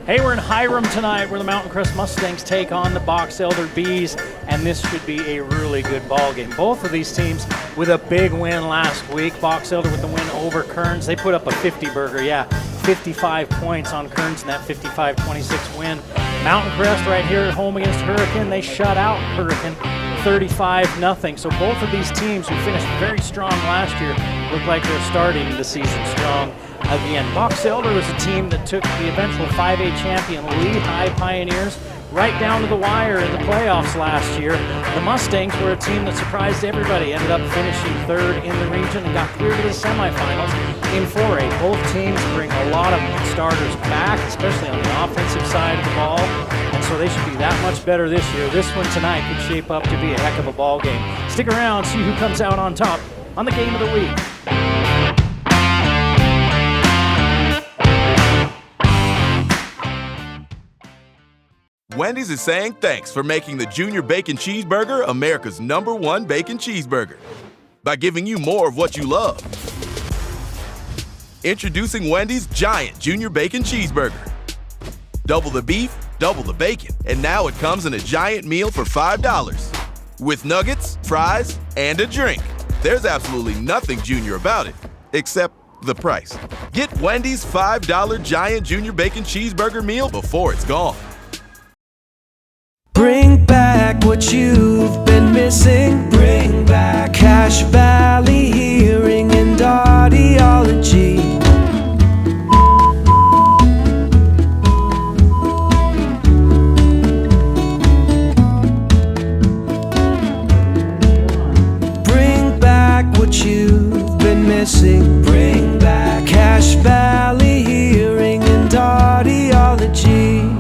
Hey, we're in Hyrum tonight where the Mountain Crest Mustangs take on the Box Elder Bees, and this should be a really good ball game. Both of these teams with a big win last week. Box Elder with the win over Kearns. They put up a 50-burger, 55 points on Kearns in that 55-26 win. Mountain Crest right here at home against Hurricane. They shut out Hurricane 35-0. So both of these teams who finished very strong last year look like they're starting the season strong again. Box Elder was a team that took the eventual 5A champion Lehigh Pioneers right down to the wire in the playoffs last year. The Mustangs were a team that surprised everybody, ended up finishing third in the region and got clear to the semifinals in 4A. Both teams bring a lot of starters back, especially on the offensive side of the ball, and so they should be that much better this year. This one tonight could shape up to be a heck of a ball game. Stick around, see who comes out on top on the Game of the Week. Wendy's is saying thanks for making the Junior Bacon Cheeseburger America's #1 bacon cheeseburger by giving you more of what you love. Introducing Wendy's Giant Junior Bacon Cheeseburger. Double the beef, double the bacon, and now it comes in a giant meal for $5 with nuggets, fries, and a drink. There's absolutely nothing junior about it, except the price. Get Wendy's $5 Giant Junior Bacon Cheeseburger meal before it's gone. Bring back what you've been missing. Bring back Cache Valley Hearing and Audiology. Bring back what you've been missing. Bring back Cache Valley Hearing and Audiology.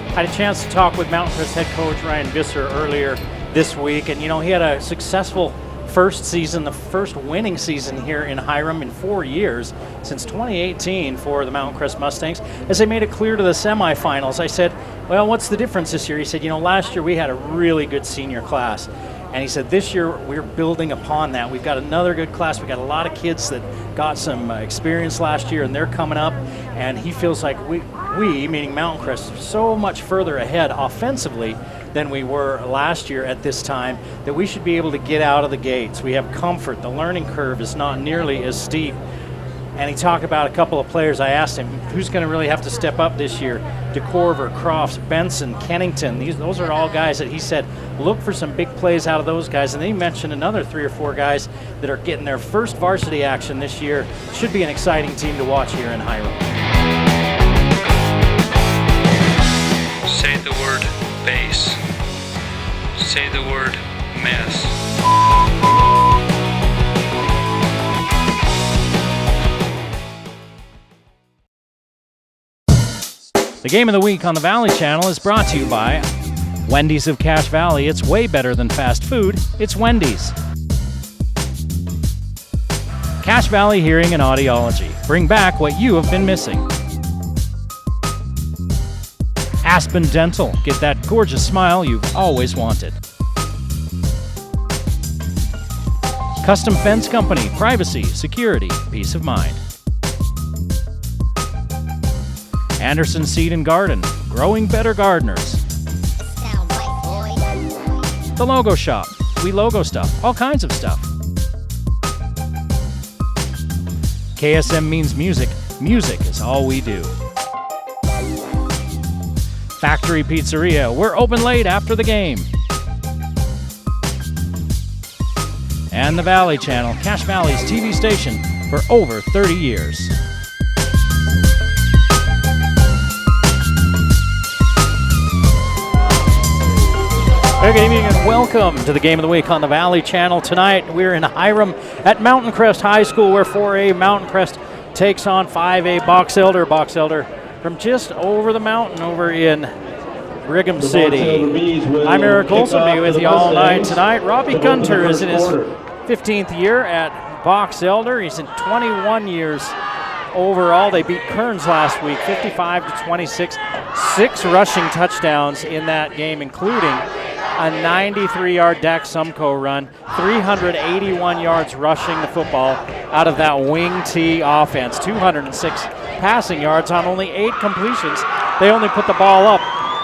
I had a chance to talk with Mountain Crest head coach Ryan Visser earlier this week, and he had a successful first season, the first winning season here in Hyrum in 4 years, since 2018 for the Mountain Crest Mustangs, as they made it clear to the semifinals. I said, well, what's the difference this year? He said, last year we had a really good senior class. And he said, this year we're building upon that. We've got another good class. We've got a lot of kids that got some experience last year, and they're coming up. And he feels like we, meaning Mountain Crest, are so much further ahead offensively than we were last year at this time that we should be able to get out of the gates. We have comfort. The learning curve is not nearly as steep. And he talked about a couple of players. I asked him, who's going to really have to step up this year? DeCorver, Crofts, Benson, Kennington. Those are all guys that he said, look for some big plays out of those guys. And then he mentioned another 3 or 4 guys that are getting their first varsity action this year. Should be an exciting team to watch here in Hyrum. Say the word base. Say the word mess. The Game of the Week on the Valley Channel is brought to you by Wendy's of Cache Valley. It's way better than fast food. It's Wendy's. Cache Valley Hearing and Audiology. Bring back what you have been missing. Aspen Dental. Get that gorgeous smile you've always wanted. Custom Fence Company. Privacy, security, peace of mind. Anderson Seed and Garden. growing better gardeners. The Logo Shop. We logo stuff, all kinds of stuff. KSM means music. Music is all we do. Factory Pizzeria. We're open late after the game. And the Valley Channel, Cache Valley's TV station for over 30 years. Good evening and welcome to the Game of the Week on the Valley Channel. Tonight we're in Hyrum at Mountain Crest High School, where 4A Mountain Crest takes on 5A Box Elder. Box Elder from just over the mountain over in Brigham City. I'm Eric Olson, be with you all night tonight. Robbie Gunter is in his 15th year at Box Elder. He's in 21 years overall. They beat Kearns last week, 55-26. 6 rushing touchdowns in that game, including a 93-yard Dak Sumko run, 381 yards rushing the football out of that wing T offense, 206 passing yards on only 8 completions. They only put the ball up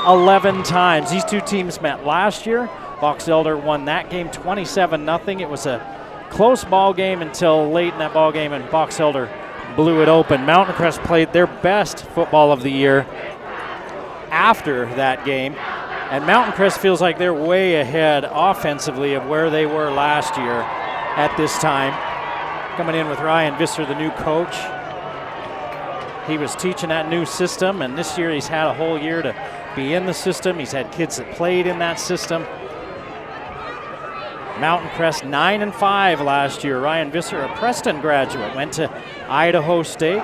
11 times. These two teams met last year. Box Elder won that game 27-0. It was a close ball game until late in that ball game, and Box Elder blew it open. Mountain Crest played their best football of the year after that game. And Mountain Crest feels like they're way ahead offensively of where they were last year at this time. Coming in with Ryan Visser, the new coach. He was teaching that new system, and this year he's had a whole year to be in the system. He's had kids that played in that system. Mountain Crest 9-5 last year. Ryan Visser, a Preston graduate, went to Idaho State.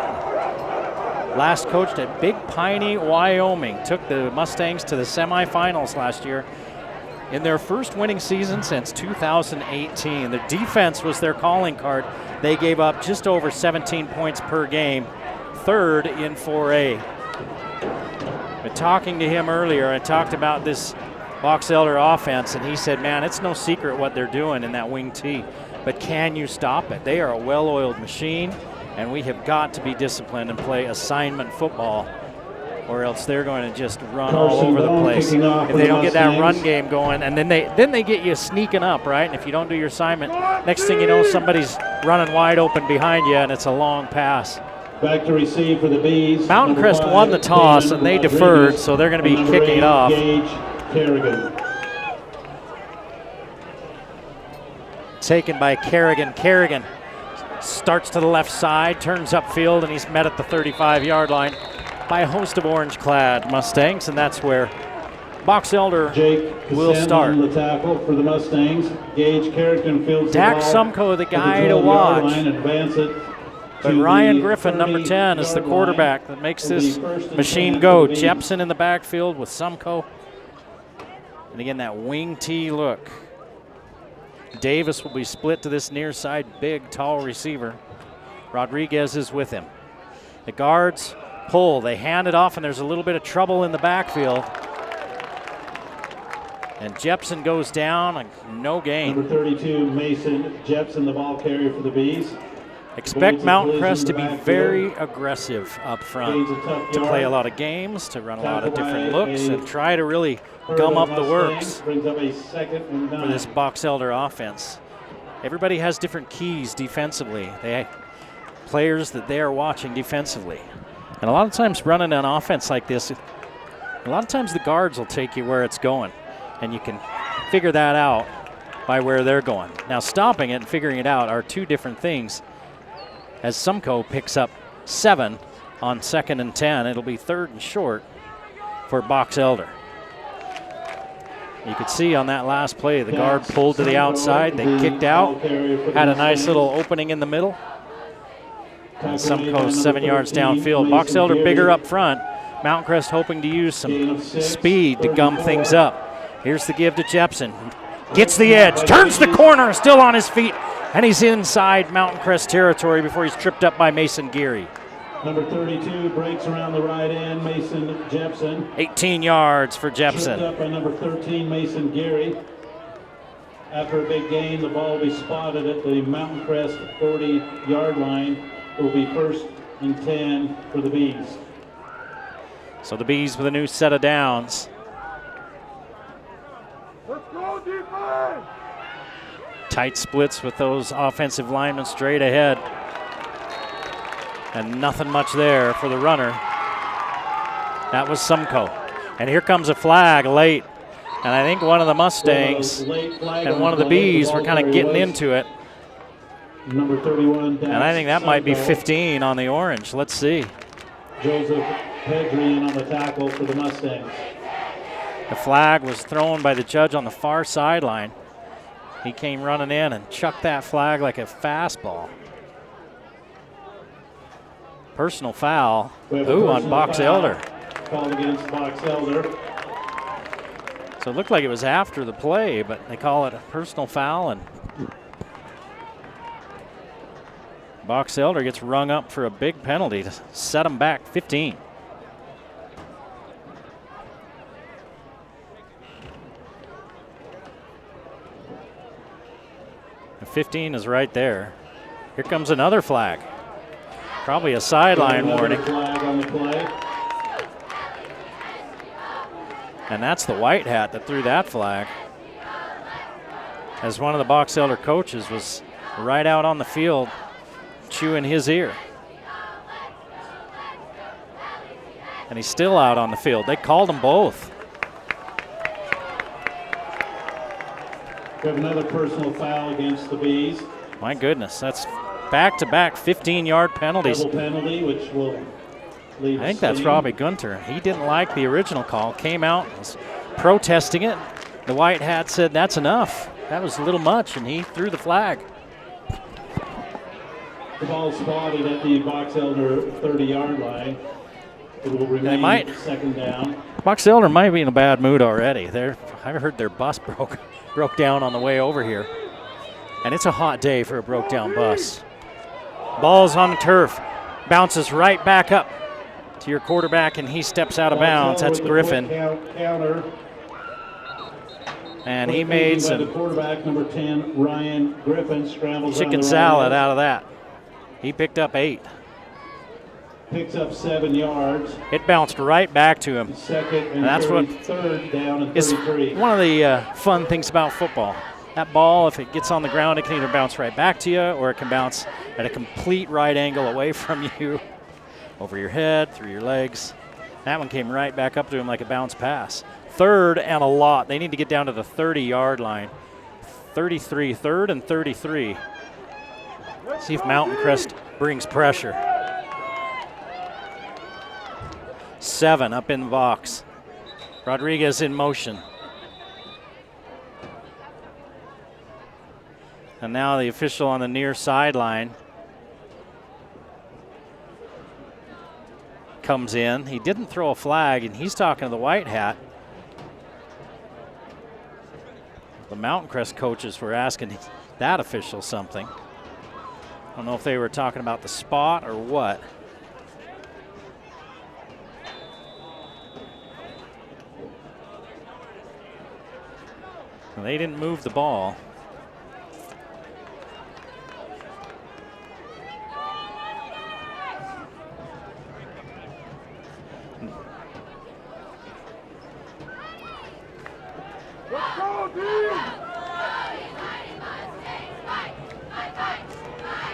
Last coached at Big Piney, Wyoming. Took the Mustangs to the semifinals last year in their first winning season since 2018. The defense was their calling card. They gave up just over 17 points per game, 3rd in 4A. But talking to him earlier, I talked about this Box Elder offense, and he said, man, it's no secret what they're doing in that wing T, but can you stop it? They are a well-oiled machine, and we have got to be disciplined and play assignment football, or else they're going to just run all over the place. If they don't get that run game going, and then they get you sneaking up, right? And if you don't do your assignment, next thing you know, somebody's running wide open behind you, and it's a long pass. Back to receive for the Bees. Mountain Crest won the toss, and they deferred, so they're going to be kicking it off. Kerrigan. Taken by Kerrigan. Kerrigan starts to the left side, turns upfield, and he's met at the 35-yard line by a host of orange-clad Mustangs, and that's where Box Elder will start. On the tackle for the Mustangs. Gage Kerrigan fields Dak the ball Sumko, the guy to 12-yard watch. line, advance it But Ryan Griffin, number 10, is the quarterback that makes this machine go. Jepson in the backfield with Sumko. And again, that wing T look. Davis will be split to this near side, big, tall receiver. Rodriguez is with him. The guards pull. They hand it off, and there's a little bit of trouble in the backfield. And Jepson goes down, no gain. Number 32, Mason Jepson, the ball carrier for the Bees. Expect Mountain Crest to be very aggressive up front, to play a lot of games, to run a lot of different looks, and try to really gum up the works for this Box Elder offense. Everybody has different keys defensively. They have players that they are watching defensively. And a lot of times running an offense like this, a lot of times the guards will take you where it's going, and you can figure that out by where they're going. Now, stopping it and figuring it out are two different things. As Sumko picks up 7 on 2nd and 10, it'll be 3rd and short for Box Elder. You could see on that last play, the guard pulled to the outside, they kicked out, had a nice little opening in the middle. And Sumko's 7 yards downfield. Box Elder bigger up front. Mountain Crest hoping to use some speed to gum things up. Here's the give to Jepson. Gets the edge, turns the corner, still on his feet, and he's inside Mountain Crest territory before he's tripped up by Mason Geary. Number 32 breaks around the right end, Mason Jepson. 18 yards for Jepson. Tripped up by number 13, Mason Geary. After a big gain, the ball will be spotted at the Mountain Crest 40-yard line. It will be 1st and 10 for the Bees. So the Bees with a new set of downs. Tight splits with those offensive linemen straight ahead. And nothing much there for the runner. That was Sumko. And here comes a flag late. And I think one of the Mustangs and one of the Bees were kind of getting into it. Number 31. And I think that might be 15 on the orange. Let's see. Joseph Pedrian on the tackle for the Mustangs. The flag was thrown by the judge on the far sideline. He came running in and chucked that flag like a fastball. Personal foul. Ooh, on Box Elder. Called against Box Elder. So it looked like it was after the play, but they call it a personal foul, and Box Elder gets rung up for a big penalty to set him back 15. The 15 is right there. Here comes another flag. Probably a sideline warning. Flag on the play. And that's the white hat that threw that flag. As one of the Box Elder coaches was right out on the field chewing his ear. And he's still out on the field. They called them both. We have another personal foul against the Bees. My goodness, that's back-to-back 15-yard penalties. Double penalty, which will leave I think that's Robbie Gunter. He didn't like the original call, came out, was protesting it. The white hat said, that's enough. That was a little much, and he threw the flag. The ball spotted at the Box Elder 30-yard line. It will remain second down. Box Elder might be in a bad mood already. I heard their bus broke down on the way over here. And it's a hot day for a broke down bus. Ball's on the turf, bounces right back up to your quarterback, and he steps out of bounds. That's Griffin. Counter. And he made some the quarterback, number 10, Ryan Griffin, scrambles chicken salad out of that. He picked up 8. Picks up 7 yards. It bounced right back to him. Second and that's third down and is 33. One of the fun things about football. That ball, if it gets on the ground, it can either bounce right back to you, or it can bounce at a complete right angle away from you, over your head, through your legs. That one came right back up to him like a bounce pass. Third and a lot. They need to get down to the 30-yard line. 33, third and 33. See if Mountain Crest brings pressure. 7 up in the box. Rodriguez in motion. And now the official on the near sideline comes in. He didn't throw a flag, and he's talking to the white hat. The Mountain Crest coaches were asking that official something. I don't know if they were talking about the spot or what. They didn't move the ball.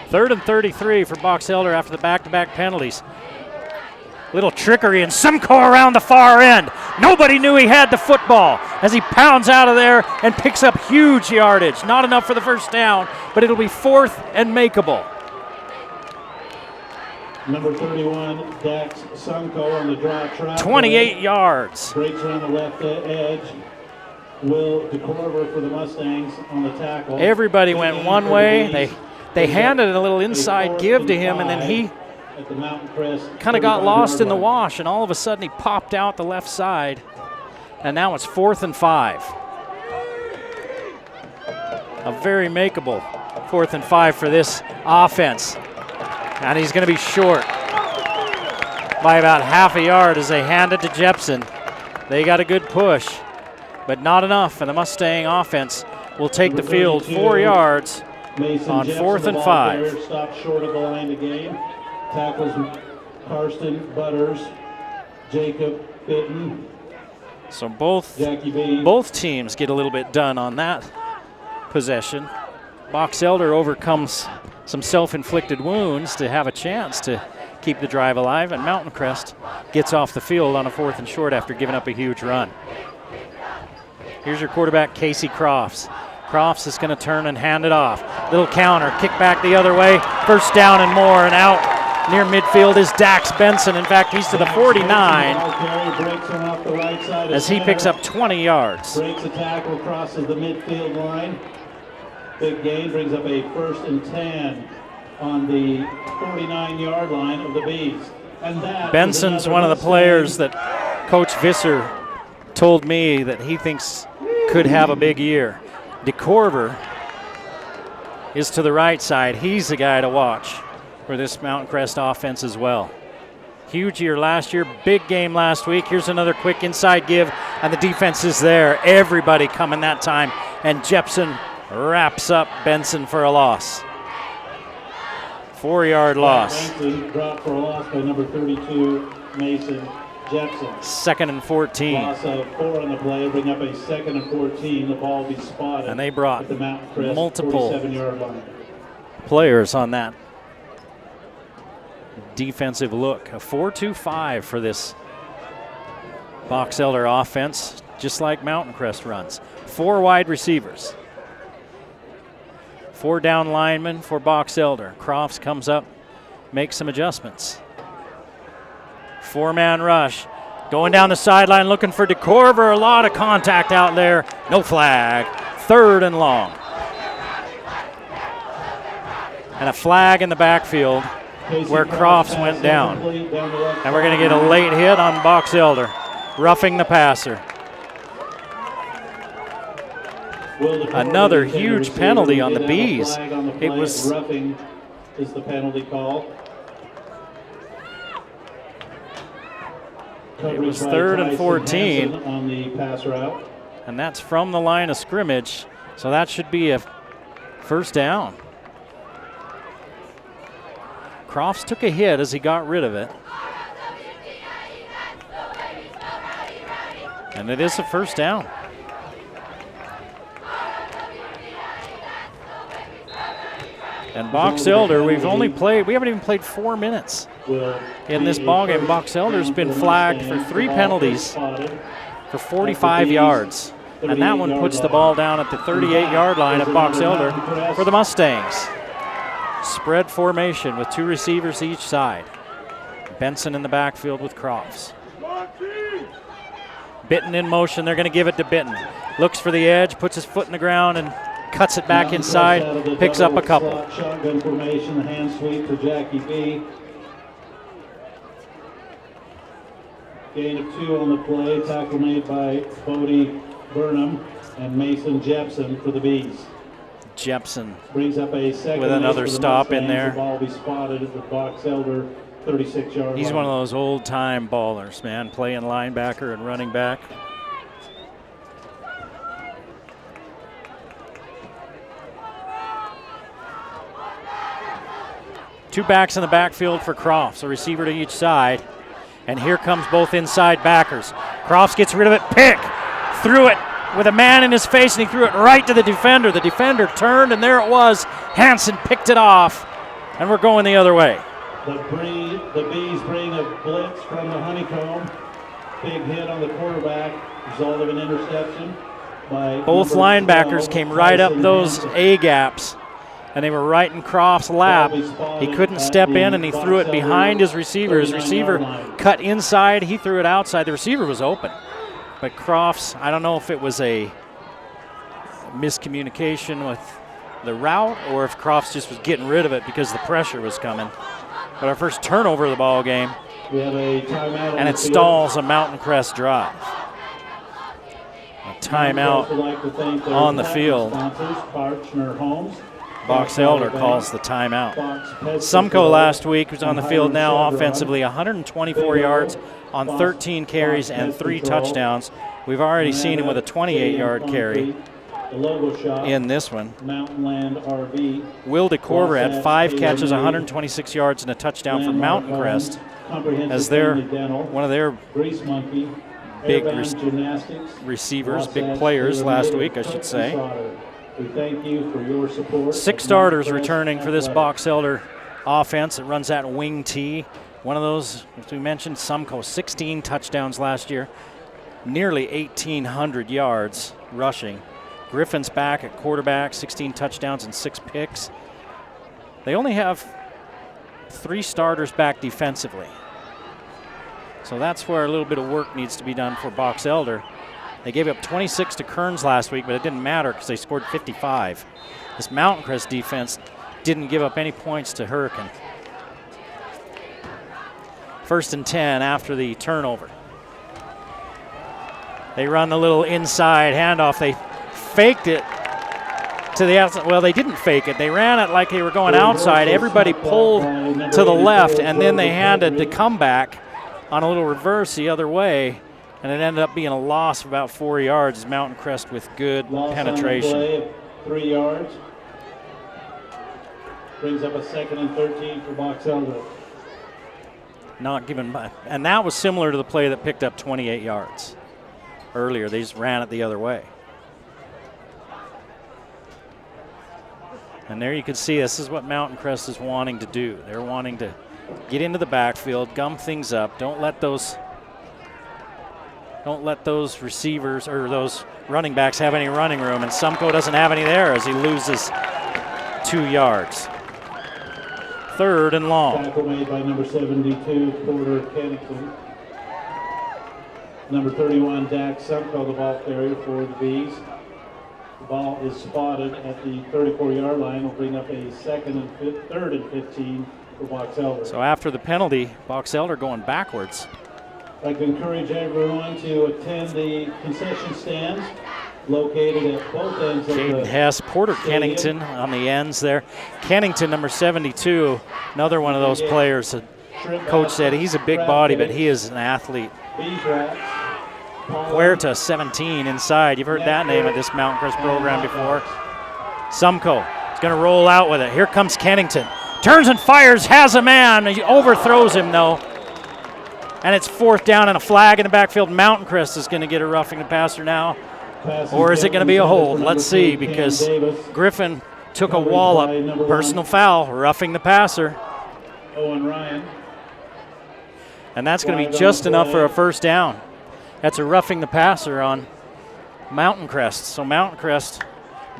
Third and 33 for Box Elder after the back-to-back penalties. Little trickery and Simcoe around the far end. Nobody knew he had the football as he pounds out of there and picks up huge yardage. Not enough for the first down, but it'll be 4th and makeable. Number 31, Dax Simcoe on the draw trap. 28 yards. Breaks around the left edge. Will DeCorver for the Mustangs on the tackle. Everybody went one way. They handed a little inside give to him, and then he kind of got lost in the wash, and all of a sudden he popped out the left side, and now it's 4th and 5. A very makeable 4th and 5 for this offense. And he's going to be short by about half a yard as they hand it to Jepson. They got a good push, but not enough, and the Mustang offense will take the field 4 yards on 4th and 5. Stopped short of the line of game. Tackles Karsten Butters. Jacob Bitten, So both Jackie B. teams get a little bit done on that possession. Box Elder overcomes some self-inflicted wounds to have a chance to keep the drive alive, and Mountain Crest gets off the field on a 4th and short after giving up a huge run. Here's your quarterback, Casey Crofts. Crofts is going to turn and hand it off. Little counter, kick back the other way, first down and more, and out near midfield is Dax Benson. In fact, he's to the 49 as he picks up 20 yards. Breaks a tackle, crosses the midfield line. Big gain, brings up a 1st and 10 on the 49-yard line of the Bees. And that Benson's one of the players that Coach Visser told me that he thinks could have a big year. DeCorver is to the right side. He's the guy to watch for this Mountain Crest offense as well. Huge year last year, big game last week. Here's another quick inside give, and the defense is there. Everybody coming that time, and Jepson wraps up Benson for a loss. 4-yard loss. Benson dropped for a loss by number 32, Mason Jepson. 2nd and 14. Loss of 4 on the play, bring up a 2nd and 14. The ball will be spotted. And they brought at the Mountain Crest multiple 47-yard line. Players on that defensive look. A 4-2-5 for this Box Elder offense, just like Mountain Crest runs. 4 wide receivers. 4 down linemen for Box Elder. Crofts comes up, makes some adjustments. 4-man rush. Going down the sideline looking for DeCorver. A lot of contact out there. No flag. 3rd and long. And a flag in the backfield where Crofts went down. And we're going to get a late hit on Box Elder, roughing the passer. Another huge penalty on the Bees. It was roughing is the penalty call. It was 3rd and 14 on the pass route, and that's from the line of scrimmage, so that should be a 1st down. Crofts took a hit as he got rid of it, and it is a 1st down. And Box Elder, we haven't even played 4 minutes in this ballgame. Box Elder's been flagged for 3 penalties for 45 yards. And that one puts the ball down at the 38-yard line of Box Elder for the Mustangs. Spread formation with 2 receivers each side. Benson in the backfield with Crofts. Bitten in motion, they're going to give it to Bitten. Looks for the edge, puts his foot in the ground, and cuts it back inside, picks up a couple. Shotgun formation, hand sweep for Jackie B. Gain of 2 on the play, tackle made by Bodie Burnham and Mason Jepson for the Bees. Jepson brings up a 2nd with another stop in there. The ball will be spotted at the Box Elder 36-yard He's line. one of those old-time ballers, man, playing linebacker and running back. Two backs in the backfield for Crofts, a receiver to each side. And here comes both inside backers. Crofts gets rid of it, pick, threw it with a man in his face, and he threw it right to the defender. The defender turned, and there it was. Hansen picked it off, and we're going the other way. The Bees bring a blitz from the honeycomb. Big hit on the quarterback, result of an interception by both linebackers came right up those A-gaps, and they were right in Crofts' lap. He couldn't step in, and he threw it behind his receiver. His receiver cut inside. He threw it outside. The receiver was open. But Crofts, I don't know if it was a miscommunication with the route or if Crofts just was getting rid of it because the pressure was coming. But our first turnover of the ball game, we have a timeout and it stalls a Mountain Crest drive. A timeout on the field. Box Elder calls the timeout. Sumco last week was on the field now offensively, 124 yards on 13 carries and 3 touchdowns. We've already seen him with a 28-yard carry. The logo shop in this one. Mountain Land RV. Will DeCorver had 5 catches, Taylor, 126 yards, and a touchdown for Landmark Mountain Crest Comprehensive as their Family Dental, one of their Grease Monkey, big Airbound Gymnastics, receivers, big Wasatch players Taylor last Native week, I Cook should and say. Solder. We thank you for your support. 6 of starters Mountain Crest returning for this Athletics. Box Elder offense that runs that wing T. One of those, as we mentioned, Sumco, 16 touchdowns last year, nearly 1,800 yards rushing. Griffin's back at quarterback, 16 touchdowns and 6 picks. They only have 3 starters back defensively. So that's where a little bit of work needs to be done for Box Elder. They gave up 26 to Kearns last week, but it didn't matter because they scored 55. This Mountain Crest defense didn't give up any points to Hurricane. 1st and 10 after the turnover. They run the little inside handoff. They faked it to the outside. Well, they didn't fake it. They ran it like they were going outside. Everybody pulled to the left, and then they handed the comeback on a little reverse the other way, and it ended up being a loss of about 4 yards. Mountain Crest with good Loss penetration. On the play of 3 yards. Brings up a 2nd and 13 for Box Elder. Not given by, and that was similar to the play that picked up 28 yards earlier. They just ran it the other way. And there you can see this is what Mountain Crest is wanting to do. They're wanting to get into the backfield, gum things up. Don't let those receivers or those running backs have any running room. And Sumco doesn't have any there as he loses 2 yards. 3rd and long. Tackle made by number 72, Porter Kennington. Number 31, Dak Sumco, the ball carrier for the Bees. The ball is spotted at the 34-yard line. Will bring up a 3rd and 15 for Box Elder. So after the penalty, Box Elder going backwards. I'd like to encourage everyone to attend the concession stands located at both ends of Caden the Hess, Porter stadium. Kennington on the ends there. Kennington, number 72, another one of those players. The coach said he's a big body, but he is an athlete. Beeswax, Huerta, 17 inside. You've heard that name at this Mountain Crest program before. Sumco is going to roll out with it. Here comes Kennington. Turns and fires, has a man. He overthrows him, though. And it's 4th down and a flag in the backfield. Mountain Crest is going to get a roughing the passer now. Or is it going to be a hold? Let's see, because Griffin took a wallop. Personal foul, roughing the passer. Owen Ryan. And that's going to be just enough for a 1st down. That's a roughing the passer on Mountain Crest. So Mountain Crest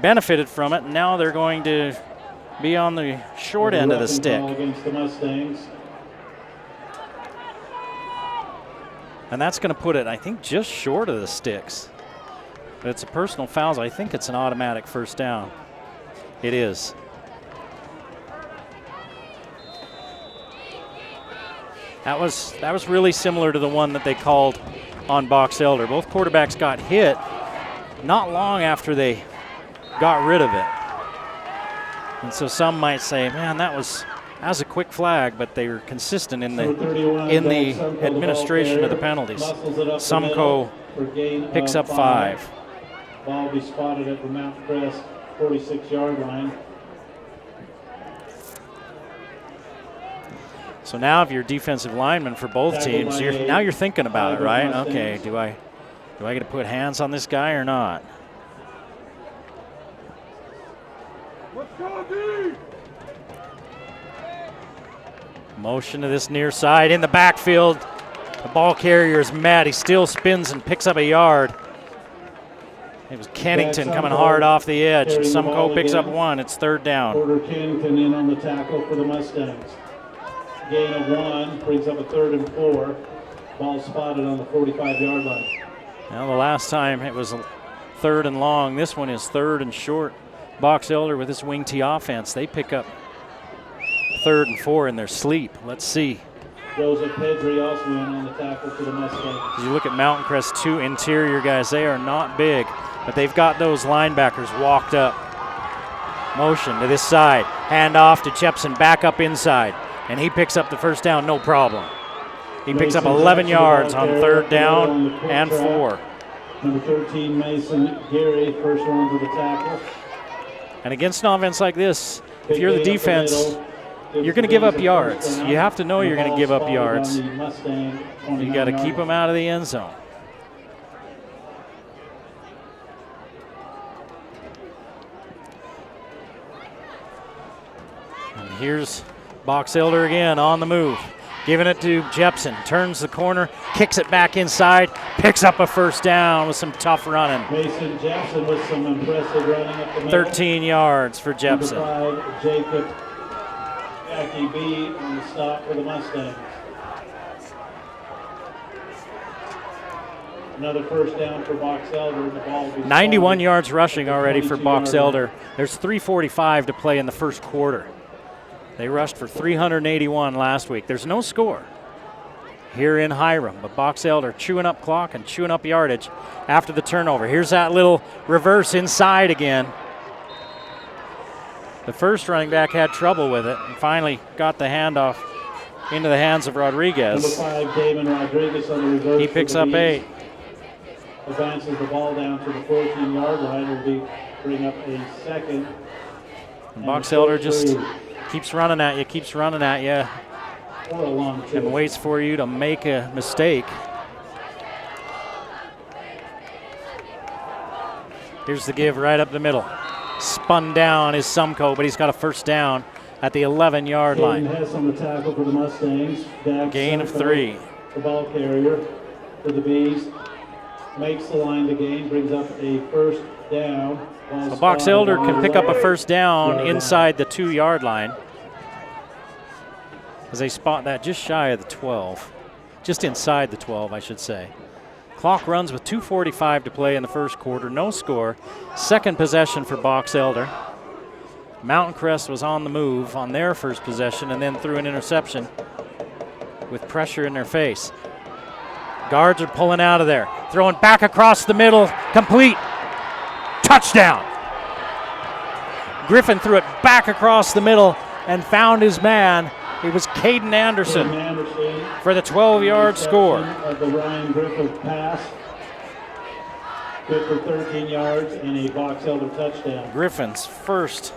benefited from it, and now they're going to be on the short end of the stick. Against the Mustangs. And that's going to put it, I think, just short of the sticks. But it's a personal foul, so I think it's an automatic 1st down. It is. That was really similar to the one that they called on Box Elder. Both quarterbacks got hit not long after they got rid of it. And so some might say, man, that was a quick flag, but they were consistent in the administration of the penalties. Sumco picks up 5. Ball will be spotted at the Mount Crest 46-yard line. So now if you're defensive lineman for both teams, you're thinking about it, right? Okay, do I get to put hands on this guy or not? Motion to this near side in the backfield. The ball carrier is mad. He still spins and picks up a yard. It was Kennington coming hard off the edge, and Sumco picks up 1. It's 3rd down. Porter Kennington in on the tackle for the Mustangs. Gain of 1 brings up a 3rd and 4. Ball spotted on the 45-yard line. Now the last time it was 3rd and long. This one is 3rd and short. Box Elder with this wing T offense, they pick up 3rd and 4 in their sleep. Let's see. Joseph Pedri also in on the tackle for the Mustangs. As you look at Mountain Crest, 2 interior guys, they are not big, but they've got those linebackers walked up. Motion to this side, hand off to Chepson, back up inside, and he picks up the 1st down, no problem. He picks up 11 yards on 3rd down and 4. Number 13, Mason Gary, first one to the tackle. And against an offense like this, if you're the defense, you're going to give up yards. You have to know you're going to give up yards. You got to keep them out of the end zone. And here's Box Elder again on the move. Giving it to Jepson, turns the corner, kicks it back inside, picks up a first down with some tough running. Mason Jepson with some impressive running up the middle. 13 yards for Jepson. Number 5, Jacob Jackie B on the stop for the Mustangs. Another first down for Box Elder. The ball will be 91 yards rushing already for Box Elder. There's 3:45 to play in the first quarter. They rushed for 381 last week. There's no score here in Hyrum, but Box Elder chewing up clock and chewing up yardage after the turnover. Here's that little reverse inside again. The first running back had trouble with it and finally got the handoff into the hands of Rodriguez. Number 5, Damon Rodriguez on the reverse. He picks up 8. Advances the ball down to the 14-yard line. Will bring up a second. And Box Elder just keeps running at you, Or a long and waits for you to make a mistake. Here's the give right up the middle. Spun down is Sumko, but he's got a first down at the 11-yard line. Has on the tackle for the Mustangs. Gain of 3. The ball carrier for the Bees makes the line to gain, brings up a first down. A Box Elder can pick up a first down inside the 2-yard line as they spot that just shy of the 12. Just inside the 12, I should say. Clock runs with 2:45 to play in the first quarter. No score. Second possession for Box Elder. Mountain Crest was on the move on their first possession and then threw an interception with pressure in their face. Guards are pulling out of there. Throwing back across the middle. Complete. Touchdown. Griffin threw it back across the middle and found his man. It was Caden Anderson for the 12-yard score. Of the Ryan Griffin pass. Good for 13 yards and a Box Elder touchdown. Griffin's first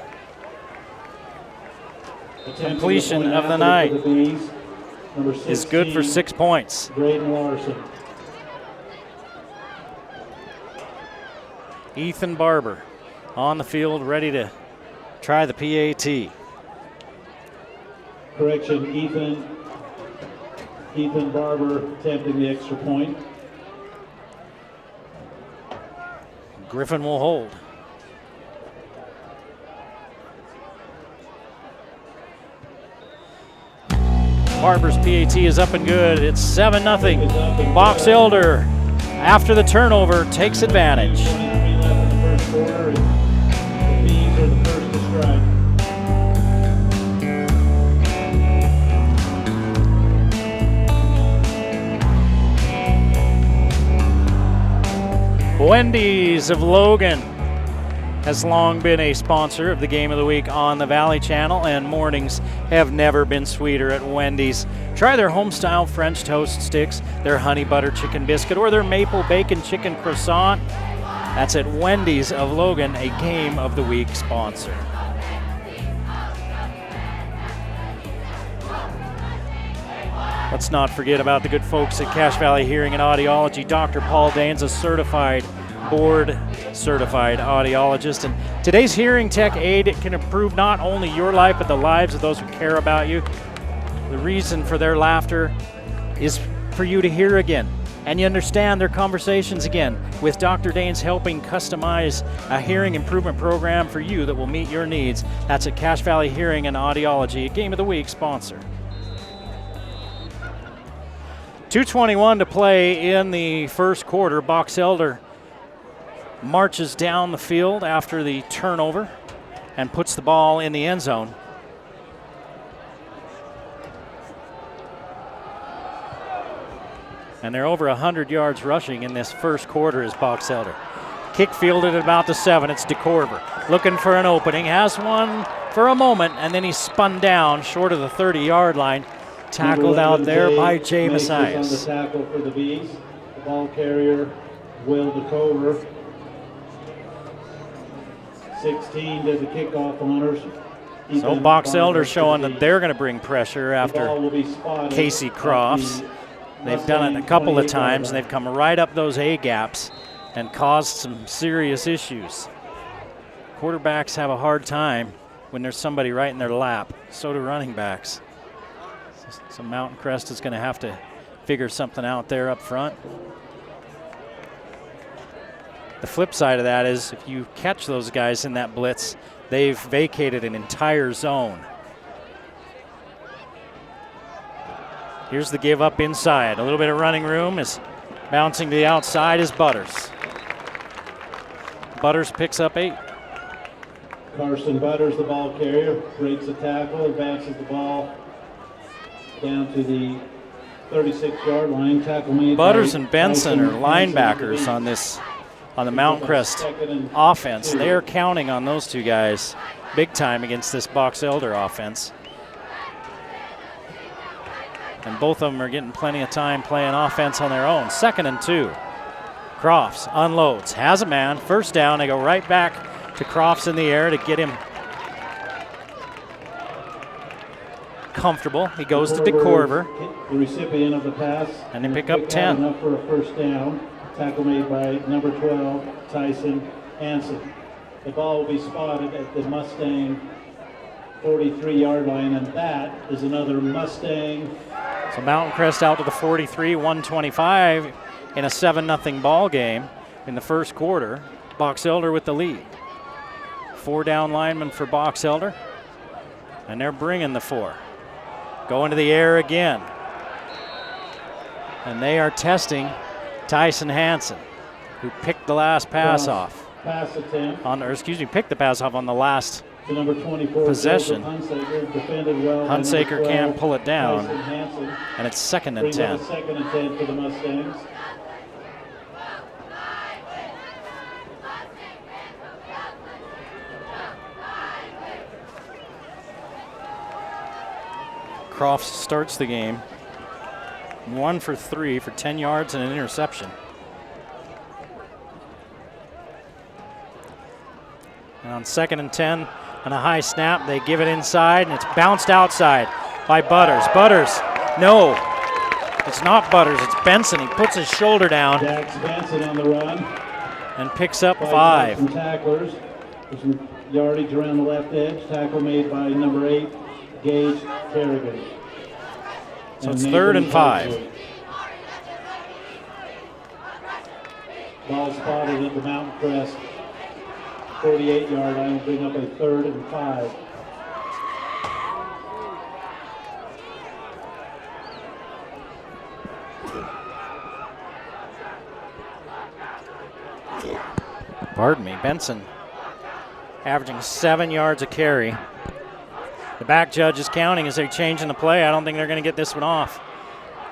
completion of the night Number 16, is good for 6 points. Braden Larson. Ethan Barber on the field, ready to try the PAT. Correction, Ethan Barber attempting the extra point. Griffin will hold. Barber's PAT is up and good. It's 7-0. Box Elder, after the turnover, takes advantage. 23 left in the first quarter, and the Bees are the first to strike. Wendy's of Logan has long been a sponsor of the Game of the Week on the Valley Channel, and mornings have never been sweeter at Wendy's. Try their home-style French toast sticks, their honey butter chicken biscuit, or their maple bacon chicken croissant. That's at Wendy's of Logan, a Game of the Week sponsor. Let's not forget about the good folks at Cache Valley Hearing and Audiology. Dr. Paul Danes, a board-certified audiologist. And today's hearing tech aid, it can improve not only your life, but the lives of those who care about you. The reason for their laughter is for you to hear again, and you understand their conversations again, with Dr. Danes helping customize a hearing improvement program for you that will meet your needs. That's at Cache Valley Hearing and Audiology, a Game of the Week sponsor. 2:21 to play in the first quarter. Box Elder marches down the field after the turnover and puts the ball in the end zone. And they're over 100 yards rushing in this first quarter as Box Elder. Kick fielded at about the 7. It's DeCorver looking for an opening. Has one for a moment, and then he's spun down short of the 30-yard line. Tackled out there by Jay Mason on the Messias. tackle for the Bees. The ball carrier Will DeCover. 16 to the kickoff honors. So Box Elder showing that they're going to bring pressure after Casey Crofts. They've done it a couple of times, and they've come right up those A gaps and caused some serious issues. Quarterbacks have a hard time when there's somebody right in their lap. So do running backs. So Mountain Crest is going to have to figure something out there up front. The flip side of that is if you catch those guys in that blitz, they've vacated an entire zone. Here's the give up inside. A little bit of running room is bouncing to the outside is Butters. Butters picks up 8. Carson Butters, the ball carrier, breaks the tackle, advances the ball down to the 36-yard line. Tackle made. Butters and Benson are linebackers on the Mount Crest offense. They are counting on those two guys big time against this Box Elder offense. And both of them are getting plenty of time playing offense on their own. 2nd and 2. Crofts unloads, has a man, first down. They go right back to Crofts in the air to get him comfortable. He goes to DeCorver. The recipient of the pass. And they pick up 10. Enough for a first down. Tackle made by number 12, Tyson Hansen. The ball will be spotted at the Mustang 43-yard line, and that is another Mustang. So Mountain Crest out to the 43, 125 in a 7-0 ball game in the first quarter. Box Elder with the lead. 4 down linemen for Box Elder, and they're bringing the 4. Going to the air again. And they are testing Tyson Hansen, who picked the last pass off. Pass attempt. Picked the pass off on the last to number 24, possession. Hunsaker defended well. Hunsaker can't pull it down, Hansen, and it's 2nd and 10. 2nd and 10 for the Mustangs. Crofts starts the game. 1 for 3 for 10 yards and an interception. And on 2nd and 10 on a high snap, they give it inside, and it's bounced outside by Butters. Butters, no, it's not Butters, it's Benson. He puts his shoulder down. Dax Benson on the run. And picks up 5. Some tacklers. There's some yardage around the left edge. Tackle made by number 8, Gage Kerrigan. So it's 3rd and 5. Ball spotted at the Mountain Crest 48-yard line. Will bring up a 3rd and 5. Pardon me, Benson averaging 7 yards a carry. The back judge is counting as they're changing the play. I don't think they're going to get this one off.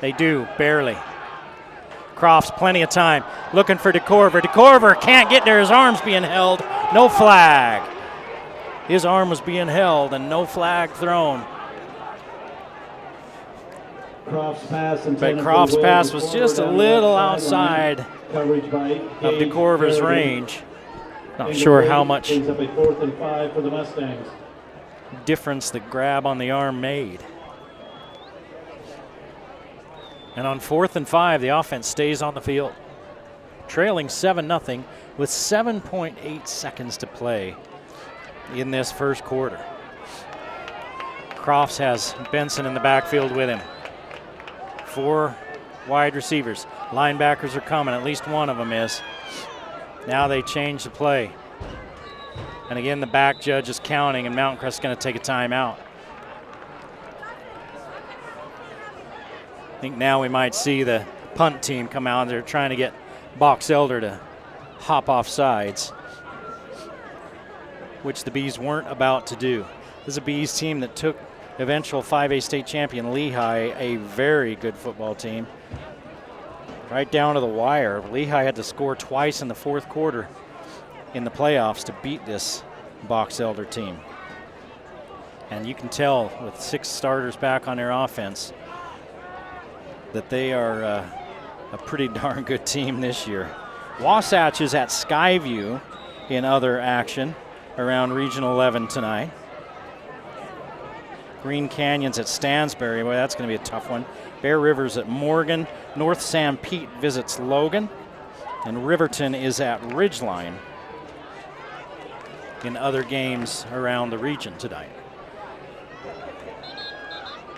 They do, barely. Crofts, plenty of time, looking for DeCorver. DeCorver can't get there. His arm's being held. No flag. His arm was being held and no flag thrown. Crofts' pass, but Crofts' pass was just a little outside of DeCorver's range. Not sure how much up a 4th and 5 for the Mustangs. Difference the grab on the arm made. And on 4th and 5, the offense stays on the field. Trailing 7-0 with 7.8 seconds to play in this first quarter. Crofts has Benson in the backfield with him. 4 wide receivers. Linebackers are coming, at least one of them is. Now they change the play. And again, the back judge is counting, and Mountain Crest is going to take a timeout. I think now we might see the punt team come out. They're trying to get Box Elder to hop off sides, which the Bees weren't about to do. This is a Bees team that took eventual 5A state champion Lehigh, a very good football team, right down to the wire. Lehigh had to score twice in the 4th quarter in the playoffs to beat this Box Elder team. And you can tell with 6 starters back on their offense that they are a pretty darn good team this year. Wasatch is at Skyview in other action around Regional 11 tonight. Green Canyon's at Stansbury. Boy, that's going to be a tough one. Bear River's at Morgan. North San Pete visits Logan. And Riverton is at Ridgeline in other games around the region tonight.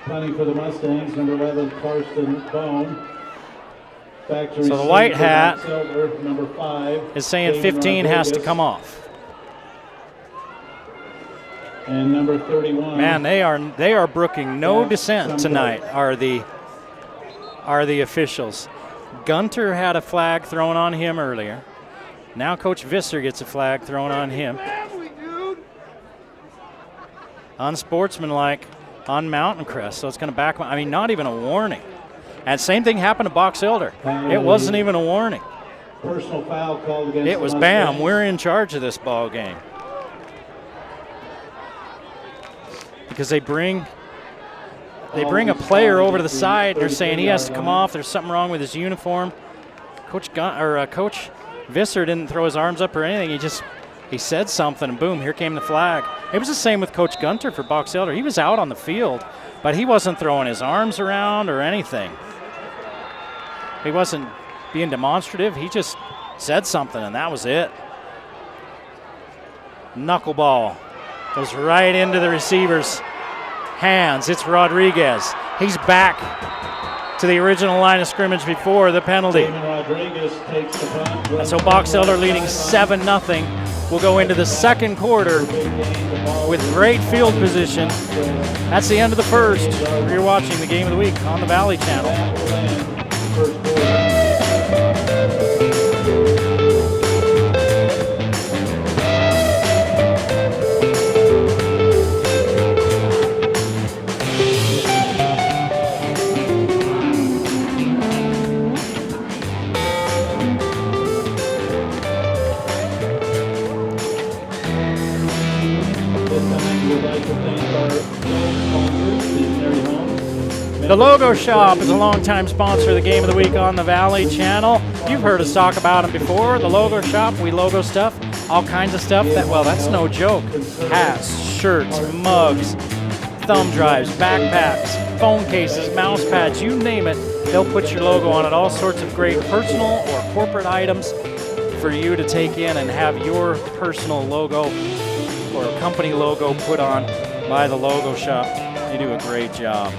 Punting for the Mustangs, number 11, Karsten Bone. So the white hat Silver, number 5, is saying Damon 15 has to Rodriguez. come off. And number 31. Man, they are brooking no Yeah, dissent some tonight. Are the officials? Gunter had a flag thrown on him earlier. Now Coach Visser gets a flag thrown on him. Unsportsmanlike on Mountain Crest, so it's going to back. I mean, not even a warning. And same thing happened to Box Elder. It wasn't even a warning. Personal foul called against It was the bam, Mustangs. we're in charge of this ball game. Because they bring a player over to the side. They're saying he has to come off. There's something wrong with his uniform. Coach Visser didn't throw his arms up or anything. He said something, and boom, here came the flag. It was the same with Coach Gunter for Box Elder. He was out on the field, but he wasn't throwing his arms around or anything. He wasn't being demonstrative. He just said something, and that was it. Knuckleball goes right into the receiver's hands. It's Rodriguez. He's back to the original line of scrimmage before the penalty. Damon Rodriguez takes the punt. And so Box Elder leading 7-0. We'll go into the second quarter with great field position. That's the end of the first. You're watching the Game of the Week on the Valley Channel. First quarter. The Logo Shop is a longtime sponsor of the Game of the Week on the Valley Channel. You've heard us talk about them before. The Logo Shop, we logo stuff, all kinds of stuff. That's no joke. Hats, shirts, mugs, thumb drives, backpacks, phone cases, mouse pads, you name it. They'll put your logo on it. All sorts of great personal or corporate items for you to take in and have your personal logo or company logo put on by the Logo Shop. They do a great job.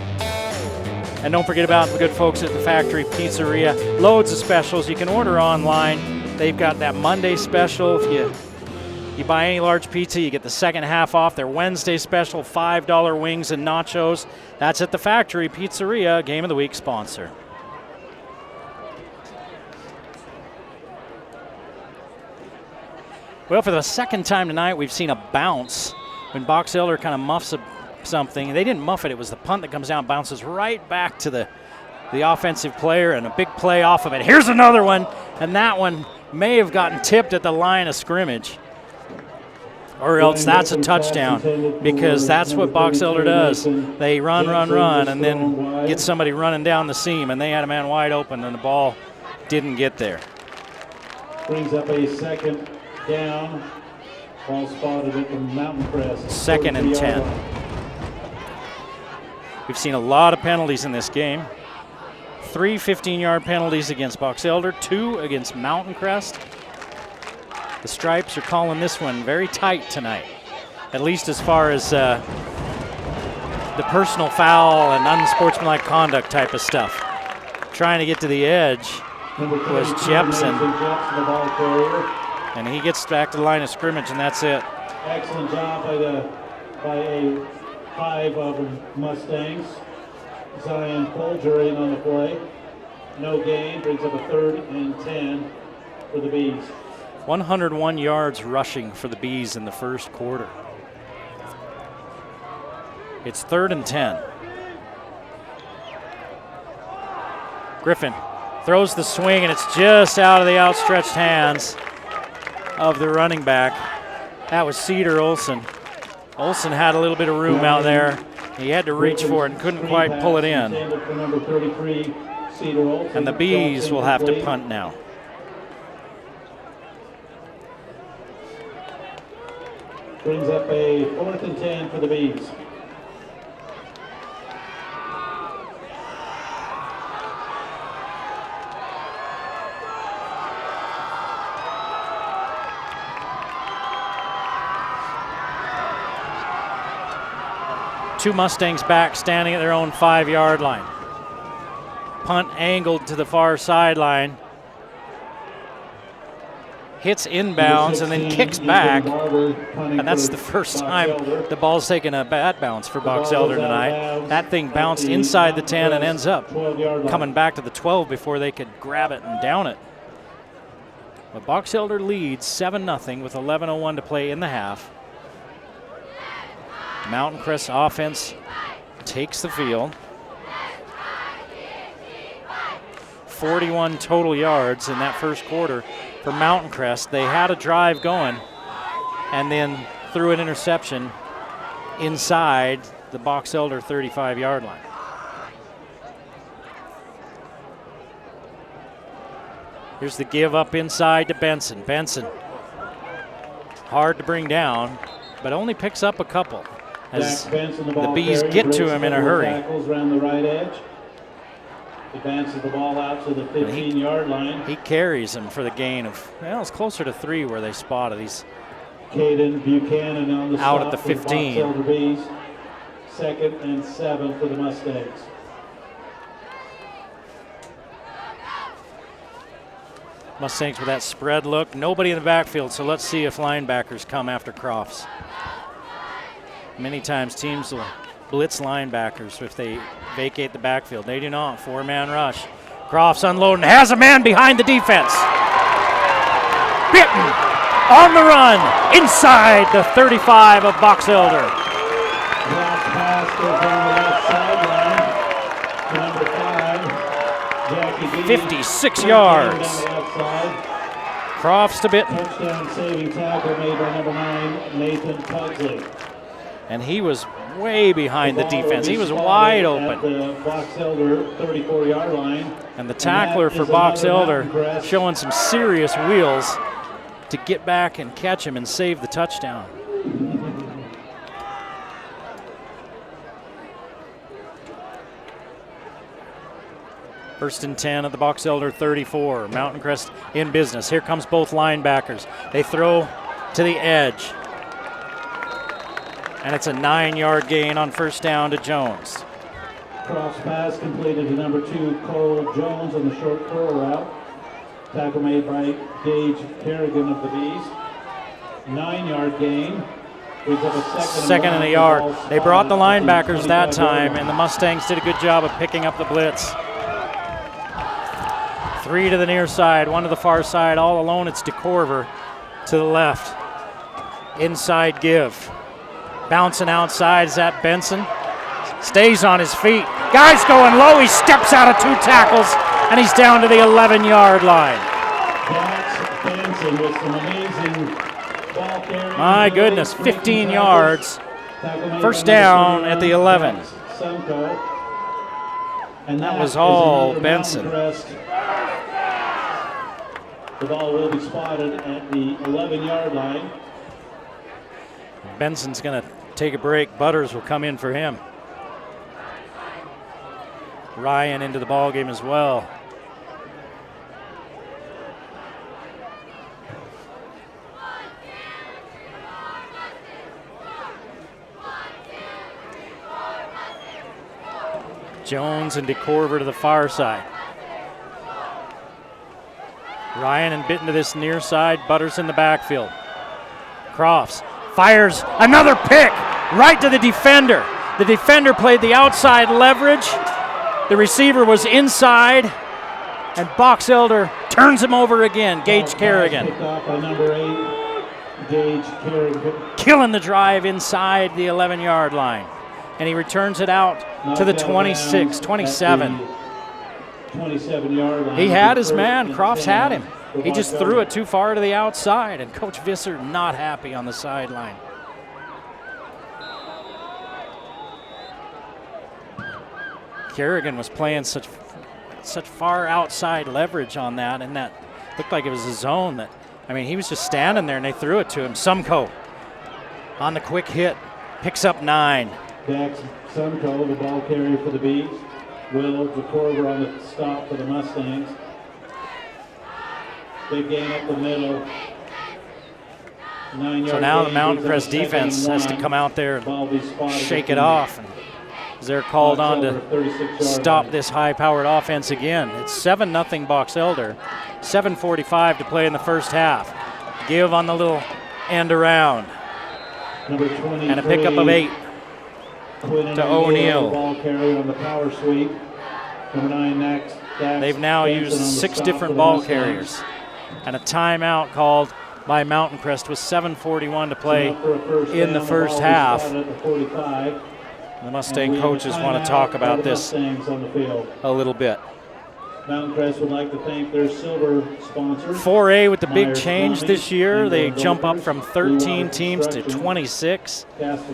And don't forget about the good folks at the Factory Pizzeria. Loads of specials. You can order online. They've got that Monday special. If you buy any large pizza, you get the second half off. Their Wednesday special, $5 wings and nachos. That's at the Factory Pizzeria, Game of the Week sponsor. Well, for the second time tonight, we've seen a bounce when Box Elder kind of muffs something. They didn't muff it. It was the punt that comes down, bounces right back to the offensive player, and a big play off of it. Here's another one, and that one may have gotten tipped at the line of scrimmage. Or else that's a touchdown, because that's what Box Elder does. They run, and then get somebody running down the seam, and they had a man wide open, and the ball didn't get there. Brings up a second down. Ball spotted at the Mountain Crest. Second and 10. We've seen a lot of penalties in this game. 3 15-yard penalties against Box Elder, 2 against Mountain Crest. The Stripes are calling this one very tight tonight, at least as far as the personal foul and unsportsmanlike conduct type of stuff. Trying to get to the edge was Jepson, and he gets back to the line of scrimmage, and that's it. Excellent job by a 5 of Mustangs. Zion Folger in on the play. No gain, brings up a 3rd and 10 for the Bees. 101 yards rushing for the Bees in the first quarter. It's 3rd and 10. Griffin throws the swing, and it's just out of the outstretched hands of the running back. That was Cedar Olson. Olson had a little bit of room out there. He had to reach for it and couldn't quite pull it in. And the Bees will have to punt now. Brings up a 4th and 10 for the Bees. Two Mustangs back, standing at their own 5-yard line. Punt angled to the far sideline. Hits inbounds and then kicks back. And that's the first time the ball's taken a bad bounce for Box Elder tonight. That thing bounced inside the 10 and ends up coming back to the 12 before they could grab it and down it. But Box Elder leads 7-0 with 11:01 to play in the half. Mountain Crest offense takes the field. 41 total yards in that first quarter for Mountain Crest. They had a drive going and then threw an interception inside the Box Elder 35-yard line. Here's the give up inside to Benson. Benson, hard to bring down, but only picks up a couple as the Bees get to him in a hurry. Around the right edge. Advances the ball out to the 15-yard line. He carries him for the gain of, well, it's closer to 3 where they spotted. He's Caden Buchanan on the out at the stop for 15. Box Elder Bees. 2nd and 7 for the Mustangs. Mustangs with that spread look. Nobody in the backfield, so let's see if linebackers come after Crofts. Many times teams will blitz linebackers if they vacate the backfield. They do not. 4-man rush. Crofts unloading. Has a man behind the defense. Bitten. On the run. Inside the 35 of Box Elder. Last pass goes on the left sideline to number 5, Jackie B. 56 yards. Down the outside. Crofts to Bitten. Touchdown saving tackle made by number 9, Nathan Pugsley. And he was way behind the defense. He was wide open. At the Box Elder 34-yard line. And the tackler for Box Elder showing some serious wheels to get back and catch him and save the touchdown. First and 10 at the Box Elder 34. Mountain Crest in business. Here comes both linebackers. They throw to the edge. And it's a 9-yard gain on first down to Jones. Cross pass completed to number 2, Cole Jones on the short curl route. Tackle made by Gage Kerrigan of the Bees. 9-yard gain. Second and a yard. They brought the linebackers that time, and the Mustangs did a good job of picking up the blitz. 3 to the near side, 1 to the far side. All alone, it's DeCorver to the left. Inside give. Bouncing outside, is that Benson? Stays on his feet. Guy's going low. He steps out of 2 tackles, and he's down to the 11-yard line. That's Benson with some amazing ball carrying. My goodness, 15 yards. First down at the 11. And that was all Benson. The ball will be spotted at the 11-yard line. Benson's going to take a break. Butters will come in for him. Ryan into the ball game as well. Jones and DeCorver to the far side. Ryan and Bitten to this near side. Butters in the backfield. Crofts fires another pick right to the defender. The defender played the outside leverage. The receiver was inside, and Box Elder turns him over again. Gage Kerrigan. Picked off by number 8, Gage Kerrigan. Killing the drive inside the 11-yard line. And he returns it out to the 26, 27. 27-yard line. He had his man. Crofts had him. He just threw it too far to the outside, and Coach Visser not happy on the sideline. Kerrigan was playing such far outside leverage on that, and that looked like it was a zone that, I mean, he was just standing there and they threw it to him. Sumko on the quick hit, picks up 9. Dax Sunco, the ball carrier for the Bees. Will DeCorver on the stop for the Mustangs. Big gain up the middle. 9-yard So now the gain, Mountain brings Crest up second defense and has to 1. come out there Ball and be spotted shake at it the off. And they're called on Box to Elder, 36-yard stop line. this high-powered offense again. It's 7-0 Box Elder. 7:45 to play in the first half. Give on the little end around. Number 23, And a pickup of 8. Quinn to O'Neal. Ball carrier on the power sweep. Number 9 next. Dax They've now Benson used on the 6 stop different for the ball Mustangs. carriers. And a timeout called by Mountain Crest with 7:41 to play Up for a first in the down, first ball be half. spotted at the 45. The And Mustang we have a coaches want timeout to talk by about the this Mustangs on the field. a little bit. Mountain Crest would like to thank their silver sponsors. 4A with the big Myers change Plumbing this year. and They Gold jump up Gophers, from Blue 13 Water teams to Construction, 26. Castle-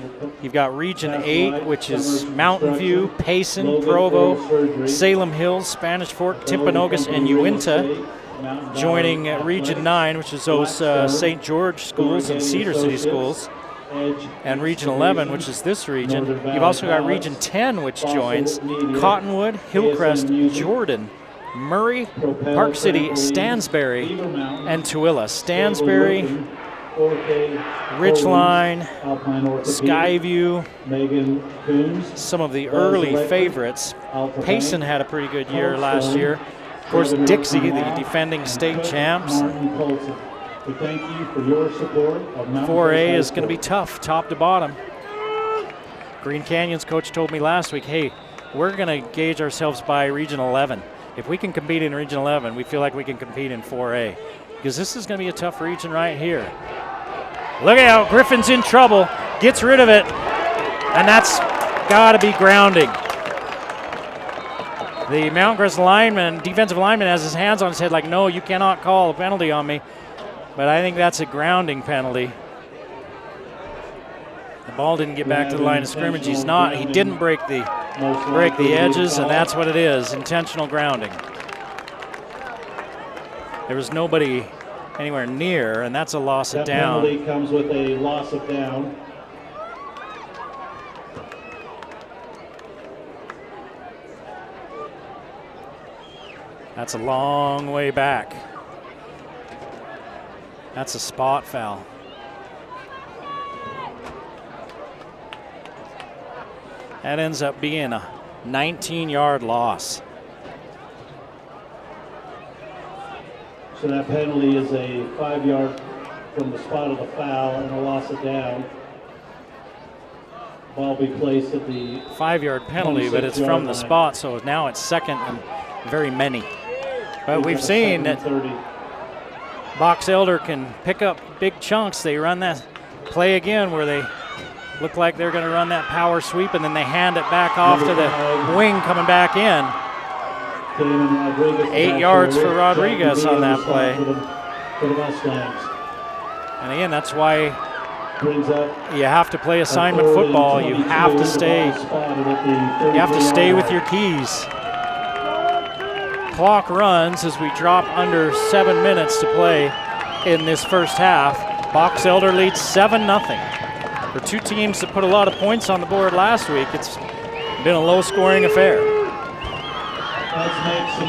You've got Region Castle 8, Light, which is Summers Mountain View, Construction, Payson, Logan Provo, Oral Surgery, Salem Hills, Spanish Fork, Timpanogos, and Real Uinta. Estate, Mountain Valley Joining Athletics, Region 9, which is those Blackstone, St. George schools and Oregon Cedar City Associates, schools. Edge And Region 11, which is this region. Northern Valley You've also got Pilots, Region 10, which Fossil joins Media, Cottonwood, Hillcrest, ASM Music, Jordan, Murray, Propel Park City, Trampoline, Stansbury, Beaver Mountain, and Tooele. Stansbury, Global Looking, 4K, Ridgeline, Alpine Orthopedic, Skyview, Megan Coombs, some of the Buzz early Electric, favorites. Alpha Payson Bank, had a pretty good year last Coldstone, year. Of course, Revenue Dixie, the Law, defending and state Cook champs. Martin Colson. We thank you for your support of Mountain 4A Crest High is going to be School. tough, top to bottom. Green Canyon's coach told me last week, hey, we're going to gauge ourselves by Region 11. If we can compete in Region 11, we feel like we can compete in 4A. Because this is going to be a tough region right here. Look out, Griffin's in trouble, gets rid of it, and that's got to be grounding. The Mountain Crest lineman, defensive lineman, has his hands on his head like, no, you cannot call a penalty on me. But I think that's a grounding penalty. The ball didn't get back to the line of scrimmage. He didn't break the edges, and that's what it is, intentional grounding. There was nobody anywhere near, and that's a loss of That down. penalty comes with a loss of down. That's a long way back. That's a spot foul. That ends up being a 19-yard loss. So that penalty is a 5-yard from the spot of the foul and a loss of down. Ball be placed at the 5-yard penalty, but it's from the spot, so now it's second and very many. But we've seen that 30. Box Elder can pick up big chunks. They run that play again where they look like they're going to run that power sweep, and then they hand it back off to the wing coming back in. 8 yards for Rodriguez on that play. For the Mustangs. And again, that's why Brings up you have to play assignment football. You have to stay. You have to stay with your keys. Clock runs as we drop under 7 minutes to play in this first half. Box Elder leads 7-0. For two teams that put a lot of points on the board last week, it's been a low-scoring affair.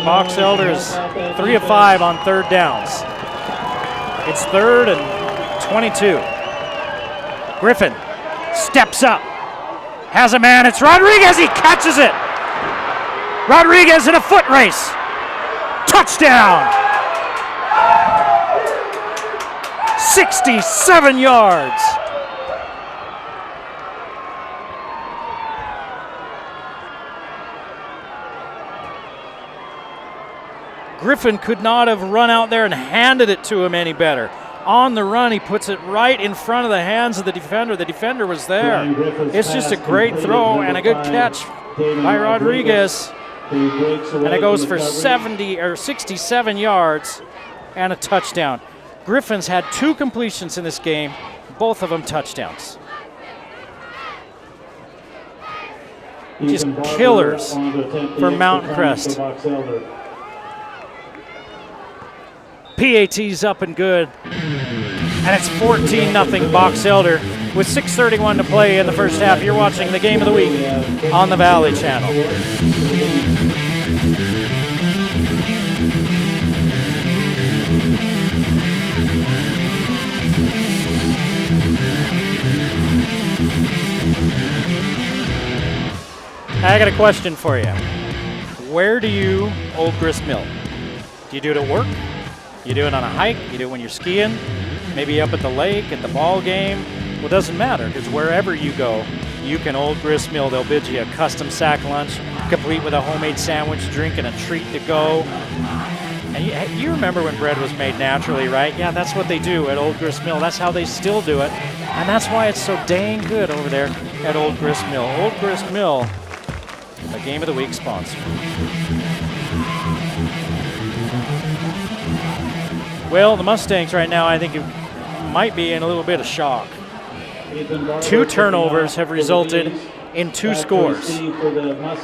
Box Elder is 3 of 5 on third downs. It's 3rd and 22. Griffin steps up, has a man, it's Rodriguez, he catches it. Rodriguez in a foot race. Touchdown! 67 yards. Griffin could not have run out there and handed it to him any better. On the run, he puts it right in front of the hands of the defender. The defender was there. It's just a great throw and a good catch by Rodriguez. And it goes for 67 yards and a touchdown. Griffin's had 2 completions in this game, both of them touchdowns. Just killers for Mountain Crest. PAT's up and good. And it's 14-0 Box Elder. with 6:31 to play in the first half. You're watching the Game of the Week on the Valley Channel. I got a question for you. Where do you Old Grist Mill? Do you do it at work? You do it on a hike? You do it when you're skiing? Maybe up at the lake, at the ball game? Well, it doesn't matter, because wherever you go, you can Old Grist Mill. They'll bid you a custom sack lunch, complete with a homemade sandwich, drink, and a treat to go. And you remember when bread was made naturally, right? Yeah, that's what they do at Old Grist Mill. That's how they still do it. And that's why it's so dang good over there at Old Grist Mill. Old Grist Mill, a Game of the Week sponsor. Well, the Mustangs right now, I think, might be in a little bit of shock. 2 turnovers have resulted in 2 scores.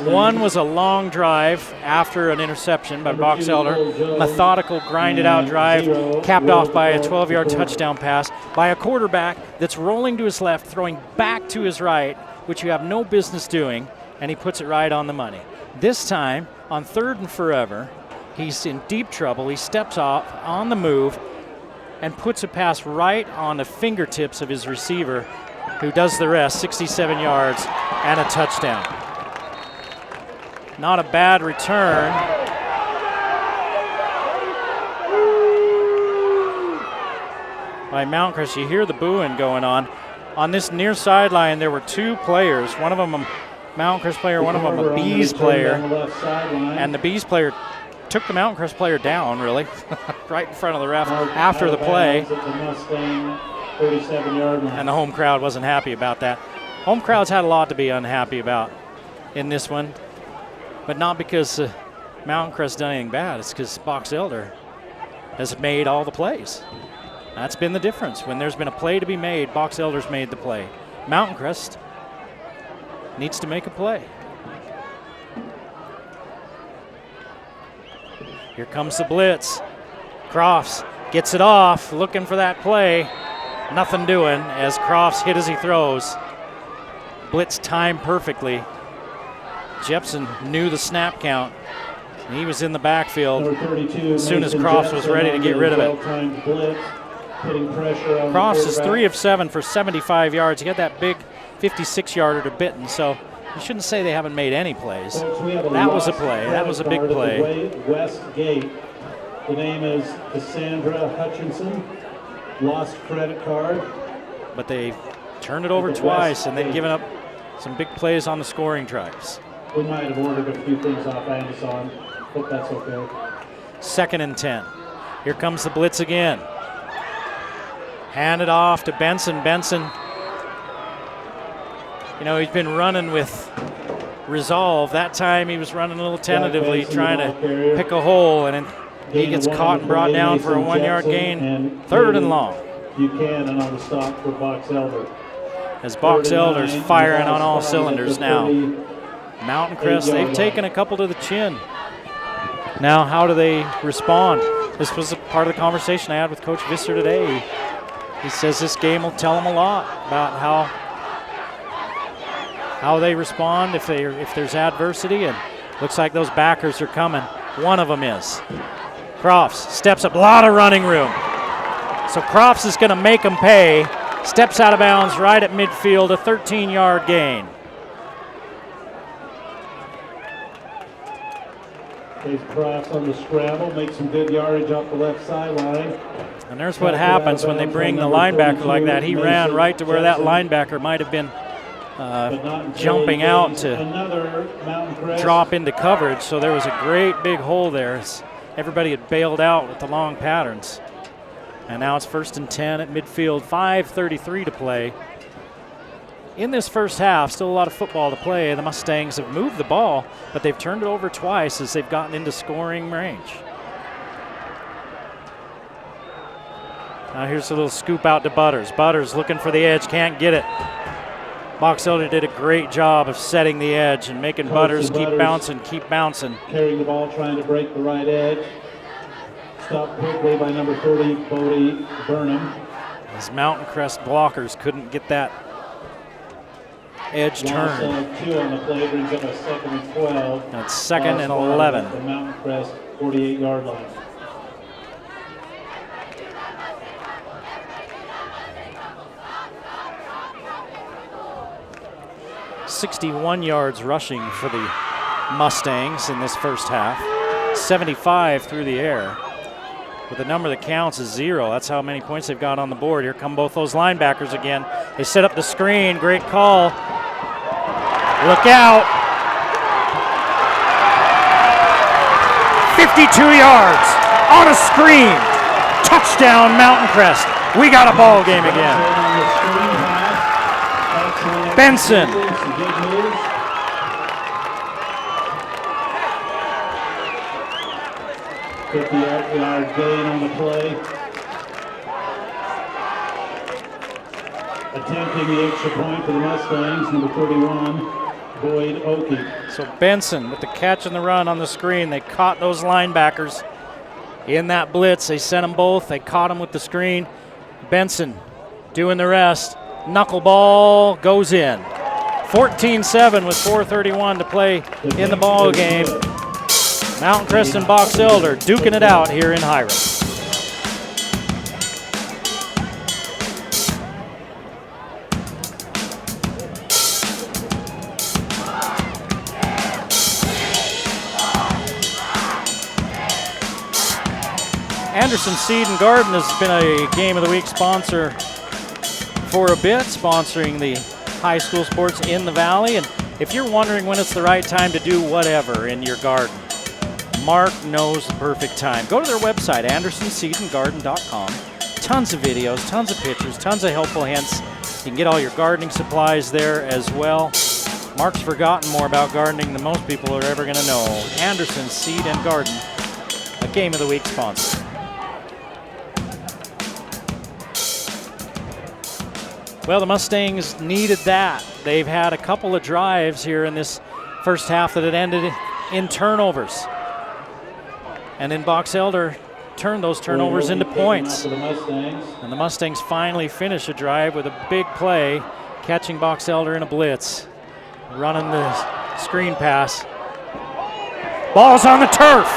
One was a long drive after an interception by Box Elder. Methodical, grinded out drive, capped off by a 12-yard touchdown pass by a quarterback that's rolling to his left, throwing back to his right, which you have no business doing, and he puts it right on the money. This time, on 3rd and forever, he's in deep trouble. He steps off on the move and puts a pass right on the fingertips of his receiver, who does the rest, 67 yards and a touchdown. Not a bad return. By Mount Crest, you hear the booing going on. On this near sideline, there were 2 players, one of them a Mount Crest player, one of them a Bees player, and the Bees player took the Mountain Crest player down, really, right in front of the ref after the play. And the home crowd wasn't happy about that. Home crowds had a lot to be unhappy about in this one, but not because Mountain Crest done anything bad. It's because Box Elder has made all the plays. That's been the difference. When there's been a play to be made, Box Elder's made the play. Mountain Crest needs to make a play. Here comes the blitz. Crofts gets it off, looking for that play. Nothing doing as Crofts hit as he throws. Blitz timed perfectly. Jepson knew the snap count. And he was in the backfield as soon as Crofts was ready to get rid of it. Crofts is 3 of 7 for 75 yards. He got that big 56-yarder to Bitten, so you shouldn't say they haven't made any plays. That was a play. That was a big play. West Gate. The name is Cassandra Hutchinson. Lost credit card. But they turned it over twice, and they've given up some big plays on the scoring drives. We might have ordered a few things off Amazon. Hope that's okay. 2nd and 10. Here comes the blitz again. Hand it off to Benson. Benson, you know, he's been running with resolve. That time he was running a little tentatively, trying to pick a hole, and then he gets caught and brought down for a 1-yard gain. 3rd and long. Buchanan on the stop for Box Elder. As Box Elder's firing on all cylinders now. Mountain Crest, they've taken a couple to the chin. Now, how do they respond? This was a part of the conversation I had with Coach Visser today. He says this game will tell them a lot about how they respond if there's adversity, and looks like those backers are coming. One of them is. Crofts steps up, a lot of running room. So Crofts is going to make them pay. Steps out of bounds right at midfield, a 13-yard gain. Dave Crofts on the scramble, makes some good yardage off the left sideline. And there's what happens when they bring the linebacker like that. He ran right to where that linebacker might have been jumping out to drop into coverage. So there was a great big hole there. Everybody had bailed out with the long patterns. And now it's 1st and 10 at midfield, 5:33 to play. In this first half, still a lot of football to play. The Mustangs have moved the ball, but they've turned it over twice as they've gotten into scoring range. Now here's a little scoop out to Butters. Butters looking for the edge, can't get it. Box Elder did a great job of setting the edge and making Butters keep bouncing. Carrying the ball, trying to break the right edge. Stopped quickly by number 30, Bodie Burnham. As Mountain Crest blockers couldn't get that edge Loss turn. of 2 on the play brings up a 2nd and 12. And it's 2nd and Ball 11. at the Mountain Crest 48-yard line. .61 yards rushing for the Mustangs in this first half. 75 through the air. With a number that counts as 0. That's how many points they've got on the board. Here come both those linebackers again. They set up the screen. Great call. Look out. 52 yards on a screen. Touchdown, Mountain Crest. We got a ball game again. Benson. 50-yard gain on the play. Attempting the extra point for the Mustangs, number 31, Boyd Oakey. So Benson with the catch and the run on the screen. They caught those linebackers in that blitz. They sent them both. They caught them with the screen. Benson doing the rest. Knuckleball goes in. 14-7 with 4:31 to play in the ball game. Mountain Crest and Box Elder duking it out here in Hyrum. Anderson Seed and Garden has been a Game of the Week sponsor for a bit, sponsoring the high school sports in the Valley. And if you're wondering when it's the right time to do whatever in your garden, Mark knows the perfect time. Go to their website, andersonseedandgarden.com. Tons of videos, tons of pictures, tons of helpful hints. You can get all your gardening supplies there as well. Mark's forgotten more about gardening than most people are ever going to know. Anderson Seed and Garden, a Game of the Week sponsor. Well, the Mustangs needed that. They've had a couple of drives here in this first half that had ended in turnovers. And then Box Elder turned those turnovers into points. And the Mustangs finally finish a drive with a big play, catching Box Elder in a blitz, running the screen pass. Ball's on the turf.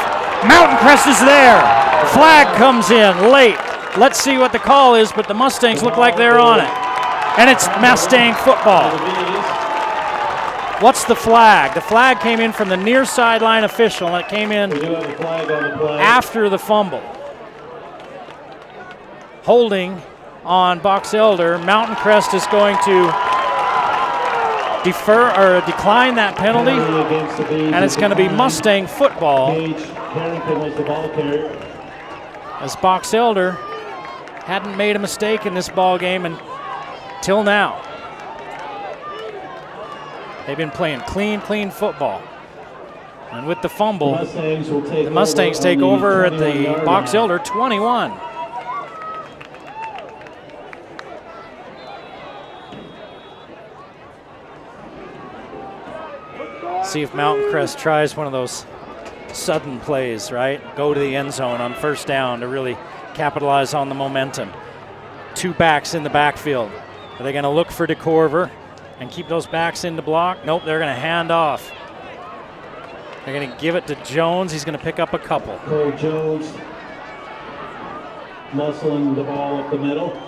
Mountain Crest is there. Flag comes in late. Let's see what the call is, but the Mustangs look like they're on it. And it's Mustang football. What's the flag? The flag came in from the near sideline official, and it came in after the fumble. Holding on Box Elder. Mountain Crest is going to defer or decline that penalty, and it's going to be Mustang football as Box Elder hadn't made a mistake in this ball game until now. They've been playing clean football. And with the fumble, the Mustangs take over at the Box Elder 21. See if Mountain Crest tries one of those sudden plays, right? Go to the end zone on first down to really capitalize on the momentum. Two backs in the backfield. Are they going to look for DeCorver and keep those backs in the block? Nope, they're going to hand off. They're going to give it to Jones. He's going to pick up a couple. Cole Jones muscling the ball up the middle.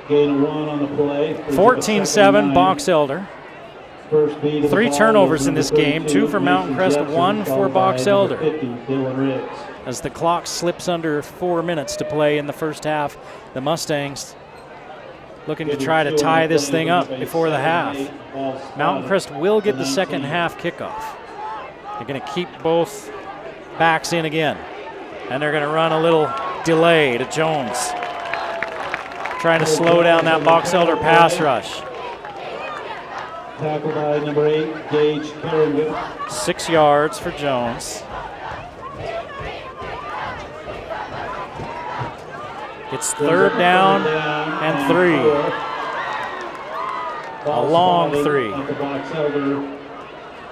Gain of 1 on the play. 14-7, Box Elder. Three turnovers in this game, 2 for Mountain Crest, 1 for Box Elder. As the clock slips under 4 minutes to play in the first half, the Mustangs looking to try to tie this thing up before the half. Mountain Crest will get the second half kickoff. They're going to keep both backs in again. And they're going to run a little delay to Jones, trying to slow down that Box Elder pass rush. Tackled by number 8, Gage Carrington. 6 yards for Jones. It's third down and 3. A long 3.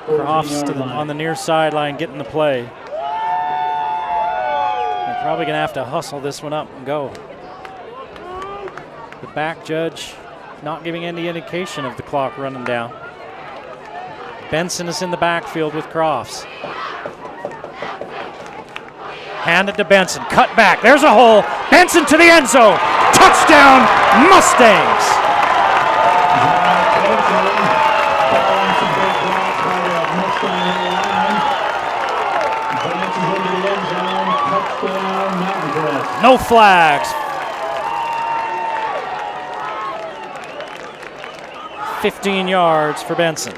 Crofts on the near sideline getting the play. They're probably going to have to hustle this one up and go. The back judge not giving any indication of the clock running down. Benson is in the backfield with Crofts. Handed to Benson, cut back, there's a hole. Benson to the end zone. Touchdown, Mustangs. No flags. 15 yards for Benson.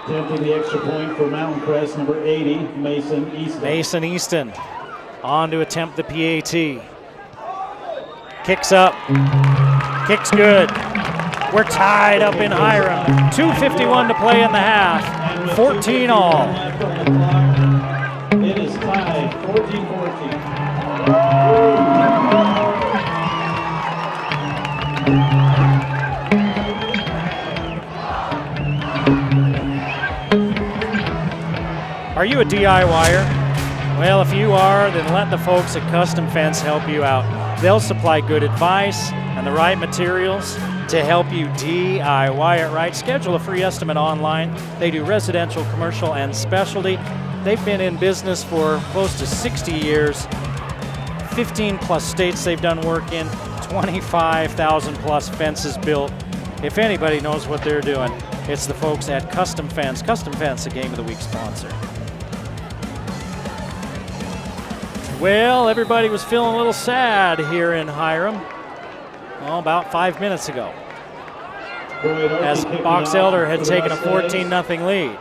Attempting the extra point for Mountain Crest, number 80, Mason Easton. Mason Easton on to attempt the PAT. Kicks up, kicks good. We're tied up in Hyrum. 2:51 to play in the half, 14 all. It is tied, 14-14. Are you a DIYer? Well, if you are, then let the folks at Custom Fence help you out. They'll supply good advice and the right materials to help you DIY it right. Schedule a free estimate online. They do residential, commercial, and specialty. They've been in business for close to 60 years. 15 plus states they've done work in, 25,000 plus fences built. If anybody knows what they're doing, it's the folks at Custom Fence. Custom Fence, a Game of the Week sponsor. Well, everybody was feeling a little sad here in Hyrum, about 5 minutes ago, as Box Elder had taken a 14-0 lead.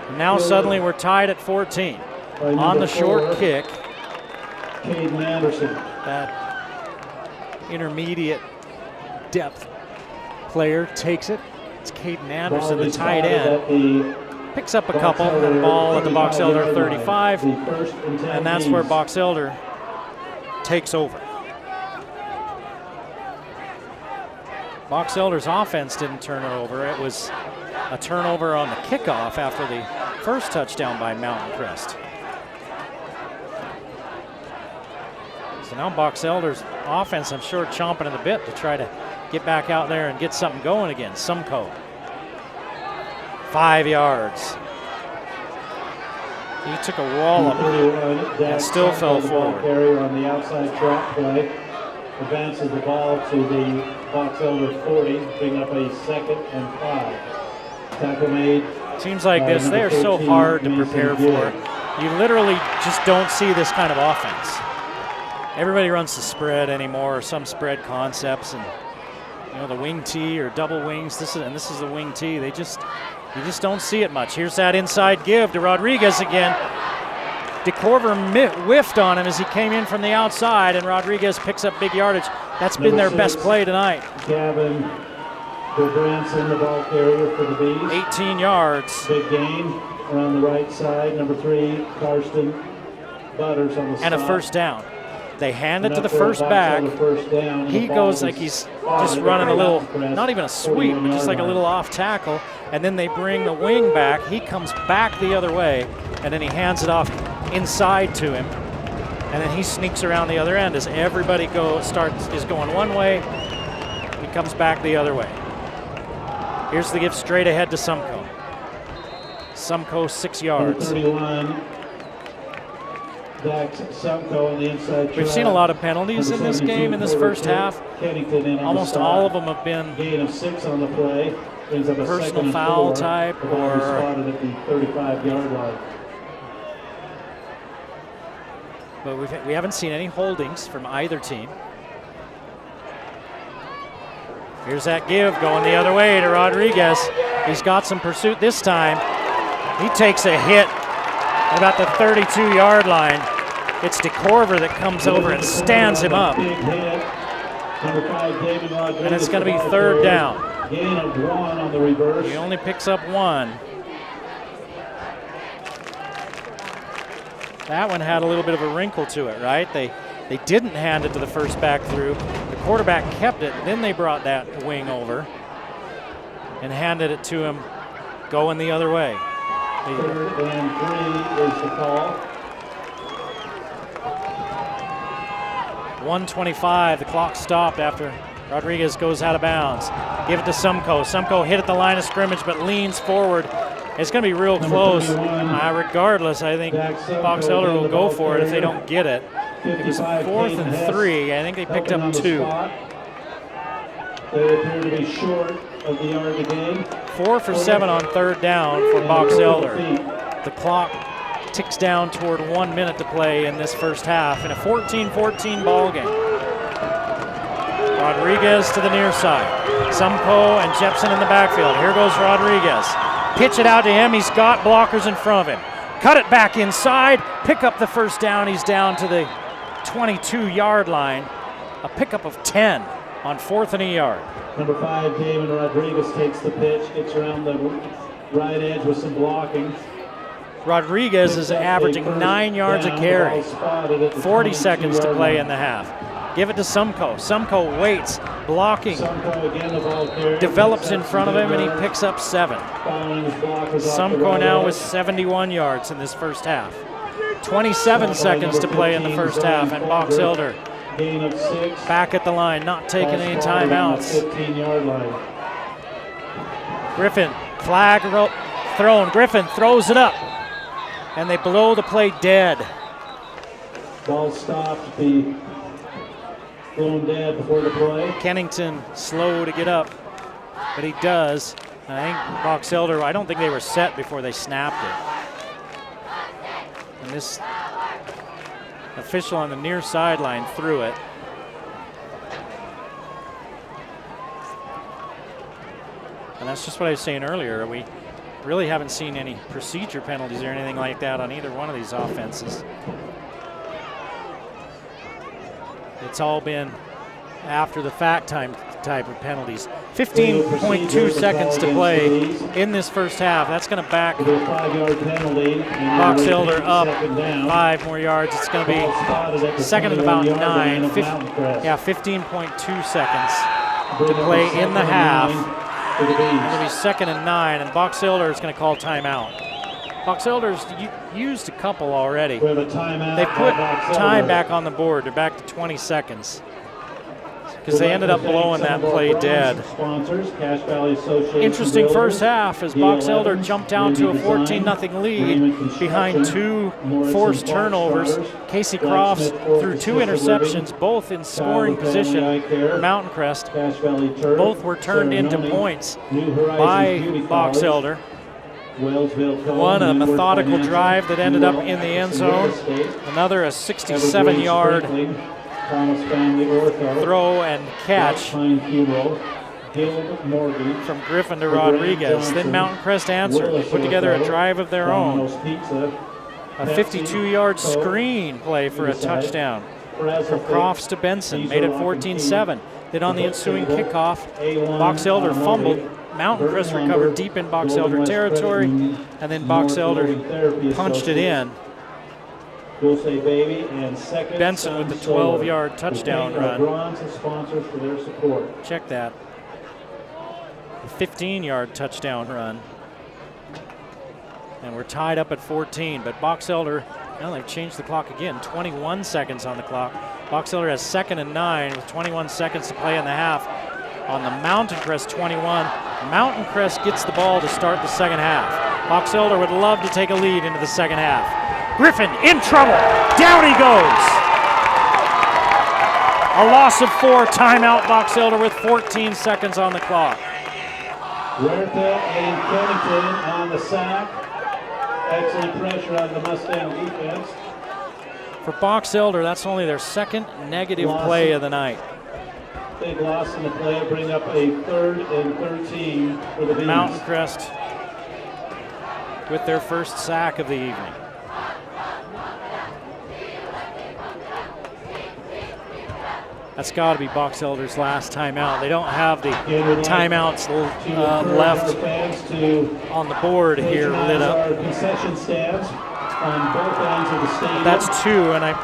And now suddenly we're tied at 14. On the short kick, that intermediate depth player takes it. It's Caden Anderson, the tight end. Picks up a couple, and ball at the Box Elder 35, and that's where Box Elder takes over. Box Elder's offense didn't turn it over. It was a turnover on the kickoff after the first touchdown by Mountain Crest. So now Box Elder's offense, I'm sure, chomping at the bit to try to get back out there and get something going again. Sumco. 5 yards. He took a wallop and still fell forward. Carrier on the outside trap play advances the ball to the Box Elder 40, bring up a 2nd and 5. Tackle made. Teams like this, they are so hard to prepare for. You literally just don't see this kind of offense. Everybody runs the spread anymore, or some spread concepts, and the wing tee or double wings. This is the wing tee. You just don't see it much. Here's that inside give to Rodriguez again. DeCorver whiffed on him as he came in from the outside, and Rodriguez picks up big yardage. That's been their best play tonight. Gavin Branson, the ball carrier for the Bees. 18 yards. Big gain around the right side. Number 3, Karsten Butters on the and stop. A first down. They hand it to the first back. He goes like he's just running a little, not even a sweep, but just like a little off tackle. And then they bring the wing back. He comes back the other way, and then he hands it off inside to him. And then he sneaks around the other end as everybody is going one way. He comes back the other way. Here's the give straight ahead to Sumco. Sumco 6 yards. 31. On the inside. We've seen a lot of penalties in this game in this first half. Almost all of them have been gain of 6 on the play. Personal foul type or spotted at the 35-yard line. But we haven't seen any holdings from either team. Here's that give going the other way to Rodriguez. He's got some pursuit this time. He takes a hit at about the 32-yard line. It's DeCorver that comes over and stands him up. And it's going to be 3rd down. Gain of 1 on the reverse. He only picks up 1. That one had a little bit of a wrinkle to it, right? They didn't hand it to the first back through. The quarterback kept it. Then they brought that wing over and handed it to him going the other way. 3rd and 3 is the call. 1:25, the clock stopped after Rodriguez goes out of bounds. Give it to Sumko. Sumko hit at the line of scrimmage but leans forward. It's going to be real close. Regardless, I think Box Elder will go for it if they don't get it. It was 4th and 3. I think they picked up 2. They appear to be short of the yard to gain. 4 for 7 on 3rd down for Box Elder. The clock ticks down toward 1 minute to play in this first half in a 14-14 ball game. Rodriguez to the near side. Sumko and Jepson in the backfield. Here goes Rodriguez. Pitch it out to him. He's got blockers in front of him. Cut it back inside. Pick up the first down. He's down to the 22-yard line. A pickup of 10 on 4th and a yard. Number 5, David Rodriguez takes the pitch, gets around the right edge with some blocking. Rodriguez is averaging 9 yards a carry. 40 seconds to play in the half. Give it to Sumko. Sumko waits, blocking. Develops in front of him, and he picks up 7. Sumko now with 71 yards in this first half. 27 seconds to play in the first half, and Box Elder back at the line, not taking any timeouts. Griffin, flag thrown. Griffin throws it up, and they blow the play dead. Ball stopped, be blown dead before the play. Kennington slow to get up, but he does. I think Box Elder, I don't think they were set before they snapped it. And this official on the near sideline threw it. And that's just what I was saying earlier. We really haven't seen any procedure penalties or anything like that on either one of these offenses. It's all been after the fact type of penalties. 15.2 seconds to play in this first half. That's going to back Box Elder up 5 more yards. It's going to be second and about 9. 15.2 seconds to play in the half. It's going to be second and 9, and Box Elder is going to call timeout. Box Elder's used a couple already. They put time back on the board. They're back to 20 seconds. Because they ended up blowing that play dead. Interesting first half as Box Elder jumped down to a 14-0 lead behind 2 forced turnovers. Casey Crofts threw 2 interceptions, both in scoring position for Mountain Crest. Both were turned into points by Box Elder. One, a methodical drive that ended up in the end zone. Another, a 67-yard throw and catch from Griffin to Rodriguez. Then Mountain Crest answered. They put together a drive of their own. A 52-yard screen play for a touchdown from Crofts to Benson. Made it 14-7. Then on the ensuing kickoff, Box Elder fumbled. Mountain Crest recovered deep in Box Elder territory, and then Box Elder punched it in. Benson with the 12-yard touchdown run. Check that. A 15-yard touchdown run. And we're tied up at 14, but Box Elder, well, they've changed the clock again. 21 seconds on the clock. Box Elder has second and 9 with 21 seconds to play in the half. On the Mountain Crest 21, Mountain Crest gets the ball to start the second half. Box Elder would love to take a lead into the second half. Griffin in trouble. Down he goes. A loss of 4. Timeout Box Elder with 14 seconds on the clock. Huerta and Kennington on the sack. Excellent pressure on the Mustang defense. For Box Elder, that's only their second negative play of the night. Big loss in the play, bring up a 3rd and 13 for the Bees. Mountain Crest with their first sack of the evening. That's got to be Box Elder's last timeout. They don't have the timeouts left on the board here lit up. Concession stands on both ends of the stadium. That's 2, and I'm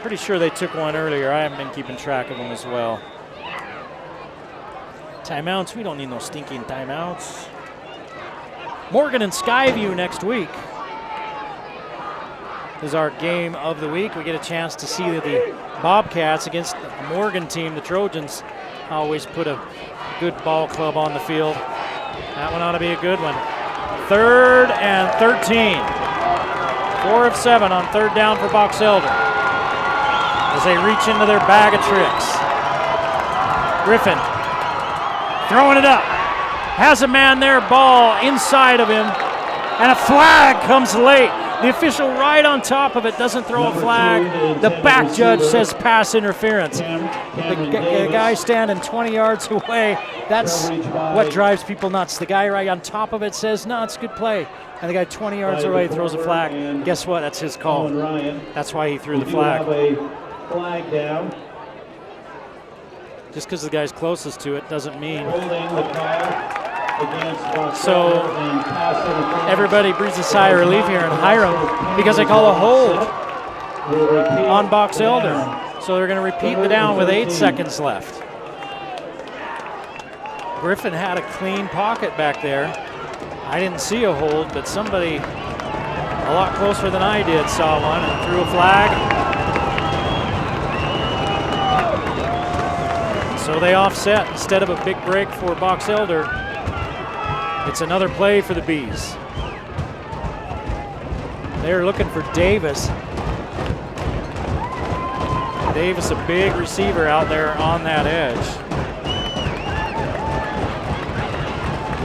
pretty sure they took one earlier. I haven't been keeping track of them as well. Timeouts, we don't need no stinking timeouts. Morgan and Skyview next week. is our game of the week. We get a chance to see the Bobcats against the Morgan team. The Trojans always put a good ball club on the field. That one ought to be a good one. 3rd and 13. 4 of 7 on 3rd down for Box Elder as they reach into their bag of tricks. Griffin throwing it up. Has a man there, ball inside of him, and a flag comes late. The official right on top of it doesn't throw a flag. The back judge says pass interference. The guy standing 20 yards away, that's what drives people nuts. The guy right on top of it says, no, it's a good play. And the guy 20 yards away throws a flag. Guess what? That's his call. That's why he threw the flag. Flag down. Just because the guy's closest to it doesn't mean. So everybody breathes a sigh of relief here in Hyrum because they call a hold on Box Elder. So they're going to repeat the down with 8 seconds left. Griffin had a clean pocket back there. I didn't see a hold, but somebody a lot closer than I did saw one and threw a flag. So they offset instead of a big break for Box Elder. It's another play for the Bees. They're looking for Davis. Davis, a big receiver out there on that edge.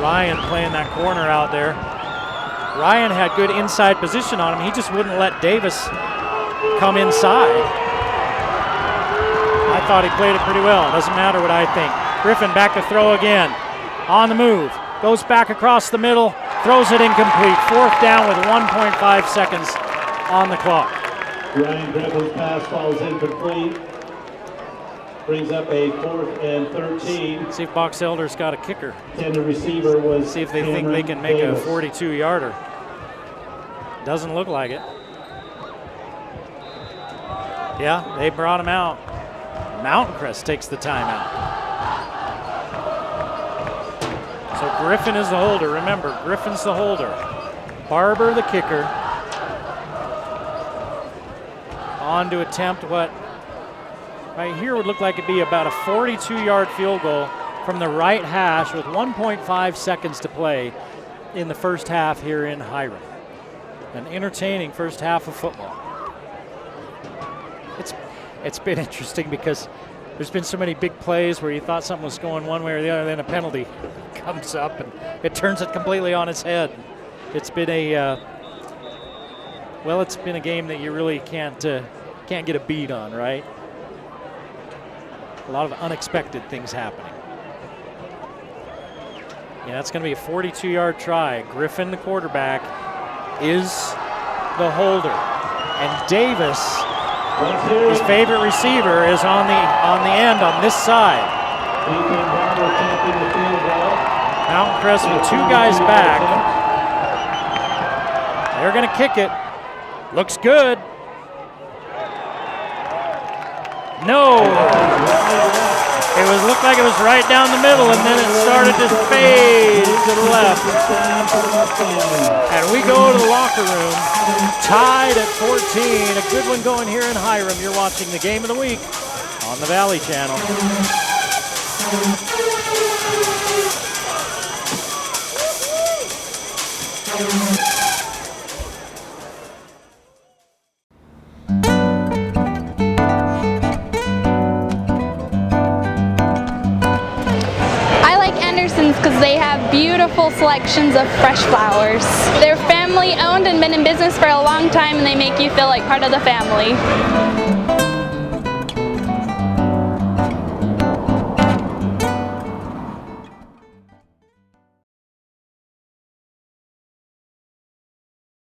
Ryan playing that corner out there. Ryan had good inside position on him. He just wouldn't let Davis come inside. I thought he played it pretty well. It doesn't matter what I think. Griffin back to throw again. On the move. Goes back across the middle. Throws it incomplete. 4th down with 1.5 seconds on the clock. Ryan Griffin's pass falls incomplete. Brings up a 4th and 13. See if Box Elder's got a kicker. And the receiver was see if they think they can make a 42-yarder. Doesn't look like it. Yeah, they brought him out. Mountain Crest takes the timeout. So Griffin is the holder. Remember, Griffin's the holder. Barber the kicker. On to attempt what right here would look like it'd be about a 42-yard field goal from the right hash with 1.5 seconds to play in the first half here in Hyrum. An entertaining first half of football. It's been interesting because there's been so many big plays where you thought something was going one way or the other, then a penalty comes up and it turns it completely on its head. It's been a it's been a game that you really can't get a beat on, right? A lot of unexpected things happening. Yeah, it's going to be a 42-yard try. Griffin, the quarterback, is the holder, and Davis, his favorite receiver, is on the end on this side. Mountain Crest with 2 guys back. They're going to kick it. Looks good. No. It looked like it was right down the middle, and then it started to fade to the left. And we go to the locker room, tied at 14. A good one going here in Hyrum. You're watching the game of the week on the Valley Channel. Because they have beautiful selections of fresh flowers. They're family owned and been in business for a long time, and they make you feel like part of the family.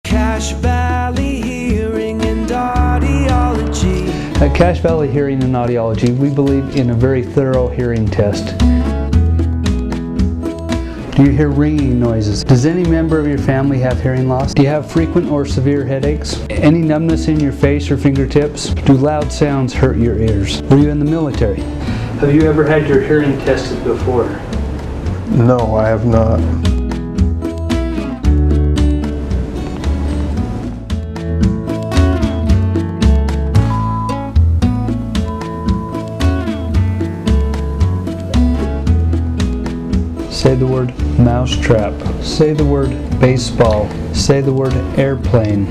Cache Valley Hearing and Audiology. At Cache Valley Hearing and Audiology, we believe in a very thorough hearing test. Do you hear ringing noises? Does any member of your family have hearing loss? Do you have frequent or severe headaches? Any numbness in your face or fingertips? Do loud sounds hurt your ears? Were you in the military? Have you ever had your hearing tested before? No, I have not. the word mousetrap. Say the word baseball. Say the word airplane.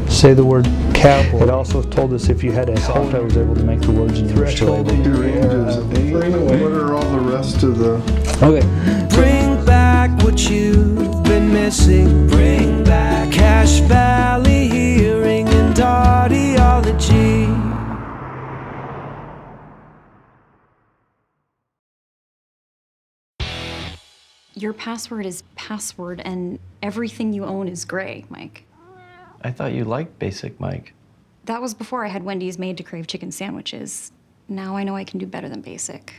Say the word cowboy. It also told us if you had a halt, I was able to make the words and you were still able to. Your age is 8. What are all the rest of the... Okay. Bring back what you've been missing. Bring back Cache Valley Hearing and Audiology. Your password is password, and everything you own is gray, Mike. I thought you liked Basic, Mike. That was before I had Wendy's made to crave chicken sandwiches. Now I know I can do better than Basic.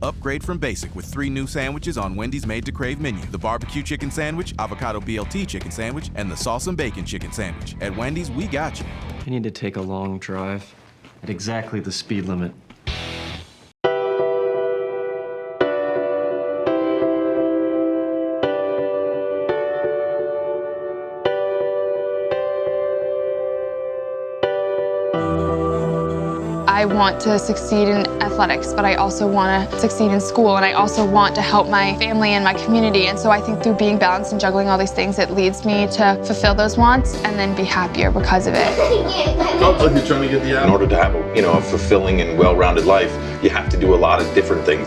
Upgrade from Basic with 3 new sandwiches on Wendy's Made to Crave menu. The barbecue chicken sandwich, avocado BLT chicken sandwich, and the sauce and bacon chicken sandwich. At Wendy's, we got you. You need to take a long drive at exactly the speed limit. I want to succeed in athletics, but I also want to succeed in school, and I also want to help my family and my community. And so I think through being balanced and juggling all these things, it leads me to fulfill those wants and then be happier because of it. Sounds like you're trying to get the In order to have a fulfilling and well-rounded life, you have to do a lot of different things.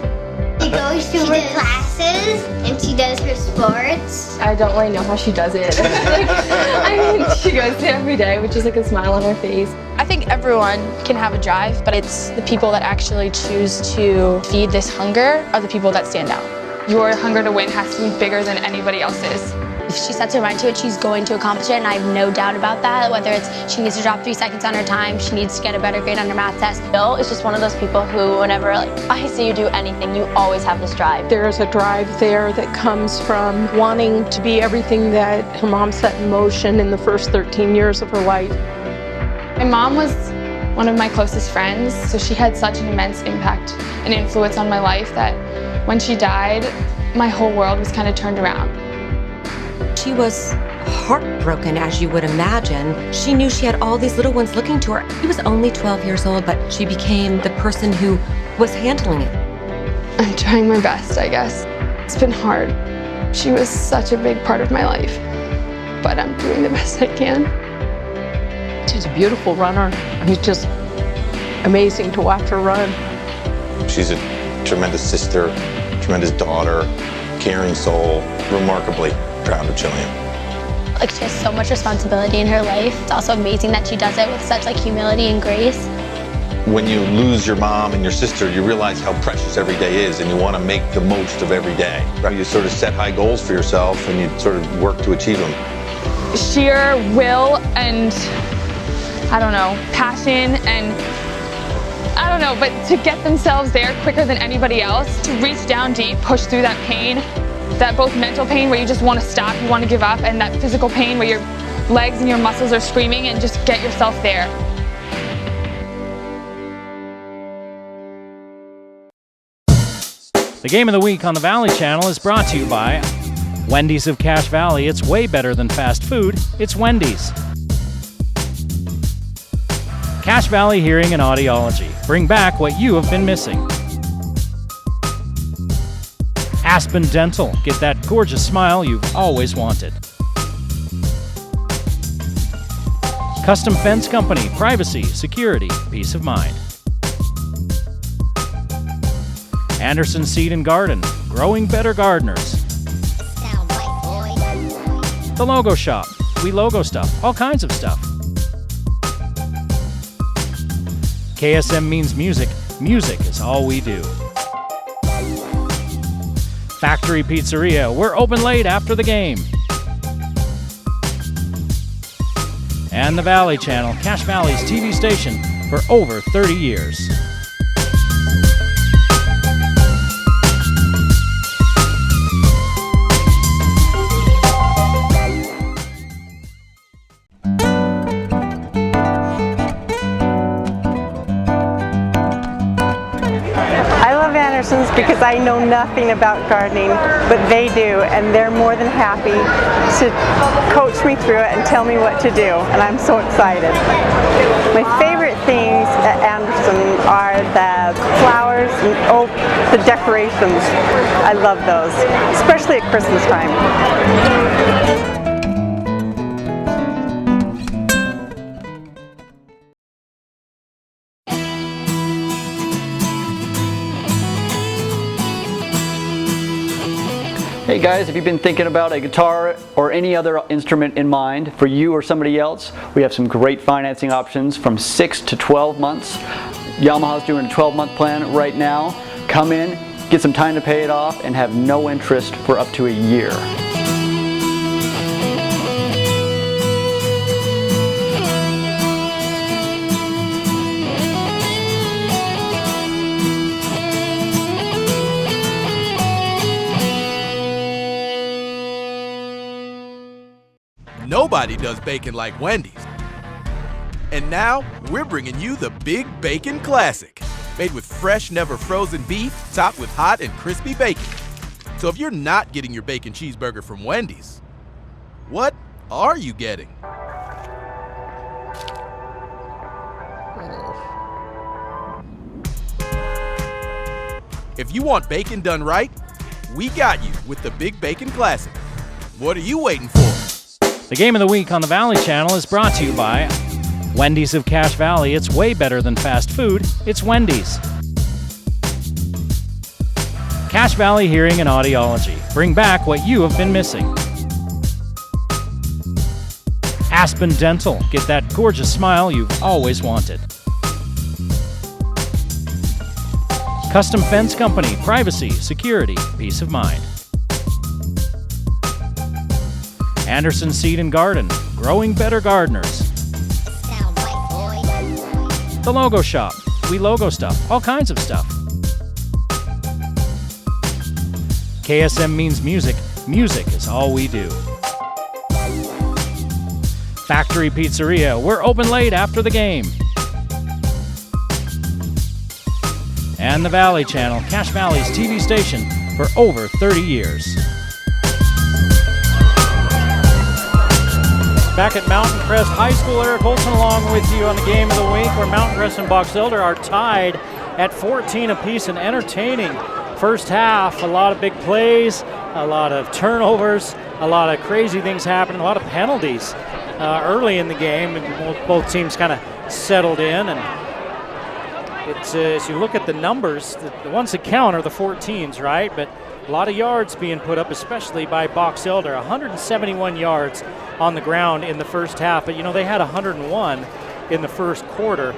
She goes to her classes and she does her sports. I don't really know how she does it. She goes there every day with just a smile on her face. I think everyone can have a drive, but it's the people that actually choose to feed this hunger are the people that stand out. Your hunger to win has to be bigger than anybody else's. If she sets her mind to it, she's going to accomplish it, and I have no doubt about that. Whether it's she needs to drop 3 seconds on her time, she needs to get a better grade on her math test. Bill is just one of those people who, whenever I see you do anything, you always have this drive. There's a drive there that comes from wanting to be everything that her mom set in motion in the first 13 years of her life. My mom was one of my closest friends, so she had such an immense impact and influence on my life that when she died, my whole world was kind of turned around. She was heartbroken, as you would imagine. She knew she had all these little ones looking to her. She was only 12 years old, but she became the person who was handling it. I'm trying my best, I guess. It's been hard. She was such a big part of my life, but I'm doing the best I can. She's a beautiful runner, and it's just amazing to watch her run. She's a tremendous sister, tremendous daughter, caring soul, remarkably proud of Jillian. She has so much responsibility in her life. It's also amazing that she does it with such humility and grace. When you lose your mom and your sister, you realize how precious every day is, and you want to make the most of every day. You sort of set high goals for yourself, and you sort of work to achieve them. Sheer will and, passion and, but to get themselves there quicker than anybody else, to reach down deep, push through that pain, that both mental pain where you just want to stop, you want to give up, and that physical pain where your legs and your muscles are screaming, and just get yourself there. The Game of the Week on the Valley Channel is brought to you by Wendy's of Cache Valley. It's way better than fast food. It's Wendy's. Cache Valley Hearing and Audiology. Bring back what you have been missing. Aspen Dental. Get that gorgeous smile you've always wanted. Custom Fence Company. Privacy, security, peace of mind. Anderson Seed and Garden. Growing better gardeners. The Logo Shop. We logo stuff. All kinds of stuff. KSM means music. Music is all we do. Factory Pizzeria. We're open late after the game. And the Valley Channel, Cache Valley's TV station for over 30 years. Because I know nothing about gardening, but they do, and they're more than happy to coach me through it and tell me what to do, and I'm so excited. My favorite things at Anderson are the flowers flowers, and oh, the decorations. I love those, especially at Christmas time. Hey guys, if you've been thinking about a guitar or any other instrument in mind for you or somebody else, we have some great financing options from 6 to 12 months. Yamaha's doing a 12-month plan right now. Come in, get some time to pay it off, and have no interest for up to a year. Nobody does bacon like Wendy's. And now, we're bringing you the Big Bacon Classic, made with fresh, never frozen beef, topped with hot and crispy bacon. So if you're not getting your bacon cheeseburger from Wendy's, what are you getting? If you want bacon done right, we got you with the Big Bacon Classic. What are you waiting for? The Game of the Week on the Valley Channel is brought to you by Wendy's of Cache Valley. It's way better than fast food. It's Wendy's. Cache Valley Hearing and Audiology. Bring back what you have been missing. Aspen Dental. Get that gorgeous smile you've always wanted. Custom Fence Company. Privacy, security, peace of mind. Anderson Seed and Garden, growing better gardeners. The Logo Shop, we logo stuff, all kinds of stuff. KSM means music, music is all we do. Factory Pizzeria, we're open late after the game. And the Valley Channel, Cache Valley's TV station for over 30 years. Back at Mountain Crest High School, Eric Olson along with you on the Game of the Week, where Mountain Crest and Box Elder are tied at 14 apiece. An entertaining first half, a lot of big plays, a lot of turnovers, a lot of crazy things happening, a lot of penalties early in the game, and both teams kind of settled in. And it's as you look at the numbers, the ones that count are the 14s, right? But a lot of yards being put up, especially by Box Elder. 171 yards on the ground in the first half, but you know, they had 101 in the first quarter.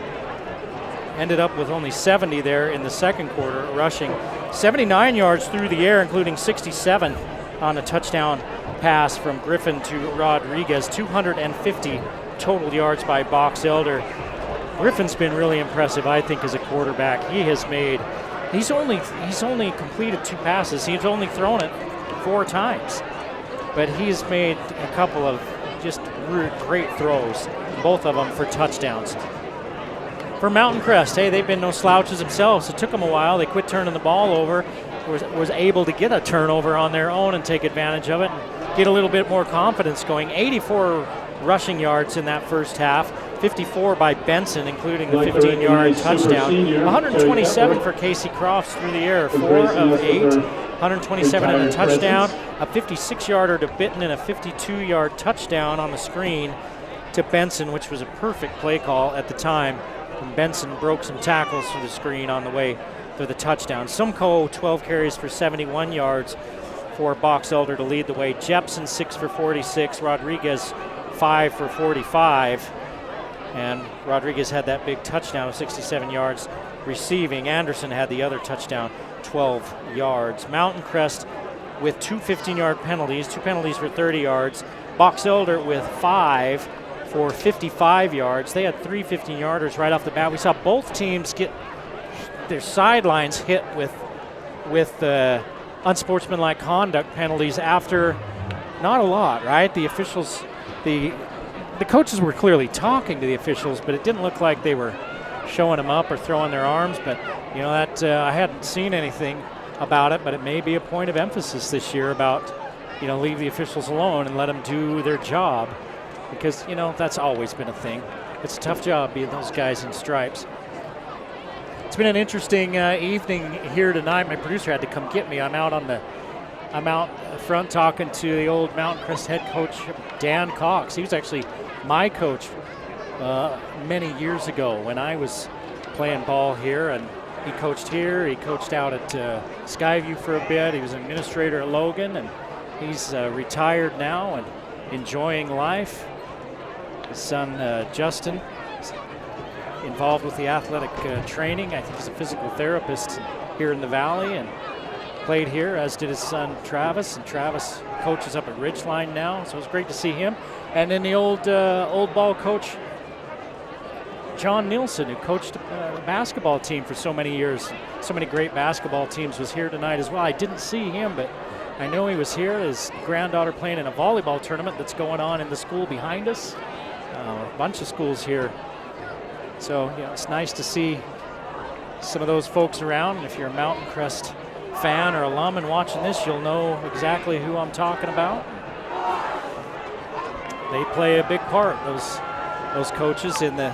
Ended up with only 70 there in the second quarter, rushing 79 yards through the air, including 67 on a touchdown pass from Griffin to Rodriguez. 250 total yards by Box Elder. Griffin's been really impressive, I think, as a quarterback. He's only completed 2 passes. He's only thrown it 4 times. But he's made a couple of just great throws, both of them for touchdowns. For Mountain Crest, hey, they've been no slouches themselves. It took them a while. They quit turning the ball over, was able to get a turnover on their own and take advantage of it and get a little bit more confidence going. 84 rushing yards in that first half, 54 by Benson, including the 15-yard touchdown. 127 for Casey Crofts through the air, 4 of 8. 127 and a touchdown, a 56-yarder to Bitten and a 52-yard touchdown on the screen to Benson, which was a perfect play call at the time. And Benson broke some tackles through the screen on the way to the touchdown. Sumco, 12 carries for 71 yards for Box Elder to lead the way. Jepson, 6 for 46. Rodriguez, 5 for 45. And Rodriguez had that big touchdown of 67 yards receiving. Anderson had the other touchdown, 12 yards. Mountain Crest with 2 15-yard penalties, 2 penalties for 30 yards. Box Elder with 5 for 55 yards. They had 3 15-yarders right off the bat. We saw both teams get their sidelines hit with unsportsmanlike conduct penalties after not a lot, right? The officials, the coaches were clearly talking to the officials, but it didn't look like they were showing them up or throwing their arms. But you know, that I hadn't seen anything about it, but it may be a point of emphasis this year about, you know, leave the officials alone and let them do their job, because, you know, that's always been a thing. It's a tough job being those guys in stripes. It's been an interesting evening here tonight. My producer had to come get me. I'm out front talking to the old Mountain Crest head coach, Dan Cox. He was actually my coach many years ago when I was playing ball here, and he coached here. He coached out at Skyview for a bit. He was an administrator at Logan, and he's retired now and enjoying life. His son, Justin, is involved with the athletic training. I think he's a physical therapist here in the Valley and played here, as did his son, Travis. And Travis coaches up at Ridgeline now, so it's great to see him. And then the old ball coach, John Nielsen, who coached a basketball team for so many years, so many great basketball teams, was here tonight as well. I didn't see him, but I know he was here. His granddaughter playing in a volleyball tournament that's going on in the school behind us. A bunch of schools here. So, it's nice to see some of those folks around. And if you're a Mountain Crest fan or alum and watching this, you'll know exactly who I'm talking about. They play a big part, those coaches, in the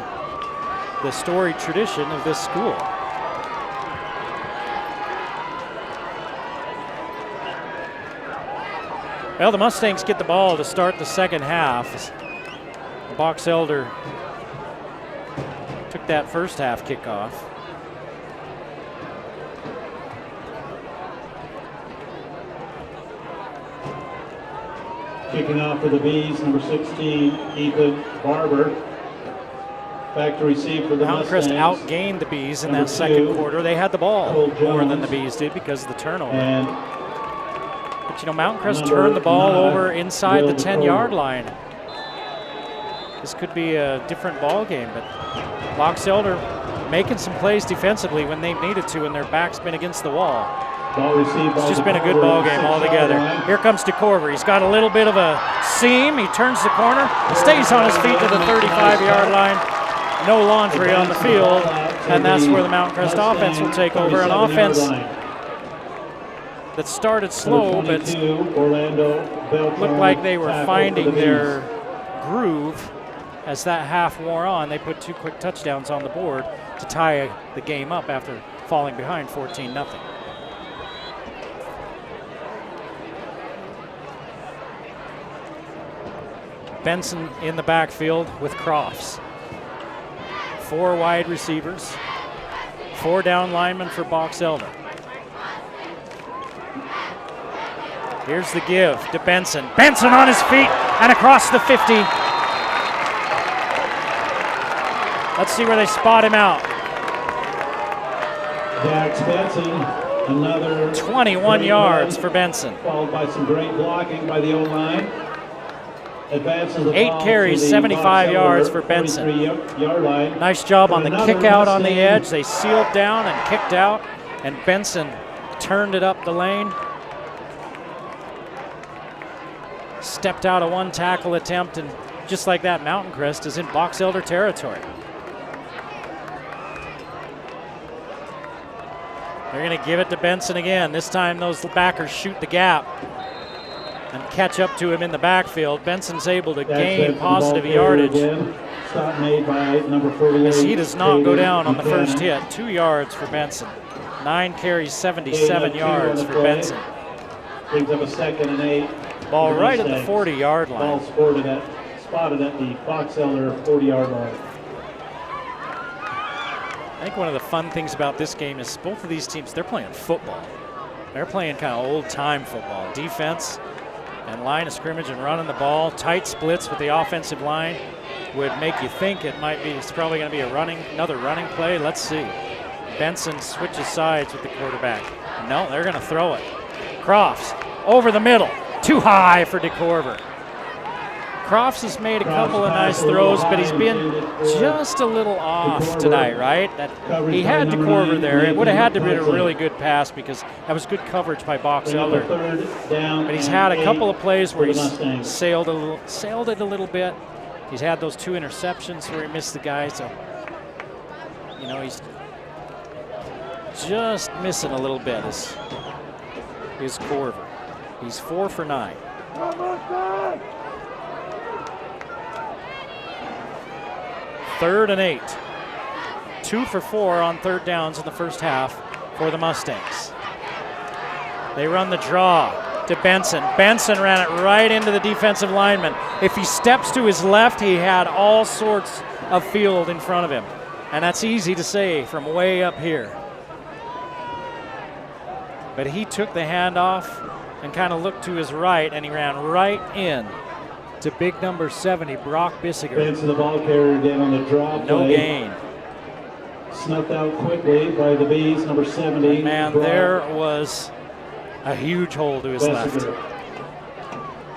storied tradition of this school. Well, the Mustangs get the ball to start the second half. Box Elder took that first half kickoff. Kicking off for the Bees, number 16, Ethan Barber. Back to receive for the Mountain Crest Mustangs. outgained the Bees in Number that second 2, quarter. They had the ball Cole more than Jones. the Bees did because of the turnover. And But Mountain Crest number turned the ball 9, over inside Will the 10-yard DeCrow. line. This could be a different ball game, but Box Elder making some plays defensively when they've needed to, and their back's been against the wall. Ball received by It's just been a good DeCrow ball at the game 6-yard altogether. line. Here comes DeCorver. He's got a little bit of a seam. He turns the corner, stays on his feet to the 35-yard line. No laundry on the field, and that's where the Mountain Crest offense will take over. An offense that started slow, but looked like they were finding their groove as that half wore on. They put 2 quick touchdowns on the board to tie the game up after falling behind 14-0. Benson in the backfield with Crofts. 4 wide receivers, 4 down linemen for Box Elder. Here's the give to Benson. Benson on his feet and across the 50. Let's see where they spot him out. Dax Benson, another 21 great yards run, for Benson. followed by some great blocking by the O-line. Advances the 8 ball carries, to the 75 Box Elder yards for Benson. 43-yard line. Nice job on the Another kick out on the Mustang. edge. They sealed down and kicked out, and Benson turned it up the lane. Stepped out of 1 tackle attempt, and just like that, Mountain Crest is in Box Elder territory. They're going to give it to Benson again. This time those backers shoot the gap and catch up to him in the backfield. Benson's able to gain positive yardage. Stop made by number 48. As he does not go down on the Buchanan. first hit. 2 yards for Benson. 9 carries, 77 yards for Benson. Brings up a 2nd and 8. Ball for the right at the Mustangs. 40-yard line. Ball spotted at the Box Elder 40-yard line. I think one of the fun things about this game is both of these teams, they're playing football. They're playing kind of old-time football. Defense and line of scrimmage and running the ball. Tight splits with the offensive line would make you think it's probably going to be another running play. Let's see. Benson switches sides with the quarterback. No, they're going to throw it. Crofts over the middle. Too high for DeCorver. Crofts has made a couple of nice throws, but he's been just a little off tonight, right? He had DeCorver there. It would have had to be a really good pass because that was good coverage by Box Elder. But he's had a couple of plays where he's sailed it a little bit. He's had those 2 interceptions where he missed the guy, so he's just missing a little bit is Corver. He's 4 for 9. Third and 8. 2 for 4 on third downs in the first half for the Mustangs. They run the draw to Benson. Benson ran it right into the defensive lineman. If he steps to his left, he had all sorts of field in front of him. And that's easy to say from way up here. But he took the handoff and kind of looked to his right, and he ran right in to big number 70, Brock Bissiger. Benson, the ball carrier, again on the draw play. No gain. Snuffed out quickly by the Bees, number 70. Man, Brock. there was a huge hole to his left.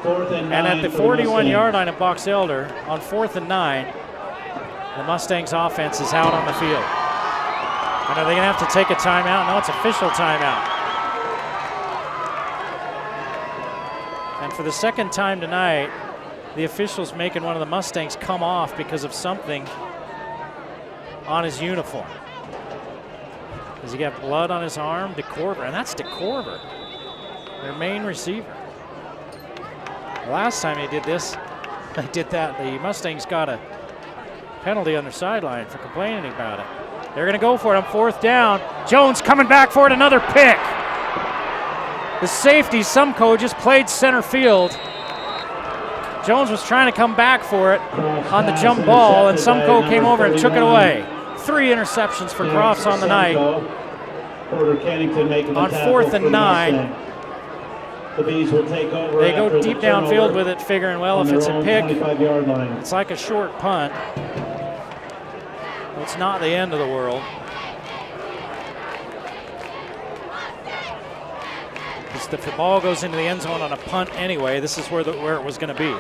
4th and 9 And at the 41-yard line of Box Elder, on 4th and 9, the Mustangs offense is out on the field. And are they going to have to take a timeout? No, it's official timeout. And for the second time tonight, the official's making one of the Mustangs come off because of something on his uniform. Does he got blood on his arm? DeCorver, and that's DeCorver, their main receiver. The last time they did this, they did that, the Mustangs got a penalty on their sideline for complaining about it. They're going to go for it on 4th down. Jones coming back for it, another pick. The safety, Sumko, just played center field. Jones was trying to come back for it on the jump ball, and Sumko came over and took it away. 3 interceptions for Crofts on the night. On 4th and 9. The Bees will take over. They go deep downfield with it, figuring, well, if it's a pick, it's like a short punt. It's not the end of the world. If the ball goes into the end zone on a punt anyway, this is where it was going to be.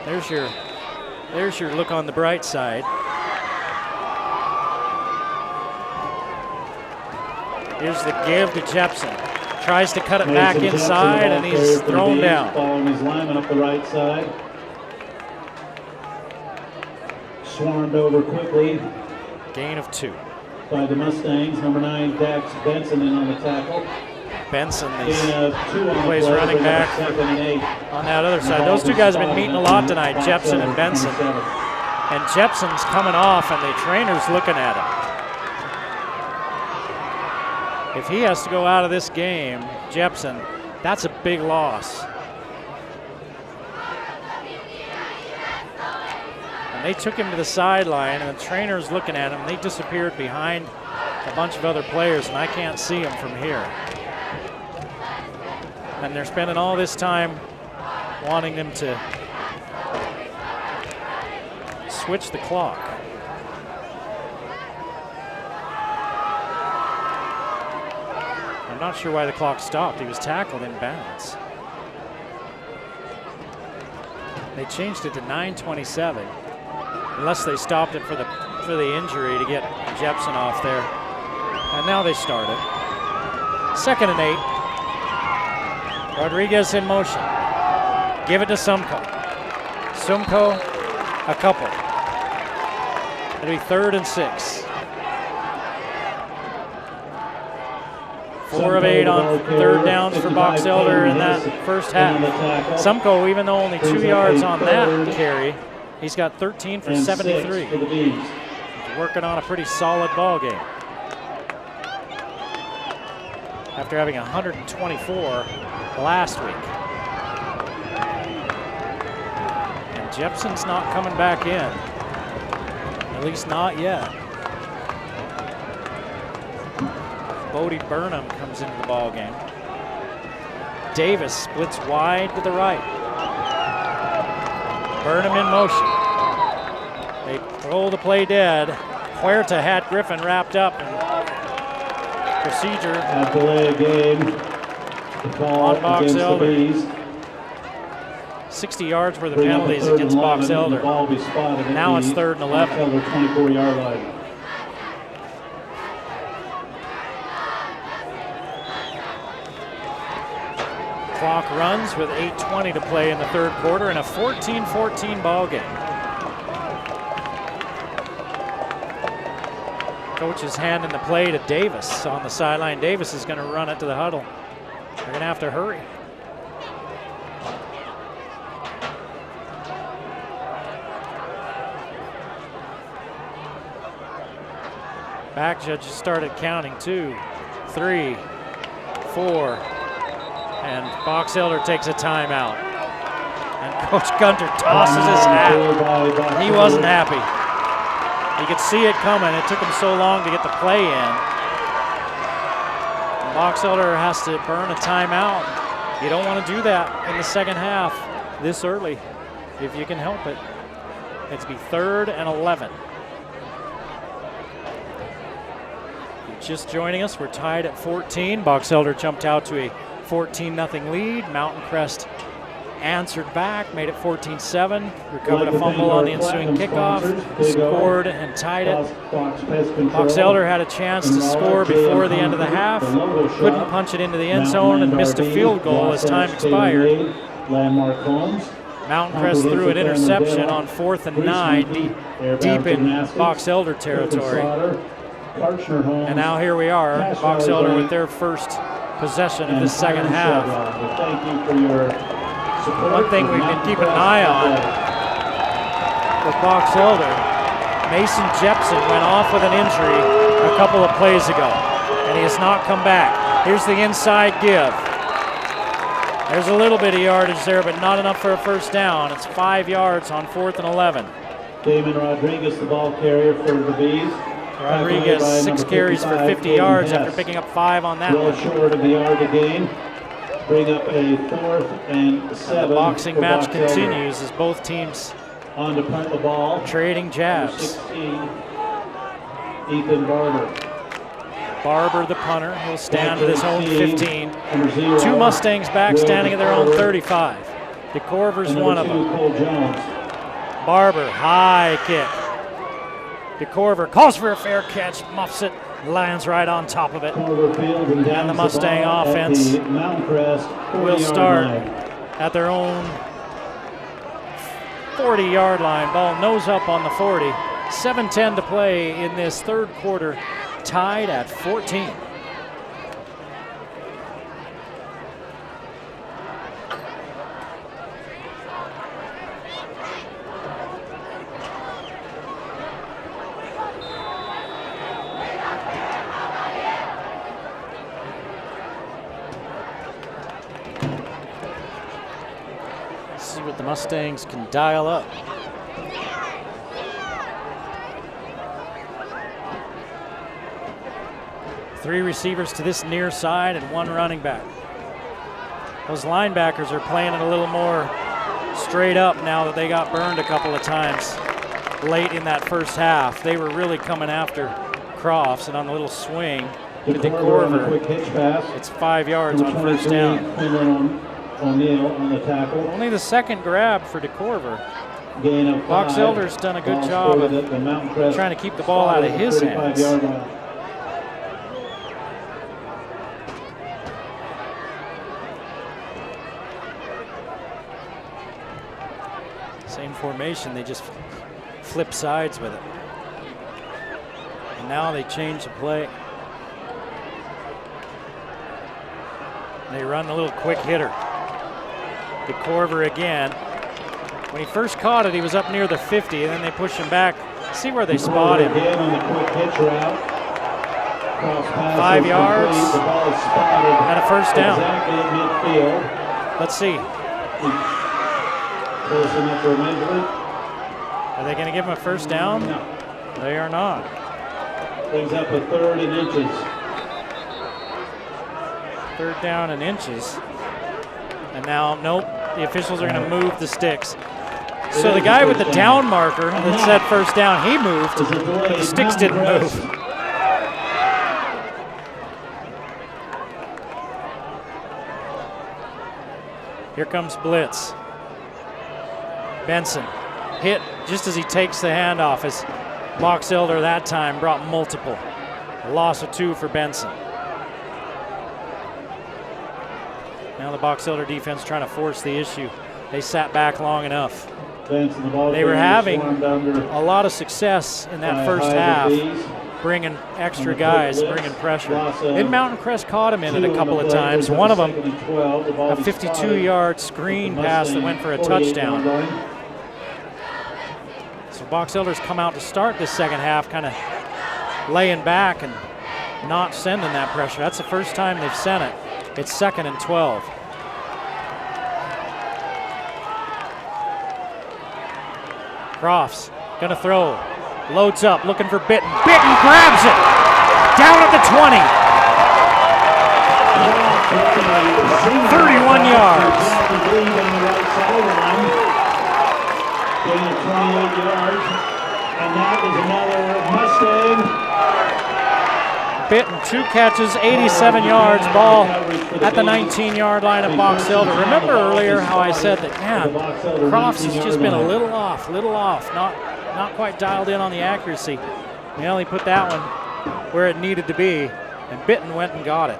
There's your look on the bright side. Here's the give to Jepson. Tries to cut it back inside, and he's thrown down. Following his lineman up the right side. Swarmed over quickly. Gain of 2. By the Mustangs, number 9, Dax Benson in on the tackle. Benson plays running back on that other side. Those two guys have been meeting a lot tonight, Jepson and Benson. And Jepson's coming off, and the trainer's looking at him. If he has to go out of this game, Jepson, that's a big loss. They took him to the sideline, and the trainer's looking at him. They disappeared behind a bunch of other players, and I can't see him from here. And they're spending all this time wanting him to switch the clock. I'm not sure why the clock stopped. He was tackled in bounds. They changed it to 9:27. Unless they stopped it for the injury to get Jepson off there. And now they started. 2nd and 8. Rodriguez in motion. Give it to Sumko. Sumko, a couple. It'll be 3rd and 6. 4 of 8 on third downs for Box Elder in that first half. Sumko, even though only 2 yards on that carry, he's got 13 for 73. He's working on a pretty solid ball game. After having 124 last week. And Jepson's not coming back in. At least not yet. Bodie Burnham comes into the ball game. Davis splits wide to the right. Burnham in motion. They throw the play dead. Huerta had Griffin wrapped up. And procedure delay a game. on Box Elder. 60 yards worth of penalties against Box Elder. Now it's 3rd and 11. 24-yard line. Clock runs with 8:20 to play in the 3rd quarter and a 14-14 ball game. Coach is handing the play to Davis on the sideline. Davis is going to run it to the huddle. They're going to have to hurry. Back judges started counting 2, 3, 4, and Box Elder takes a timeout. And Coach Gunter tosses his hat. He wasn't happy. You could see it coming. It took him so long to get the play in. And Box Elder has to burn a timeout. You don't want to do that in the second half this early if you can help it. It's be 3rd and 11. Just joining us, we're tied at 14. Box Elder jumped out to a 14-0 lead. Mountain Crest answered back, made it 14-7, recovered a fumble on the ensuing kickoff, scored and tied it. Box Elder had a chance to score before the end of the half, couldn't punch it into the end zone and missed a field goal as time expired. Mountain Crest threw an interception on 4th and 9, deep in Box Elder territory. And now here we are, Box Elder with their first possession of this second half. One thing we've been keeping an eye on with Box Elder, Mason Jepson went off with an injury a couple of plays ago, and he has not come back. Here's the inside give. There's a little bit of yardage there, but not enough for a first down. It's 5 yards on 4th and 11. Damon Rodriguez, the ball carrier for the Bees. Rodriguez, 6 carries for 50 yards after picking up 5 on that one. Short of the yard to gain. Bring up a 4th and 7. The boxing match continues as both teams on to punt the ball. Trading jabs. 16, Ethan Barber. Barber, the punter, will stand at his own 15. 2 Mustangs back, standing at their own 35. DeCorver's one of them. Barber, high kick. DeCorver calls for a fair catch, muffs it, lands right on top of it. And the Mustang offense will start at their own 40-yard line. Ball nose up on the 40. 7:10 to play in this third quarter, tied at 14. See what the Mustangs can dial up. Three receivers to this near side and 1 running back. Those linebackers are playing it a little more straight up now that they got burned a couple of times late in that first half. They were really coming after Crofts, and on a little swing to DeCorver, it's 5 yards on first down. O'Neal on the tackle. Only the second grab for DeCorver. Gain of 5. Box Elder's done a good job of trying to keep the ball out of his hands. Same formation, they just flip sides with it. And now they change the play. They run the little quick hitter. DeCorver again. When he first caught it, he was up near the 50, and then they push him back. See where they spot him. Again on the quick hitch route. 5 yards and a first down. Exactly at midfield. Let's see. Close enough for Midland. Are they going to give him a first down? No. They are not. Brings up a 3rd and inches. 3rd down and inches. And now, nope, the officials are going to move the sticks. So the guy with the down marker that said first down, he moved, but the sticks didn't move. Here comes blitz. Benson hit just as he takes the handoff, as Box Elder that time brought multiple. A loss of 2 for Benson. Now the Box Elder defense trying to force the issue. They sat back long enough. They were having a lot of success in that first half, bringing extra guys, bringing pressure. And Mountain Crest caught him in it a couple of times. One of them, a 52-yard screen pass that went for a touchdown. So Box Elder's come out to start this second half kind of laying back and not sending that pressure. That's the first time they've sent it. It's 2nd and 12. Crofts gonna throw, loads up, looking for Bitten. Bitten grabs it, down at the 20. 31 yards. Gain of 28 yards, and that is another Mustang. Bitten, 2 catches, 87 yards, ball at the 19-yard line of Box Elder. Remember earlier how I said that, man, Crofts has just been a little off, not quite dialed in on the accuracy. He only put that one where it needed to be, and Bitten went and got it.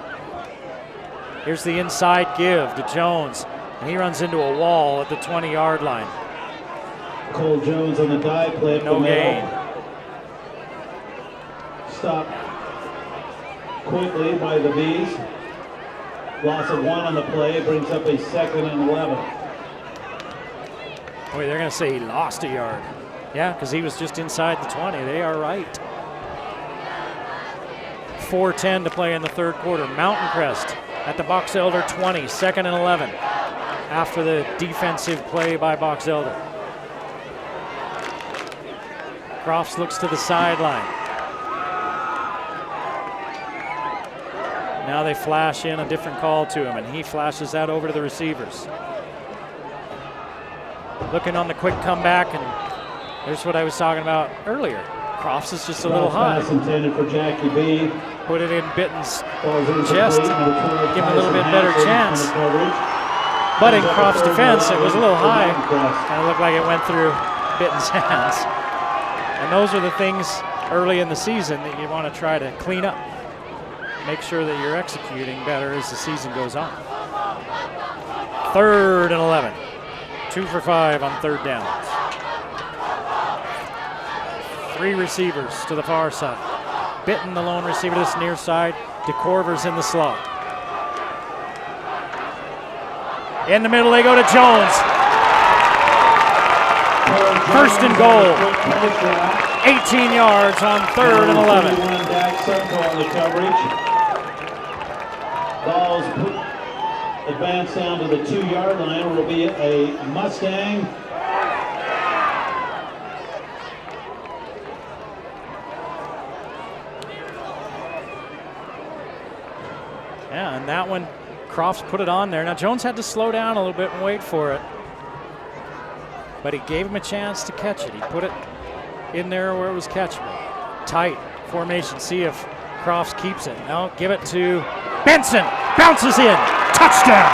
Here's the inside give to Jones, and he runs into a wall at the 20-yard line. Cole Jones on the dive play. No gain. Stop quickly by the Bees. Loss of 1 on the play brings up a 2nd and 11. Boy, they're going to say he lost a yard. Yeah, because he was just inside the 20. They are right. 4:10 to play in the 3rd quarter. Mountain Crest at the Box Elder 20, 2nd and 11 after the defensive play by Box Elder. Crofts looks to the sideline. Now they flash in a different call to him, and he flashes that over to the receivers. Looking on the quick comeback, and there's what I was talking about earlier. Crofts is just a little high. Pass intended for Jackie B. Put it in Bitten's chest, give him a little bit better chance. But in Crofts' defense, it was a little high, and it looked like it went through Bitten's hands. And those are the things early in the season that you want to try to clean up. Make sure that you're executing better as the season goes on. 3rd and 11. 2 for 5 on 3rd downs. 3 receivers to the far side. Bitten, the lone receiver to this near side. DeCorver's in the slot. In the middle, they go to Jones. 1st and goal. 18 yards on 3rd and 11. Ball's advanced down to the 2-yard line. Will be a Mustang. Yeah, and that one, Crofts put it on there. Now Jones had to slow down a little bit and wait for it. But he gave him a chance to catch it. He put it in there where it was catchable. Tight formation, see if Crofts keeps it. Now give it to Benson, bounces in, touchdown.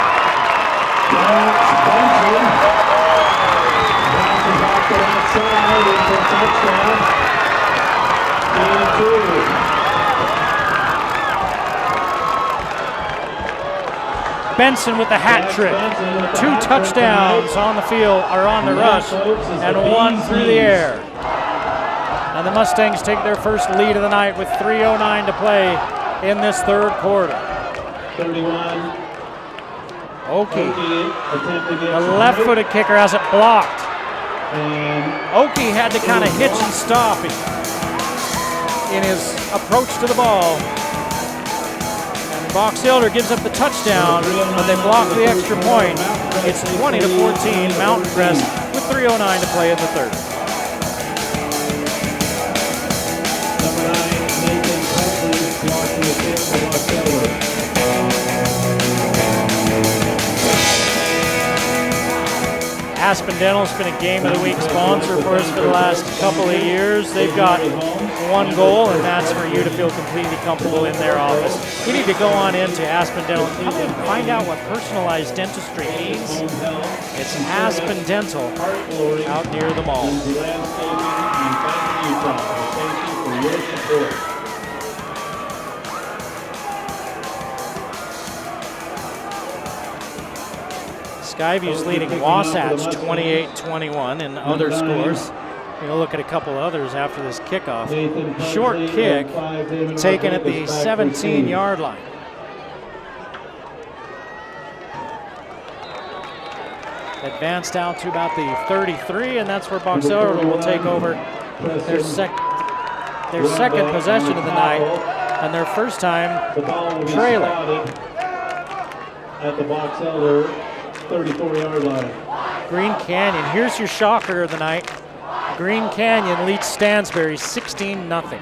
Benson with the hat trick. 2 touchdowns on the field, or on the rush, and 1 through the air. And the Mustangs take their first lead of the night with 3:09 to play in this 3rd quarter. 31. Oki, the left-footed kicker, has it blocked. Oki had to kind of hitch and stop in his approach to the ball. And Box Elder gives up the touchdown, but they block the extra point. It's 20-14, Mountain Crest with 3:09 to play in the 3rd. Aspen Dental's been a Game of the Week sponsor for us for the last couple of years. They've got 1 goal, and that's for you to feel completely comfortable in their office. You need to go on into Aspen Dental and find out what personalized dentistry means. It's Aspen Dental out near the mall. Skyview's leading Wasatch 28-21 in other scores. We'll look at a couple others after this kickoff. Short kick taken at the 17-yard line. Advanced out to about the 33, and that's where Box Elder will take over their second. their second possession of the night and their first time trailing. At the Box Elder 34-yard line. Green Canyon, here's your shocker of the night. Green Canyon leads Stansbury 16-0.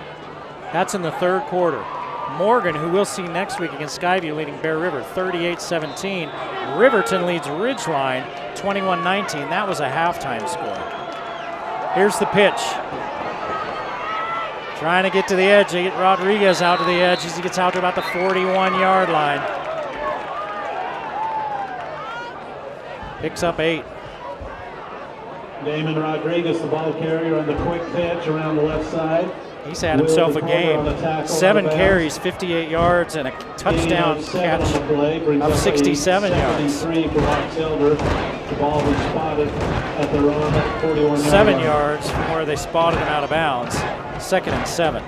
That's in the third quarter. Morgan, who we'll see next week against Skyview, leading Bear River 38-17. Riverton leads Ridgeline 21-19. That was a halftime score. Here's the pitch. Trying to get to the edge. They get Rodriguez out to the edge as he gets out to about the 41-yard line. Picks up 8. Damon Rodriguez, the ball carrier on the quick pitch around the left side. He's had himself a game. 7 carries, 58 yards, and a touchdown catch of 67 yards. 73 for Box Elder. The ball was spotted at their own 41 yard 7 line. yards from where they spotted him out of bounds. 2nd and 7.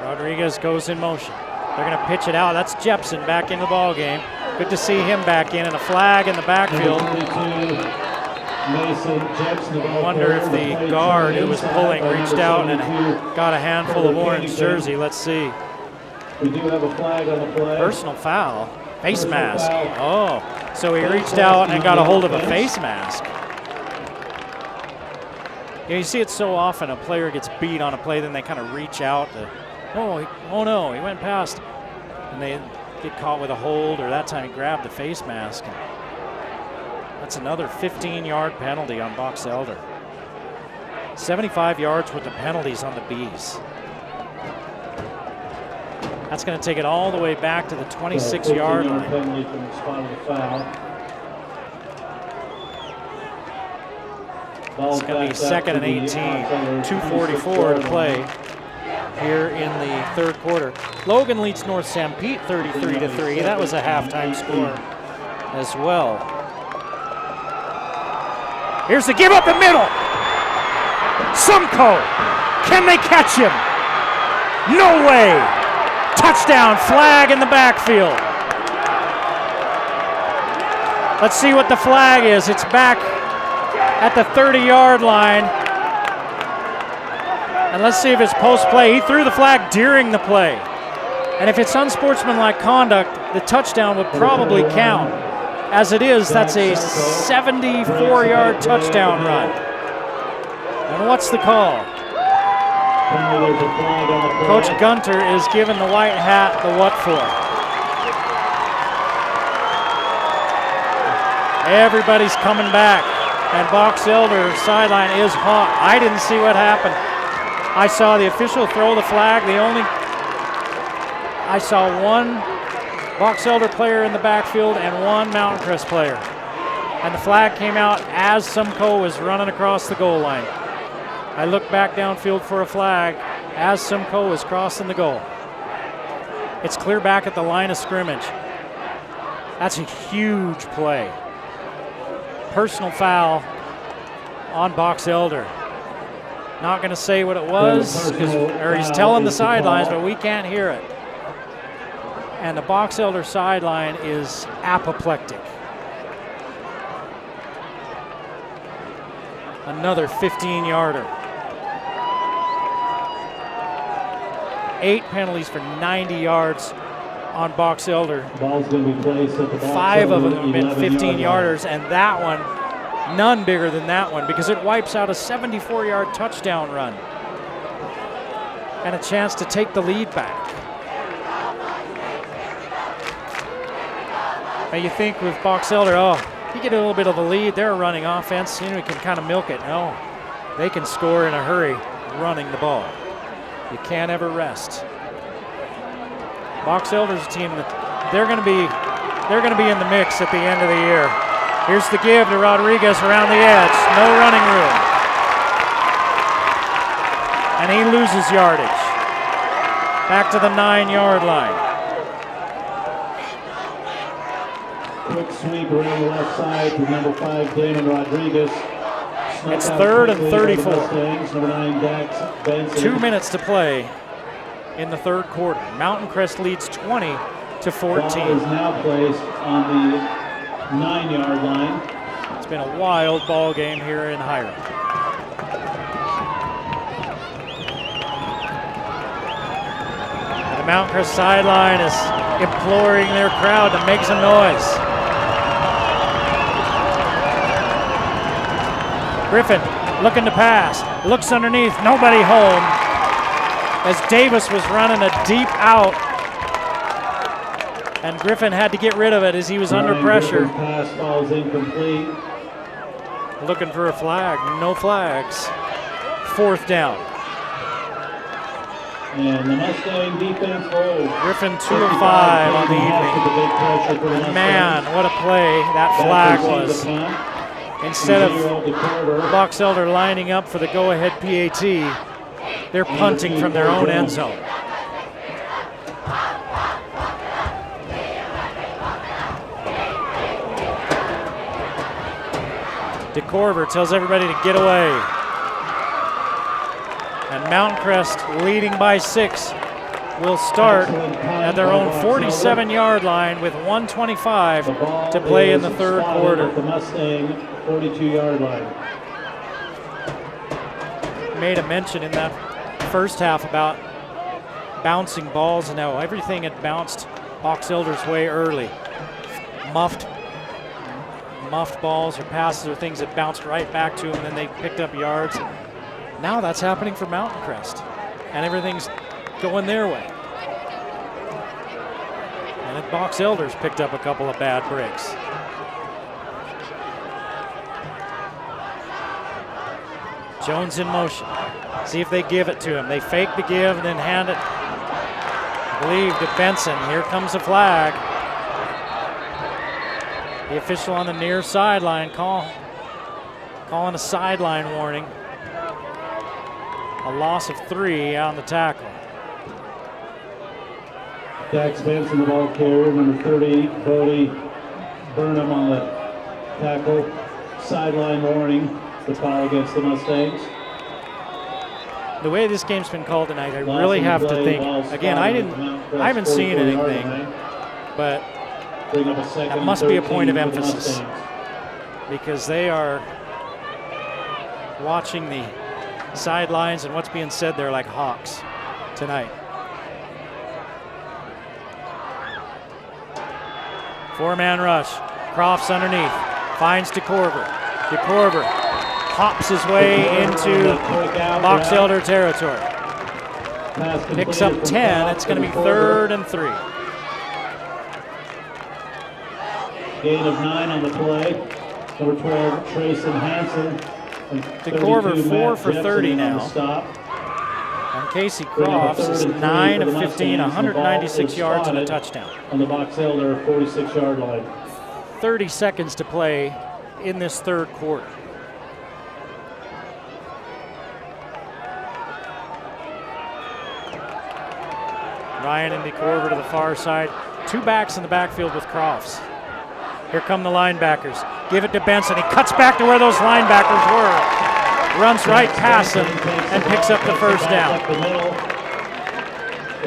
Rodriguez goes in motion. They're going to pitch it out. That's Jepson back in the ball game. Good to see him back in, and a flag in the backfield. I wonder if the guard who was pulling reached out and got a handful of orange jersey. Let's see. We do have a flag on the play. Personal foul. Face mask. Oh, so he reached out and got a hold of a face mask. Yeah, you see it so often. A player gets beat on a play, then they kind of reach out to, oh no, he went past. And they get caught with a hold, or that time he grabbed the face mask. And that's another 15-yard penalty on Box Elder. 75 yards worth of penalties on the Bees. That's going to take it all the way back to the 26-yard line. Penalty from the spot of the foul. It's going to be 2nd and 18, 2:44 to play here in the third quarter. Logan leads North Sanpete 33-3. That was a halftime score as well. Here's the give up the middle. Sumco, can they catch him? No way. Touchdown, flag in the backfield. Let's see what the flag is. It's back at the 30-yard line. And let's see if it's post-play. He threw the flag during the play. And if it's unsportsmanlike conduct, the touchdown would probably count. As it is, that's a 74-yard touchdown run. And what's the call? Coach Gunter is giving the white hat the what for. Everybody's coming back. And Box Elder sideline is hot. I didn't see what happened. I saw the official throw the flag. I saw one Box Elder player in the backfield and one Mountain Crest player. And the flag came out as Simcoe was running across the goal line. I looked back downfield for a flag as Simcoe was crossing the goal. It's clear back at the line of scrimmage. That's a huge play. Personal foul on Box Elder. Not going to say what it was, or he's telling the sidelines, but we can't hear it. And the Box Elder sideline is apoplectic. Another 15-yarder. 8 penalties for 90 yards on Box Elder. Ball's going to be placed at the Box 5 of Elder them have been 11-yard 15-yarders, and that one, none bigger than that one, because it wipes out a 74-yard touchdown run and a chance to take the lead back. Now you think with Box Elder, you get a little bit of a lead, they're a running offense, we can kind of milk it. No, they can score in a hurry running the ball. You can't ever rest. Box Elder's a team that they're going to be in the mix at the end of the year. Here's the give to Rodriguez around the edge. No running room. And he loses yardage. Back to the 9-yard line. Quick sweep around the left side to number 5, Damon Rodriguez. It's 3rd and 34. Number 9, Dax Benson. 2 minutes to play in the third quarter. Mountain Crest leads to 14. Ball is now placed on the 9-yard line. It's been a wild ball game here in Hyrum. The Mount Crest sideline is imploring their crowd to make some noise. Griffin looking to pass, looks underneath, nobody home, as Davis was running a deep out, and Griffin had to get rid of it as he was under pressure. Pass falls incomplete. Looking for a flag, no flags. 4th down. And the Mustang defense holds. Griffin 2 of 5 on the evening. Man, what a play that flag was. Instead of Box Elder lining up for the go-ahead PAT, they're punting from their own end zone. DeCorver tells everybody to get away. And Mountain Crest, leading by 6, will start at their own 47-yard line with 1:25 to play in the 3rd quarter. The Mustang 42-yard line. Made a mention in that first half about bouncing balls, and how everything had bounced Box Elder's way early. Muffed balls or passes or things that bounced right back to them, and then they picked up yards. Now that's happening for Mountain Crest, and everything's going their way. And then Box Elder's picked up a couple of bad breaks. Jones in motion. See if they give it to him. They fake the give and then hand it, I believe, to Benson. Here comes a flag. The official on the near sideline calling a sideline warning. A loss of 3 on the tackle. Dax Benson, the ball carrier, number 30, Bodie Burnham on the tackle. Sideline warning, the call against the Mustangs. The way this game's been called tonight, I really have to think. Again, I haven't seen anything, but that must be a point of emphasis, because they are watching the sidelines and what's being said there like hawks tonight. 4-man rush. Crofts underneath. Finds DeCorver. DeCorver hops his way into Box Elder territory. Picks up 10. It's going to be 3rd and 3. Gain of 9 on the play. Number 12, Trayson Hansen. DeCorver 4 for 30 now. And Casey Crofts is 9 of 15, 196 yards and a touchdown. On the Box Elder 46-yard line. 30 seconds to play in this 3rd quarter. Ryan and DeCorver to the far side. 2 backs in the backfield with Crofts. Here come the linebackers. Give it to Benson. He cuts back to where those linebackers were. Runs right past them and picks up the 1st down.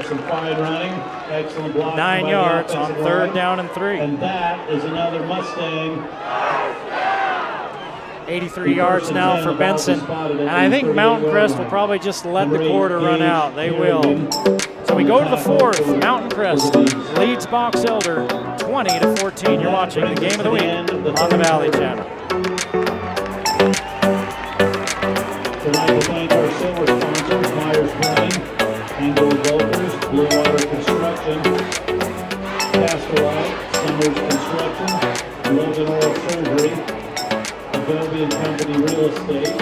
Some fine running. Excellent block. 9 yards on 3rd down and 3. And that is another Mustang. 83 yards now for Benson. And I think Mountain Crest will probably just let the quarter run out. They will. So we go to the 4th. Mountain Crest leads Box Elder 20-14. You're watching the Game of the Week on the Valley Channel. Tonight we thank our silver sponsors, Myers Plumbing, Angle Developers, Blue Water Construction, Castorite, Summers Construction, Logan Oral Surgery, Adobe and Company Real Estate,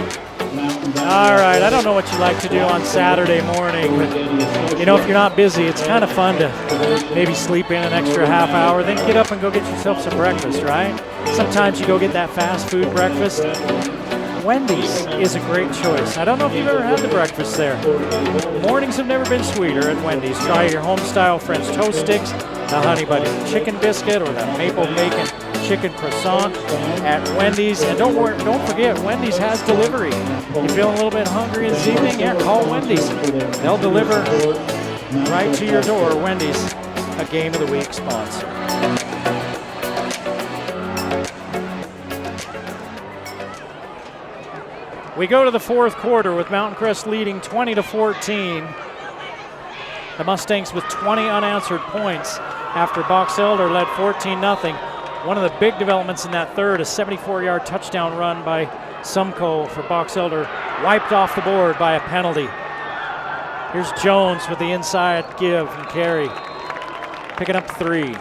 Mountain Valley. All right, I don't know what you like to do on Saturday morning, but you know, if you're not busy, it's kind of fun to maybe sleep in an extra half hour, then get up and go get yourself some breakfast, right? Sometimes you go get that fast food breakfast. Wendy's is a great choice. I don't know if you've ever had the breakfast there. Mornings have never been sweeter at Wendy's. Try your home-style French toast sticks, the Honey Butter chicken biscuit, or the maple bacon chicken croissant at Wendy's. And don't forget, Wendy's has delivery. You feeling a little bit hungry this evening? Yeah, call Wendy's. They'll deliver right to your door. Wendy's a Game of the Week sponsor. We go to the fourth quarter with Mountain Crest leading 20-14. The Mustangs with 20 unanswered points after Box Elder led 14-0. One of the big developments in that third, a 74-yard touchdown run by Sumco for Box Elder, wiped off the board by a penalty. Here's Jones with the inside give and carry, picking up 3.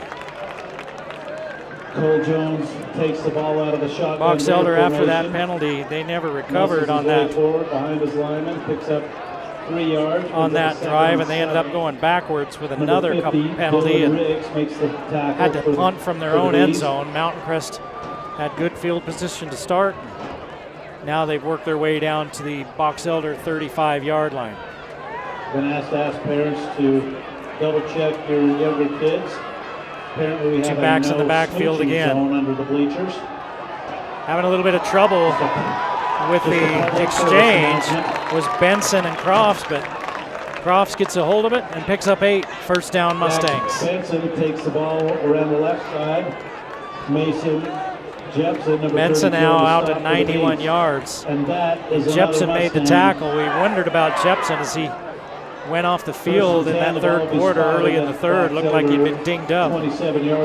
Cole Jones takes the ball out of the shotgun. Box Elder, after that penalty, they never recovered on that. Forward behind his lineman, picks up 3 yards on that drive, and they ended up going backwards with another penalty and had to punt from their own end zone. Mountain Crest had good field position to start. Now they've worked their way down to the Box Elder 35-yard line. Been asked to ask parents to double check your younger kids. Apparently we have 2 backs in the backfield again. Under the bleachers. Having a little bit of trouble with the exchange was Benson and Crofts, but Crofts gets a hold of it and picks up 8. First down, Mustangs. Benson takes the ball around the left side. Mason Jepson, number Benson now out to 91 yards. And that is Jepson made the tackle. We wondered about Jepson as he went off the field in that third quarter, early in the third. Looked like he'd been dinged up.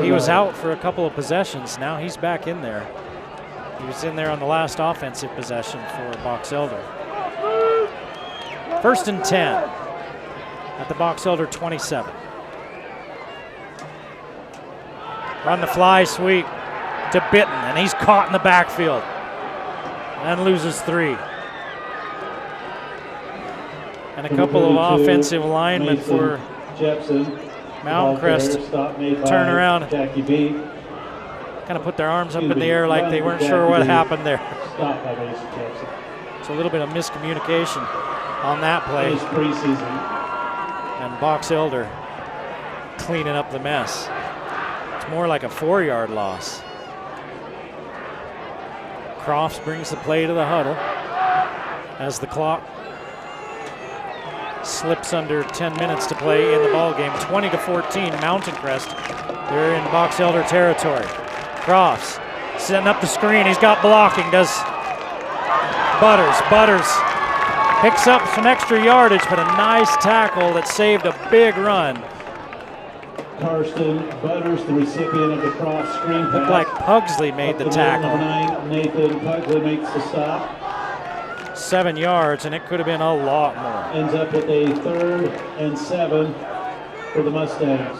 He was out for a couple of possessions. Now he's back in there. He was in there on the last offensive possession for Box Elder. 1st and 10 at the Box Elder 27. Run the fly sweep to Bitten, and he's caught in the backfield and loses 3. And a couple of offensive linemen for Mountain Crest turn around, kind of put their arms up in the air like they weren't sure what happened there. It's a little bit of miscommunication on that play. And Box Elder cleaning up the mess. It's more like a 4-yard loss. Crofts brings the play to the huddle as the clock slips under 10 minutes to play in the ball game. 20-14, Mountain Crest. They're in Box Elder territory. Crofts setting up the screen. He's got blocking, does Butters. Butters picks up some extra yardage, but a nice tackle that saved a big run. Karsten Butters, the recipient of the cross screen pass. Looked like Pugsley made the tackle. Number 9, Nathan Pugsley makes the stop. 7 yards, and it could have been a lot more. Ends up with a 3rd and 7 for the Mustangs.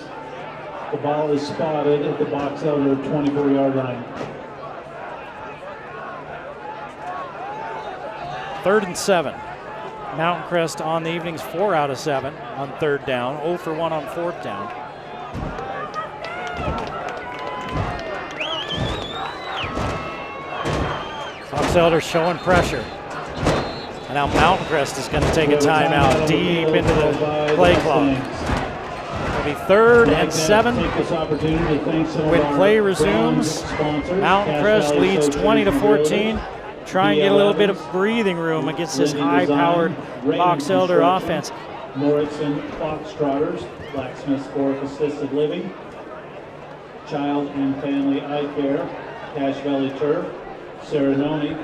The ball is spotted at the Box Elder 24-yard line. 3rd and 7. Mountain Crest on the evenings 4 out of 7 on 3rd down, 0 for 1 on 4th down. Box Elder showing pressure. And now Mountain Crest is going to take a timeout deep into the play clock. It'll be 3rd and 7 when play resumes. Mountain Crest leads 20-14. Try and get a little bit of breathing room against this high-powered Box Elder offense. Moritzen Foxtrotters, Blacksmith Sport Assisted Living, Child and Family Eye Care, Cache Valley Turf, Serenoni,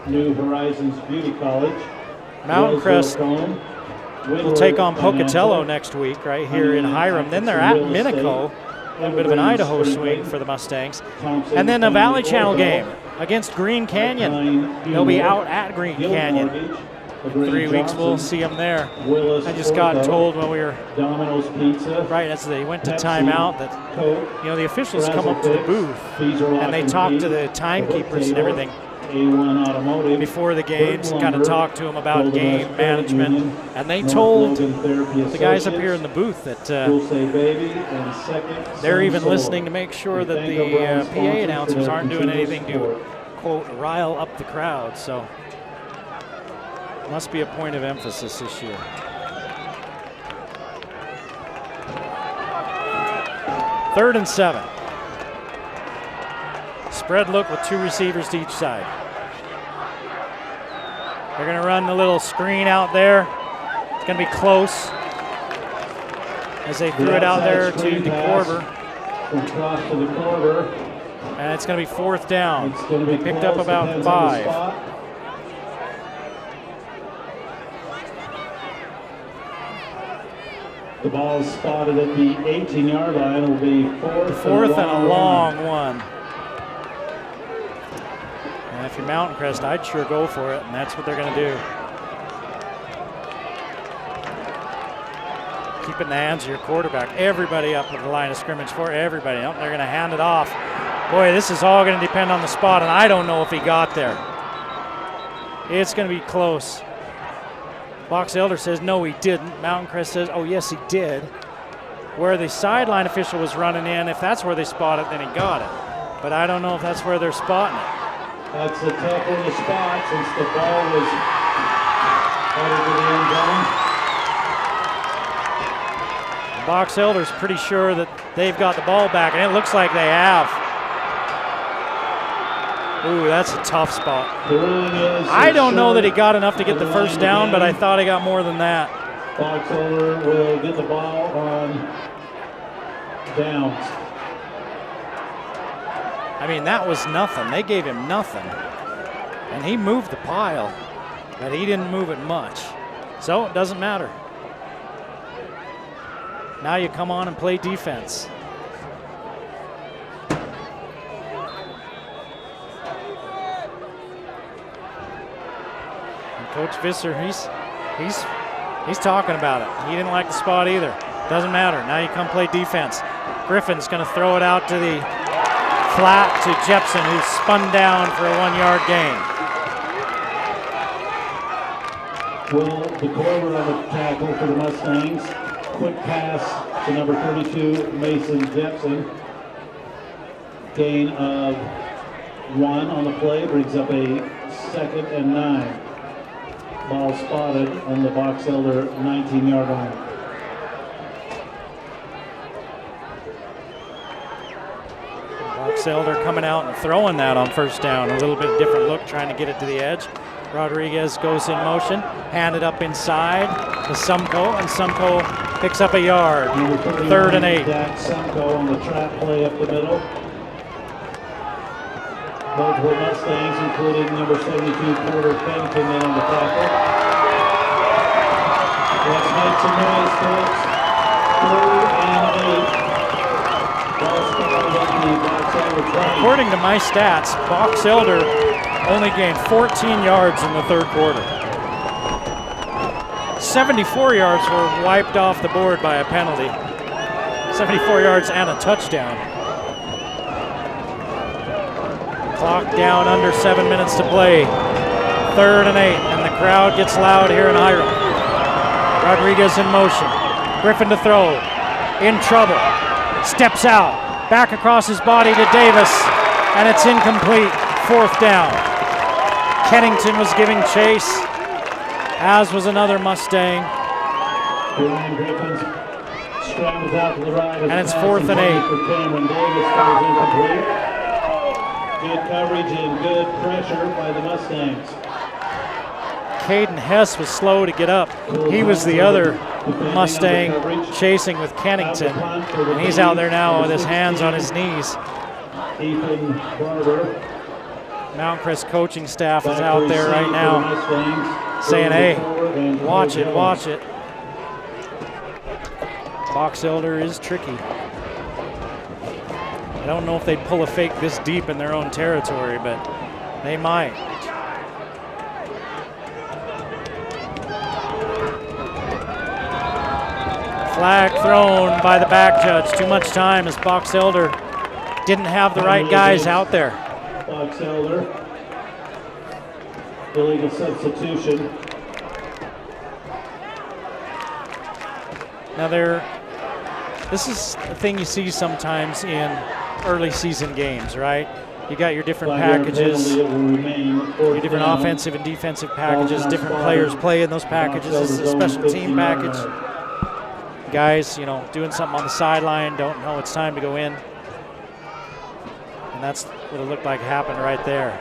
New Horizons Beauty College. Mountain Crest will take on Pocatello next week right here in Hyrum. Then they're at Minico, a little bit of an Idaho swing for the Mustangs. And then a Valley Channel game against Green Canyon. They'll be out at Green Canyon. In 3 weeks, we'll see them there. I just got told when we were right as they went to timeout that the officials come up to the booth and they talk to the timekeepers and everything before the games, kind of talk to them about game management, and they told the guys up here in the booth that they're even listening to make sure that the PA announcers aren't doing anything to, quote, rile up the crowd. So must be a point of emphasis this year. Third and 7. Spread look with 2 receivers to each side. They're going to run the little screen out there. It's going to be close. as they threw it out there to DeCorver. From Cross to DeCorver. And it's going to be 4th down. It's going to be picked close, up about depends on the 5. spot. The ball is spotted at the 18-yard line. It'll be 4th and a long one. And if you're Mountain Crest, I'd sure go for it, and that's what they're going to do. Keep it in the hands of your quarterback. Everybody up at the line of scrimmage for everybody. Oh, they're going to hand it off. Boy, this is all going to depend on the spot, and I don't know if he got there. It's going to be close. Box Elder says, no, he didn't. Mountain Crest says, oh, yes, he did. Where the sideline official was running in, if that's where they spot it, then he got it. But I don't know if that's where they're spotting it. That's a tough one to spot since the ball was headed to the end zone. Box Elder's pretty sure that they've got the ball back, and it looks like they have. Ooh, that's a tough spot. I don't know that he got enough to get the first down, but I thought he got more than that. Box Elder will get the ball on downs. I mean, that was nothing. They gave him nothing. And he moved the pile, but he didn't move it much. So it doesn't matter. Now you come on and play defense. And Coach Visser, he's talking about it. He didn't like the spot either. Doesn't matter. Now you come play defense. Griffin's going to throw it out to the flat to Jepson, who's spun down for a 1-yard gain. Will DeCorver on the tackle for the Mustangs. Quick pass to number 32, Mason Jepson. Gain of 1 on the play, brings up a 2nd and 9. Ball spotted on the Box Elder 19-yard line. Box Elder coming out and throwing that on 1st down. A little bit different look, trying to get it to the edge. Rodriguez goes in motion, handed up inside to Sumko, and Sumko picks up a yard. 3rd and 8. Jack Sumko on the trap play up the middle. Multiple Mustangs, including number 72, Porter Pennington, in on the tackle. Let's make some noise, folks. 3rd and 8. Ball spotted at the Box Elder 20. According to my stats, Box Elder only gained 14 yards in the 3rd quarter. 74 yards were wiped off the board by a penalty. 74 yards and a touchdown. Clock down under 7 minutes to play. 3rd and 8, and the crowd gets loud here in Hyrum. Rodriguez in motion. Griffin to throw. In trouble. Steps out. Back across his body to Davis, and it's incomplete. 4th down. Kennington was giving chase, as was another Mustang. Ryan Griffin's scrambles out to the right. And it's 4th and 8. For Cameron Davis goes incomplete. Good coverage and good pressure by the Mustangs. Caden Hess was slow to get up. He was the other Mustang chasing with Kennington. And he's out there now with his hands on his knees. Ethan Barber. Mount Crest coaching staff is out there right now saying, hey, watch it, watch it. Box Elder is tricky. I don't know if they'd pull a fake this deep in their own territory, but they might. Flag thrown by the back judge. Too much time as Box Elder didn't have the right guys out there. Box Elder. Illegal substitution. Now this is the thing you see sometimes in early season games, right? You got your different packages, your different offensive and defensive packages, different players play in those packages. This is a special team package. Guys, you know, doing something on the sideline, don't know it's time to go in. And that's what it looked like happened right there.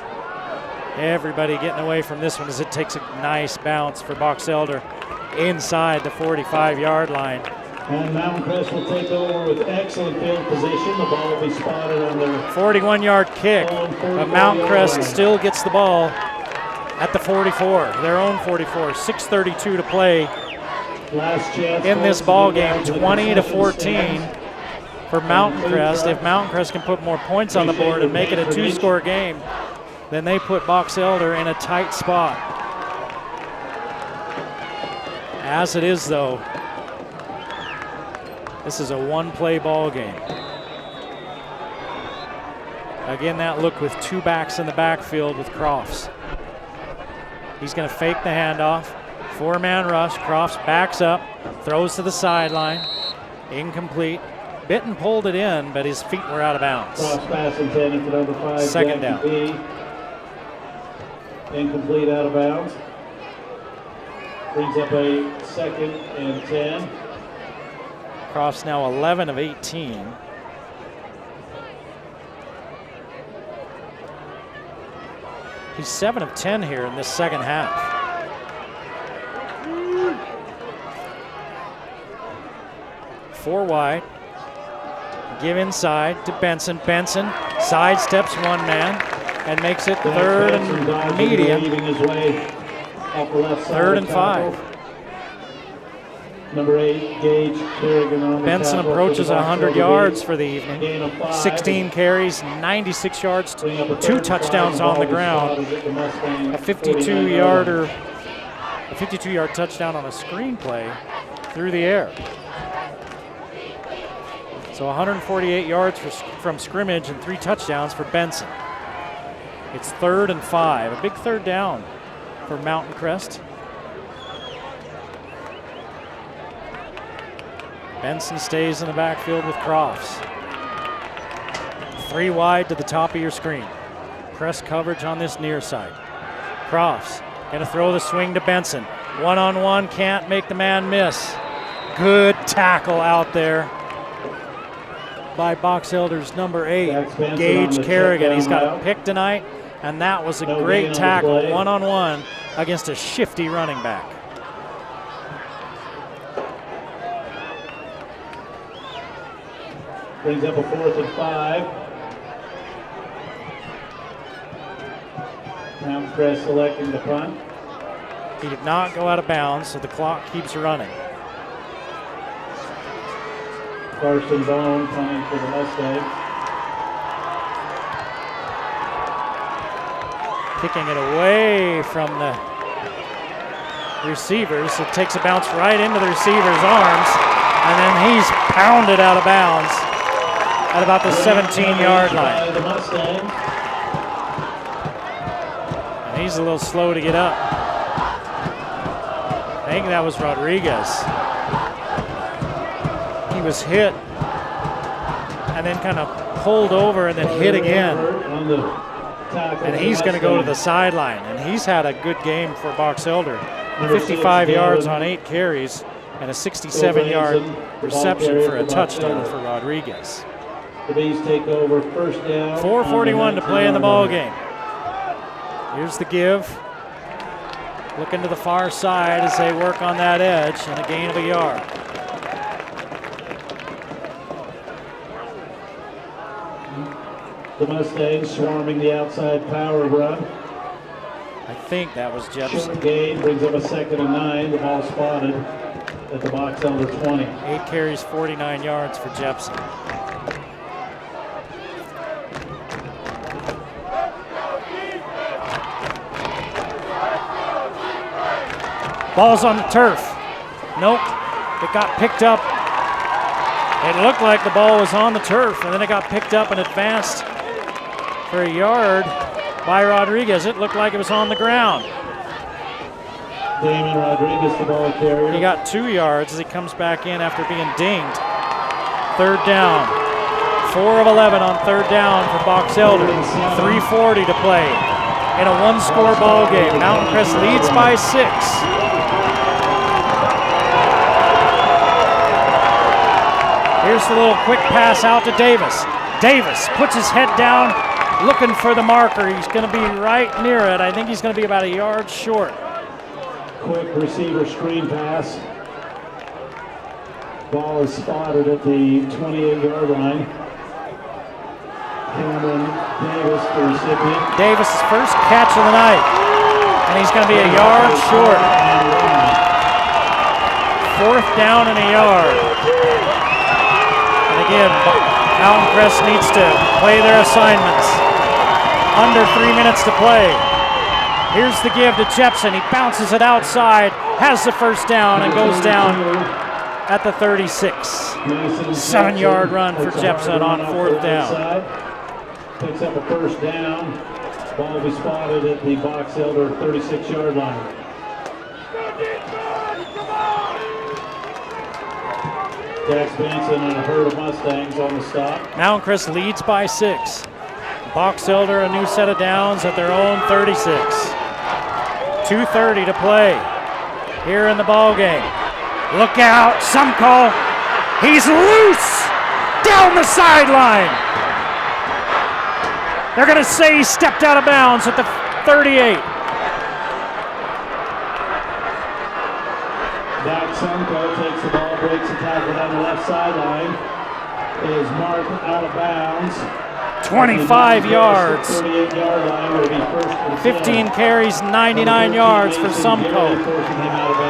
Everybody getting away from this one as it takes a nice bounce for Box Elder inside the 45-yard line. And Mountain Crest will take over with excellent field position. The ball will be spotted on their 41-yard kick, but Mountain Crest still gets the ball at the 44, their own 44. 6:32 to play last chance in this ball game. 20-14 for Mountain Crest. If Mountain Crest can put more points on the board and make it a 2-score game, then they put Box Elder in a tight spot. As it is, though, this is a one-play ball game. Again, that look with two backs in the backfield with Crofts. He's going to fake the handoff. Four-man rush. Crofts backs up, throws to the sideline. Incomplete. Bitten pulled it in, but his feet were out of bounds. Cross pass intended for number 5. Second down. Incomplete, out of bounds. Brings up a 2nd and 10. Crofts now 11 of 18. He's 7 of 10 here in this second half. Four wide. Give inside to Benson. Benson sidesteps one man and makes it 3rd and medium. 3rd and 5. Number 8, Gage Kerrigan on the Benson tackle approaches for the 100 Box yards Elder for the evening. Gain of 5. 16 carries, 96 yards, 2 touchdowns on the ground. A 52-yard touchdown on a screen play through the air. So 148 yards from scrimmage and 3 touchdowns for Benson. It's 3rd and 5, a big 3rd down for Mountain Crest. Benson stays in the backfield with Crofts. 3 wide to the top of your screen. Press coverage on this near side. Crofts gonna throw the swing to Benson. One-on-one, can't make the man miss. Good tackle out there by Box Elder's number 8, Gage Kerrigan. He's got a pick tonight, and that was a great tackle, one-on-one against a shifty running back. Brings up a 4th and 5. Mountain Crest selecting the punt. He did not go out of bounds, so the clock keeps running. Carson Bone punting for the Mustangs. Kicking it away from the receivers. It takes a bounce right into the receiver's arms, and then he's pounded out of bounds at about the 17-yard line. And he's a little slow to get up. I think that was Rodriguez. He was hit and then kind of pulled over and then hit again. And he's going to go to the sideline. And he's had a good game for Box Elder. 55 yards on 8 carries and a 67-yard reception for a touchdown for Rodriguez. The Bees take over, 1st down. 4:41 to play in the ball game. Here's the give. Looking to the far side as they work on that edge, and a gain of a yard. The Mustangs swarming the outside power run. I think that was Jefferson. Short gain brings up a 2nd and 9. The ball spotted at the Box Elder 20. 8 carries, 49 yards for Jepson. Ball's on the turf. Nope, it got picked up. It looked like the ball was on the turf, and then it got picked up and advanced for a yard by Rodriguez. It looked like it was on the ground. Damon Rodriguez, the ball carrier. He got 2 yards as he comes back in after being dinged. 3rd down. 4 of 11 on 3rd down for Box Elder. 3:40 to play in a 1-score ball game. Mountain Crest leads by 6. Here's the little quick pass out to Davis. Davis puts his head down, looking for the marker. He's going to be right near it. I think he's going to be about a yard short. Quick receiver screen pass. Ball is spotted at the 28-yard line. Cameron Davis, the recipient. Davis' first catch of the night, and he's going to be a yard short. 4th down and a yard. And again, Mountain Crest needs to play their assignments. Under 3 minutes to play. Here's the give to Jepson. He bounces it outside, has the first down, and goes down at the 36. 7-yard run for Jepson on 4th down. Picks up a first down. Ball will be spotted at the Box Elder 36-yard line. Dax Benson and a herd of Mustangs on the stop. Mountain Crest leads by 6. Box Elder a new set of downs at their own 36. 2:30 to play here in the ball game. Look out, Sumko. He's loose down the sideline. They're going to say he stepped out of bounds at the 38. Dax Sumko takes the ball, breaks the tackle down the left sideline. Is marked out of bounds. 25 yards. 38-yard line will be first and 15 carries, 99 yards for Sumko.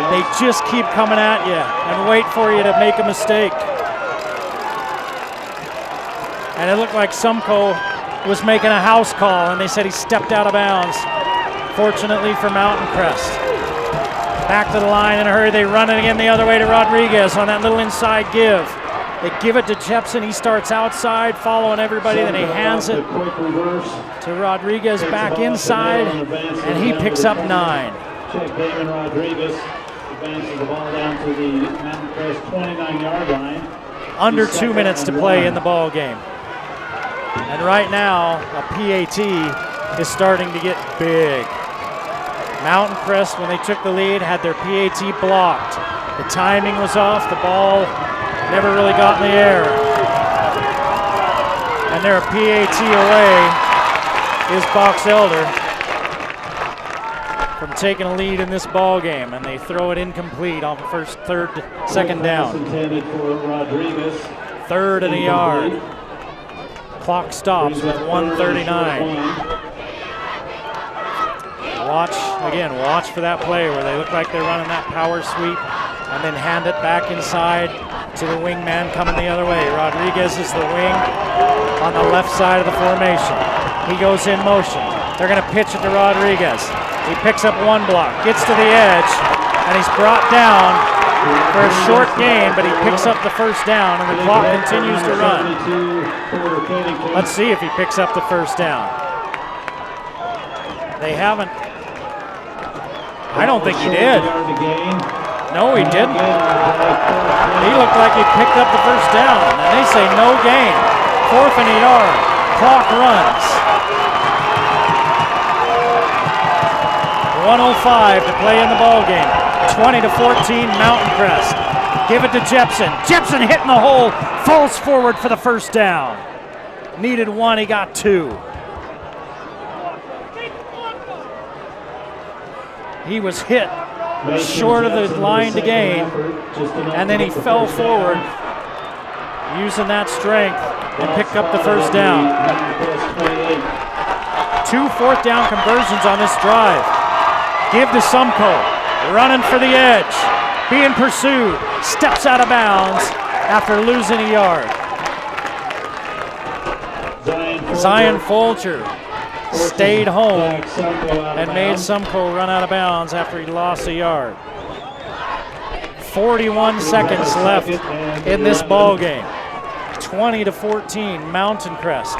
They just keep coming at you and wait for you to make a mistake. And it looked like Sumko was making a house call, and they said he stepped out of bounds. Fortunately for Mountain Crest. Back to the line in a hurry. They run it again the other way to Rodriguez on that little inside give. They give it to Jepson. He starts outside, following everybody. Then he hands it to Rodriguez back inside, and he picks up 9. Check Damon Rodriguez advances the ball down to the Mountain Crest 29-yard line. Under 2 minutes to play in the ball game. And right now, a PAT is starting to get big. Mountain Crest, when they took the lead, had their PAT blocked. The timing was off. The ball never really got in the air. And they're a PAT away is Box Elder from taking a lead in this ball game, and they throw it incomplete on second down. Intended for Rodriguez. 3rd and a yard. Clock stops with 1:39. Watch for that play where they look like they're running that power sweep and then hand it back inside to the wingman coming the other way. Rodriguez is the wing on the left side of the formation. He goes in motion. They're going to pitch it to Rodriguez. He picks up 1 block, gets to the edge, and he's brought down for a short gain, but he picks up the first down, and the clock continues to run. Let's see if he picks up the first down. They haven't. I don't think he did. No, he didn't. He looked like he picked up the first down, and they say no gain. 4th and a yard. Clock runs. 1:05 to play in the ball game. 20-14 Mountain Crest. Give it to Jepson. Jepson hitting the hole. Falls forward for the first down. Needed 1, he got 2. He was hit short of the line to gain, and then he fell forward using that strength and picked up the first down. 2 4th down conversions on this drive. Give to Sumko, running for the edge, being pursued, steps out of bounds after losing a yard. Zion Folger stayed home and made Sumko run out of bounds after he lost a yard. 41 seconds left in this ball game. 20-14 Mountain Crest.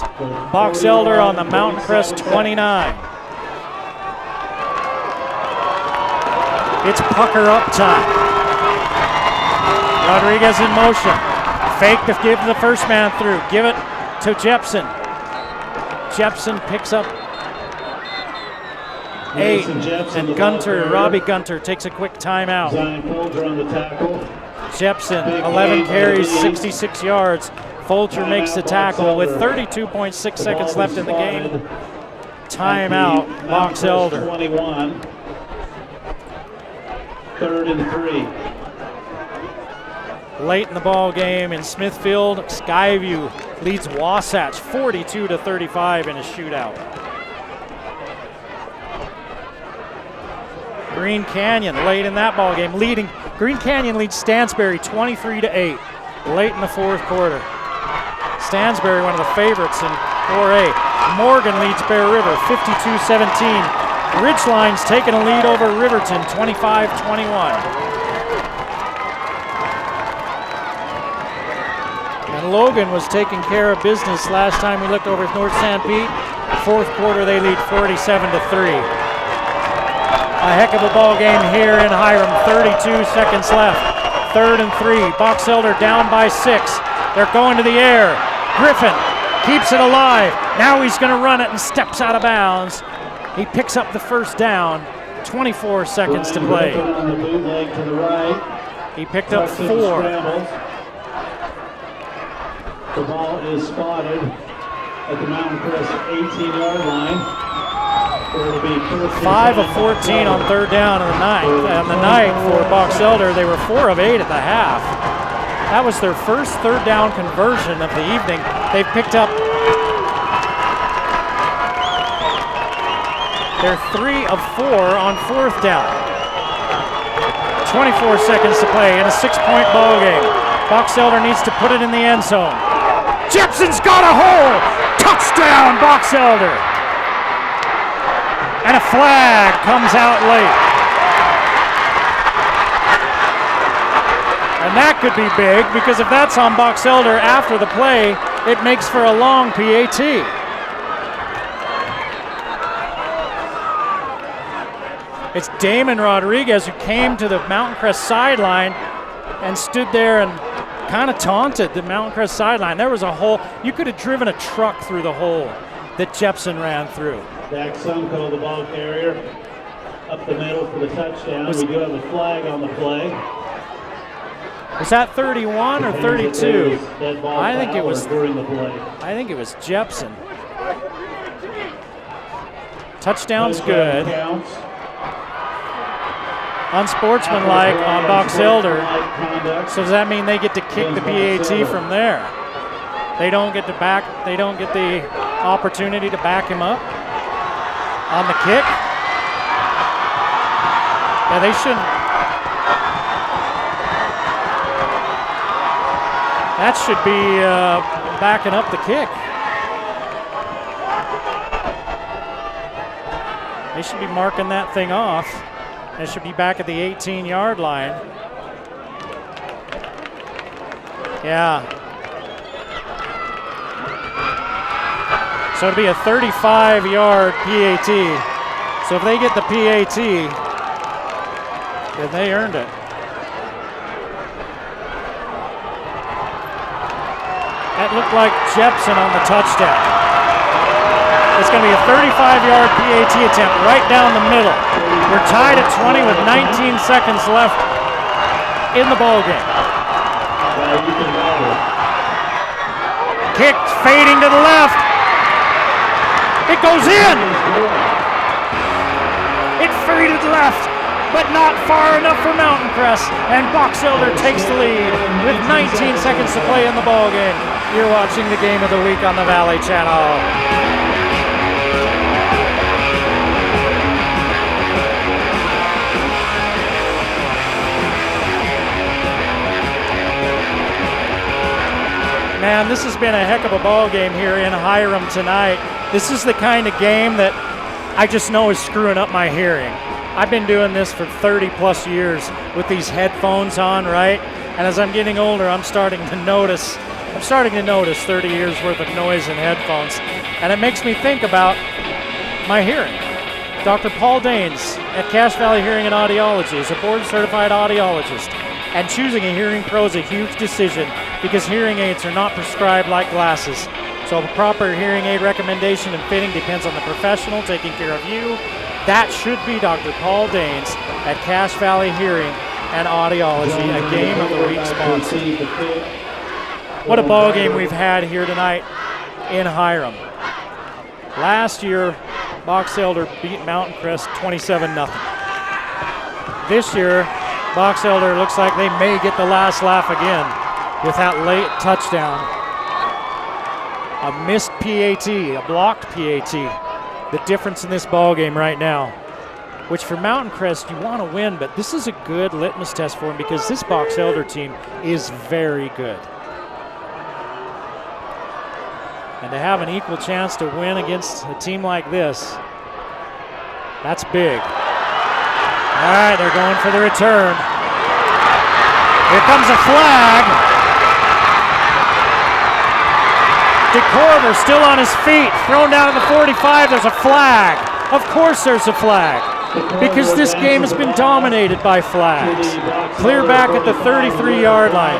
Box Elder on the Mountain Crest 29. It's pucker up time. Rodriguez in motion. Fake to give the first man through. Give it to Jepson. Jepson picks up 8, and Gunter, Robbie Gunter, takes a quick timeout. Jepson, 11 carries, 66 yards. Folger makes the tackle with 32.6 seconds left in the game. Timeout, Box Elder. 21. 3rd and 3. Late in the ball game in Smithfield, Skyview leads Wasatch 42-35 in a shootout. Green Canyon late in that ball game, Green Canyon leads Stansbury 23-8 late in the fourth quarter. Stansbury, one of the favorites in 4A. Morgan leads Bear River 52-17. Ridgeline's taking a lead over Riverton 25-21. And Logan was taking care of business last time we looked over at North St. Pete. Fourth quarter, they lead 47-3. A heck of a ball game here in Hyrum. 32 seconds left. 3rd and 3. Box Elder down by 6. They're going to the air. Griffin keeps it alive. Now he's going to run it and steps out of bounds. He picks up the first down. 24 seconds to play. On the bootleg to the right. He picked up 4. The ball is spotted at the Mountain Crest 18-yard line. 5 of 14 on 3rd down in the night. On the night for Box Elder, they were 4 of 8 at the half. That was their first 3rd down conversion of the evening. They've picked up their 3 of 4 on 4th down. 24 seconds to play in a 6-point ball game. Box Elder needs to put it in the end zone. Jepson's got a hole! Touchdown, Box Elder! And a flag comes out late. And that could be big, because if that's on Box Elder after the play, it makes for a long PAT. It's Damon Rodriguez who came to the Mountain Crest sideline and stood there and kind of taunted the Mountain Crest sideline. There was a hole. You could have driven a truck through the hole that Jepson ran through. Dak Sunco, the ball carrier, up the middle for the touchdown. We do have a flag on the play. Was that 31 or 32? I think it was during the play. I think it was Jepson. Touchdown's good. Unsportsmanlike on Box Elder. So does that mean they get to kick the PAT from there? They don't get the opportunity to back him up on the kick. Yeah, they shouldn't. That should be backing up the kick. They should be marking that thing off. It should be back at the 18-yard line. Yeah. So it'll be a 35-yard PAT. So if they get the PAT, then they earned it. That looked like Jepson on the touchdown. It's going to be a 35-yard PAT attempt right down the middle. We're tied at 20 with 19 seconds left in the ball game. Kick fading to the left. It goes in. It faded left, but not far enough for Mountain Crest. And Box Elder takes the lead with 19 seconds to play in the ball game. You're watching the game of the week on the Valley Channel. Man, this has been a heck of a ball game here in Hyrum tonight. This is the kind of game that I just know is screwing up my hearing. I've been doing this for 30 plus years with these headphones on, right? And as I'm getting older, I'm starting to notice 30 years worth of noise in headphones. And it makes me think about my hearing. Dr. Paul Daines at Cache Valley Hearing and Audiology is a board-certified audiologist. And choosing a hearing pro is a huge decision because hearing aids are not prescribed like glasses. So a proper hearing aid recommendation and fitting depends on the professional taking care of you. That should be Dr. Paul Daines at Cache Valley Hearing and Audiology, a Game of the Week sponsor. What a ball game we've had here tonight in Hyrum. Last year, Box Elder beat Mountain Crest 27-0. This year, Box Elder looks like they may get the last laugh again with that late touchdown. A missed PAT, a blocked PAT. The difference in this ball game right now, which for Mountain Crest you want to win, but this is a good litmus test for them because this Box Elder team is very good. And to have an equal chance to win against a team like this, that's big. All right, they're going for the return. Here comes a flag. DeCorver still on his feet, thrown down to the 45. There's a flag. Of course there's a flag, because this game has been dominated by flags. Clear back at the 33-yard line.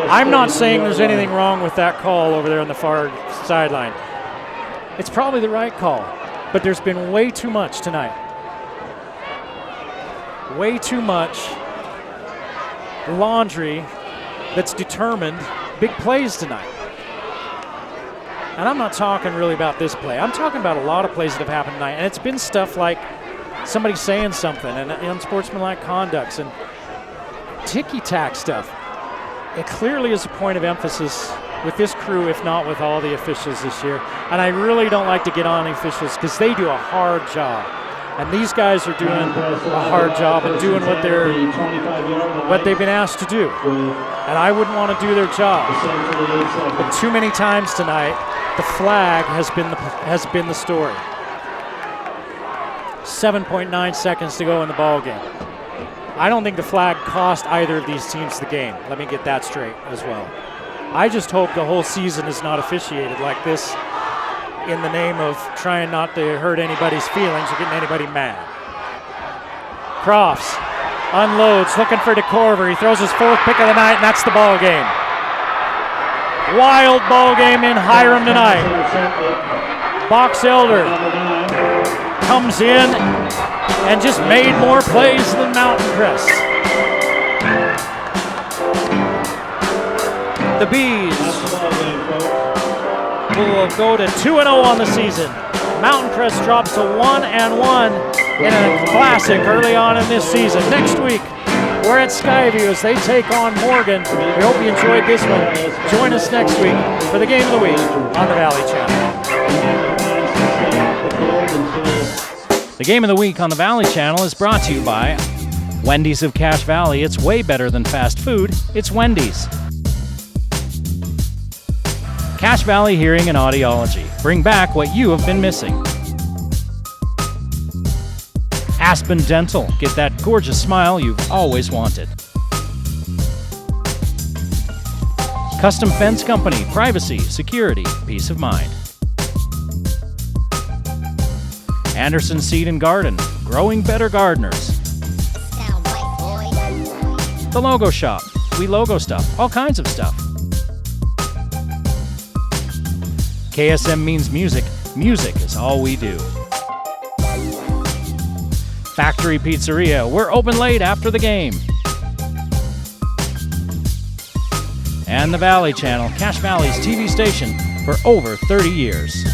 I'm not saying there's anything wrong with that call over there on the far sideline. It's probably the right call, but there's been way too much tonight. Way too much laundry that's determined big plays tonight. And I'm not talking really about this play. I'm talking about a lot of plays that have happened tonight, and it's been stuff like somebody saying something and unsportsmanlike conducts and ticky-tack stuff. It clearly is a point of emphasis with this crew, if not with all the officials this year. And I really don't like to get on the officials because they do a hard job. And these guys are doing a hard job and doing what they've been asked to do. And I wouldn't want to do their job. But too many times tonight, the flag has been the story. 7.9 seconds to go in the ball game. I don't think the flag cost either of these teams the game. Let me get that straight as well. I just hope the whole season is not officiated like this in the name of trying not to hurt anybody's feelings or getting anybody mad. Crofts unloads, looking for DeCorver. He throws his fourth pick of the night, and that's the ball game. Wild ball game in Hyrum tonight. Box Elder comes in and just made more plays than Mountain Crest. The Bees will go to 2-0 on the season. Mountain Crest drops to 1-1 in a classic early on in this season. Next week, we're at Skyview as they take on Morgan. We hope you enjoyed this one. Join us next week for the Game of the Week on the Valley Channel. The Game of the Week on the Valley Channel is brought to you by Wendy's of Cache Valley. It's way better than fast food. It's Wendy's. Cache Valley Hearing and Audiology. Bring back what you have been missing. Aspen Dental. Get that gorgeous smile you've always wanted. Custom Fence Company. Privacy, security, peace of mind. Anderson Seed and Garden. Growing better gardeners. The Logo Shop. We logo stuff. All kinds of stuff. KSM means music. Music is all we do. Factory Pizzeria. We're open late after the game. And the Valley Channel, Cache Valley's TV station for over 30 years.